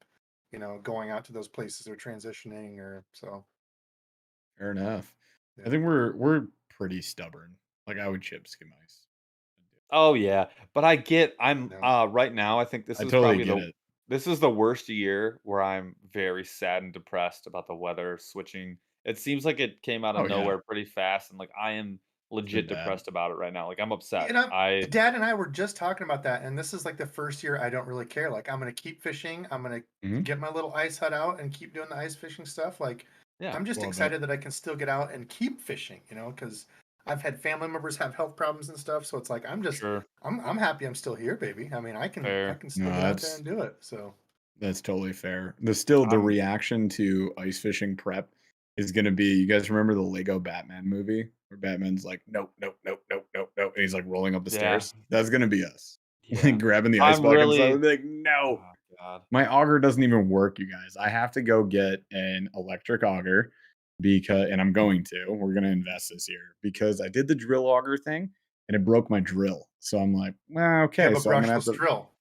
going out to those places or transitioning or so. Fair enough. Yeah. I think we're pretty stubborn. Like I would chip skim ice. Oh yeah, but I'm No. right now. I think this I is totally probably get it. this is the worst year where I'm very sad and depressed about the weather switching. It seems like it came out of Oh, yeah. nowhere pretty fast, and like I am legit bad. depressed about it right now. Like I'm upset. And Dad and I were just talking about that, and this is like the first year I don't really care. Like I'm gonna keep fishing. I'm gonna Mhm. get my little ice hut out and keep doing the ice fishing stuff. Like Yeah. I'm just Well, excited that I can still get out and keep fishing. Because I've had family members have health problems and stuff. So it's like Sure. I'm happy I'm still here, baby. I mean I can Fair. still No, get out there that's- and do it. So That's totally fair. The I'm- reaction to ice fishing prep is gonna be, you guys remember the Lego Batman movie where Batman's like, nope, nope, nope, nope, nope. And he's like rolling up the Yeah. stairs. That's gonna be us. Yeah. Grabbing the ice I'm bucket and stuff. really- I'd be like, no. Oh, God. My auger doesn't even work, you guys. I have to go get an electric auger and I'm going to. We're gonna invest this year because I did the drill auger thing and it broke my drill. So I'm like, well, You okay. have a So I'm gonna have brushless to drill.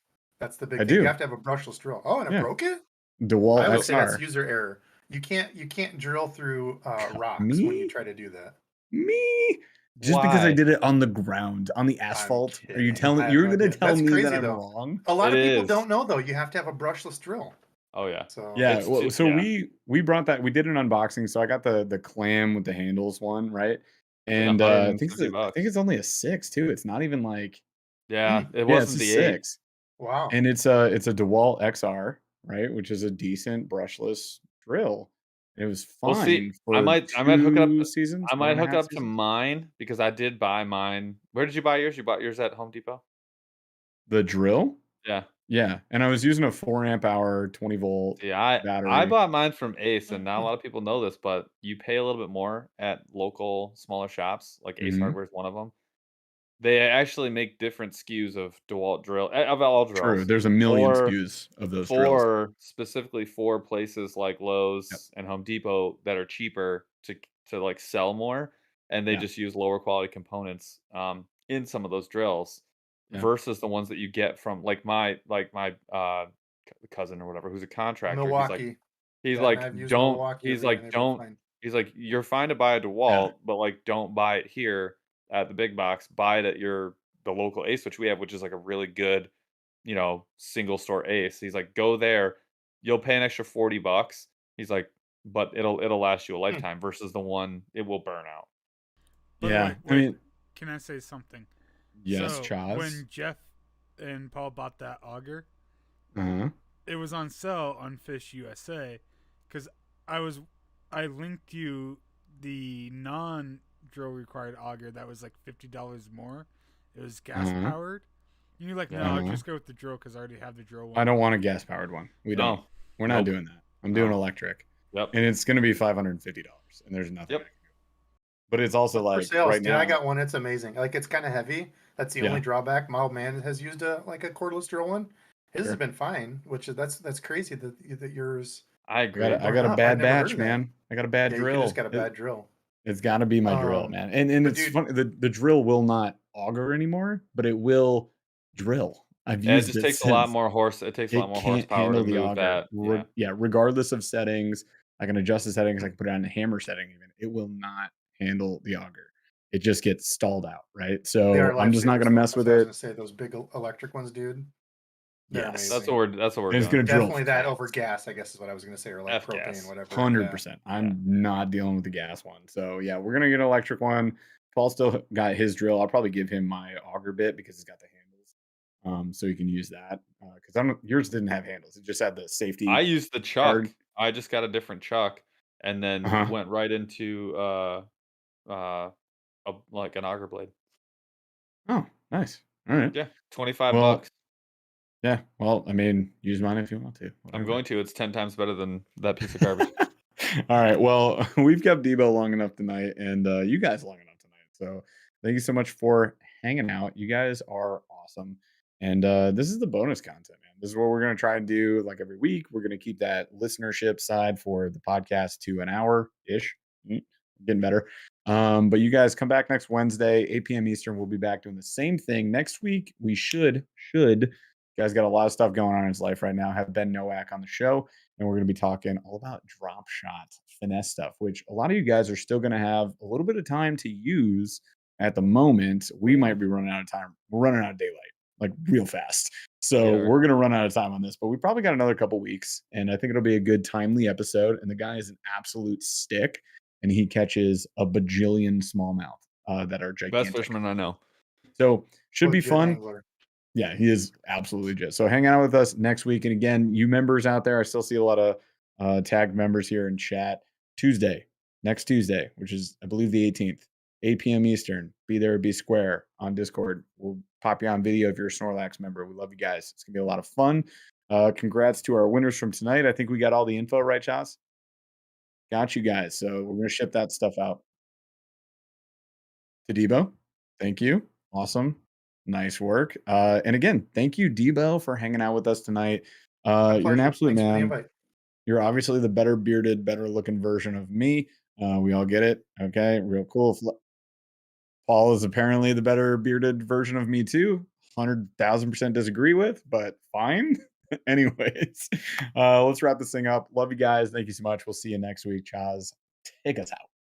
That's the big I thing. do. You have to have a brushless drill. Oh, and it Yeah. broke it? DeWalt I would say that's XR. user error. You can't drill through rocks when Me? you try to do that. Me? Just because I Why? did it on the ground, on the asphalt. Are you kidding. telling I have you're no gonna idea. tell That's me that crazy, I'm though. wrong? A lot It of people is. don't know though. You have to have a brushless drill. Oh yeah. So Yeah. It's Well, ju- so yeah. we brought that. We did an unboxing. So I got the clam with the handles one, right? It's like And I think $150. it's only a 6 too. It's not even like Yeah, it yeah, it's wasn't a the 8. 6. wow. And it's a DeWalt XR, right? Which is a decent brushless drill. It was Well, see, fine for I might hook it up. 2 seasons. I might 1.5 hook up to seasons. mine because I did buy mine. Where did you buy yours? You bought yours at Home Depot? The drill? Yeah. Yeah. And I was using a 4 amp hour, 20 volt Yeah, I battery. bought mine from Ace, and not a lot of people know this, but you pay a little bit more at local smaller shops, like Ace Mhm. Hardware is one of them. They actually make different SKUs of DeWalt drill of all True. drills There's a million for SKUs of those drills. specifically for places like Lowe's and Home Depot that are cheaper to like sell more, and they Yeah. just use lower quality components in some of those drills Yeah. versus the ones that you get from like my cousin or whatever who's a contractor. Milwaukee. He's Yeah, like, and I've used don't. Milwaukee He's every like, time, they've been don't. fine. He's like, you're fine to buy a DeWalt, but like, don't buy it here at the big box. Buy it at the local Ace, which we have, which is like a really good, single store Ace. He's like, go there. You'll pay an extra $40. He's like, but it'll last you a lifetime versus the one it will burn out. By the Yeah. way, I mean, can I say something? yes, So, Chaz. when Jeff and Paul bought that auger, Uh-huh. it was on sale on Fish USA because I linked you the non-drill required auger that was like $50 more. It was gas powered. And you're like, no, I'll just go with the drill because I already have the drill one. I don't want a gas powered one. We don't. No. We're not doing that. I'm doing electric. Yep. And it's going to be $550, and there's nothing. Yep. I can do. But it's also For like sales, right dude, now. I got one. It's amazing. Like it's kind of heavy. That's the Yeah. only drawback. My old man has used a cordless drill one. His Sure. has been fine, which is that's crazy that yours. I agree. I got a I've bad never heard batch, of that. man. I got a bad Yeah, drill. you just got a bad drill. It's got to be my drill, man. And but it's dude- funny. The drill will not auger anymore, but it will drill. I've Yeah, it used just it takes since. a lot more It takes a lot more can't horsepower handle to the move auger. that. Yeah. Regardless of settings, I can adjust the settings. I can put it on the hammer setting. Even it will not handle the auger. It just gets stalled out, right? They So are I'm just not lifesavers, going to though. mess That's with what I was it. gonna say those big electric ones, dude. They're Yes. That's amazing. what we're And it's doing. going to drill Definitely that fast. over gas, I guess is what I was gonna say, or like F-gas. propane, whatever. 100%. I'm not dealing with the gas one. So yeah, we're gonna get an electric one. Paul still got his drill. I'll probably give him my auger bit because it's got the handles, so he can use that. Because yours didn't have handles; it just had the safety. I used the chuck. card. I just got a different chuck, and then Uh-huh. went right into like an auger blade. Oh, nice. All right. Yeah, $25. Well, yeah. Well, I mean, use mine if you want to. I'm Whatever. going to. It's 10 times better than that piece of garbage. All right. Well, we've kept Debo long enough tonight, and you guys long enough tonight. So thank you so much for hanging out. You guys are awesome. And this is the bonus content, man. This is what we're going to try and do like every week. We're going to keep that listenership side for the podcast to an hour ish. Getting better. But you guys come back next Wednesday, 8 p.m. Eastern. We'll be back doing the same thing next week. We should. You guys got a lot of stuff going on in his life right now. Have Ben Nowak on the show, and we're going to be talking all about drop shot finesse stuff, which a lot of you guys are still going to have a little bit of time to use at the moment. We might be running out of time. We're running out of daylight, like real fast. So Yeah. we're going to run out of time on this, but we probably got another couple weeks, and I think it'll be a good timely episode. And the guy is an absolute stick, and he catches a bajillion smallmouth that are gigantic. Best fisherman I know. So should be Legit fun. angler. Yeah, he is absolutely legit. So hang out with us next week. And again, you members out there, I still see a lot of tagged members here in chat. Next Tuesday, which is, I believe, the 18th, 8 p.m. Eastern. Be there, be square on Discord. We'll pop you on video if you're a Snorlax member. We love you guys. It's going to be a lot of fun. Congrats to our winners from tonight. I think we got all the info right, Chas? Got you guys. So we're going to ship that stuff out to Debo. Thank you. Awesome. Nice work. And again, thank you, Debo, for hanging out with us tonight. My You're an pleasure. absolute Thanks for the man. invite. You're obviously the better bearded, better looking version of me. We all get it. Okay, real cool. Paul is apparently the better bearded version of me too. 100,000% disagree with, but fine. Anyways, let's wrap this thing up. Love you guys. Thank you so much. We'll see you next week. Chaz, take us out.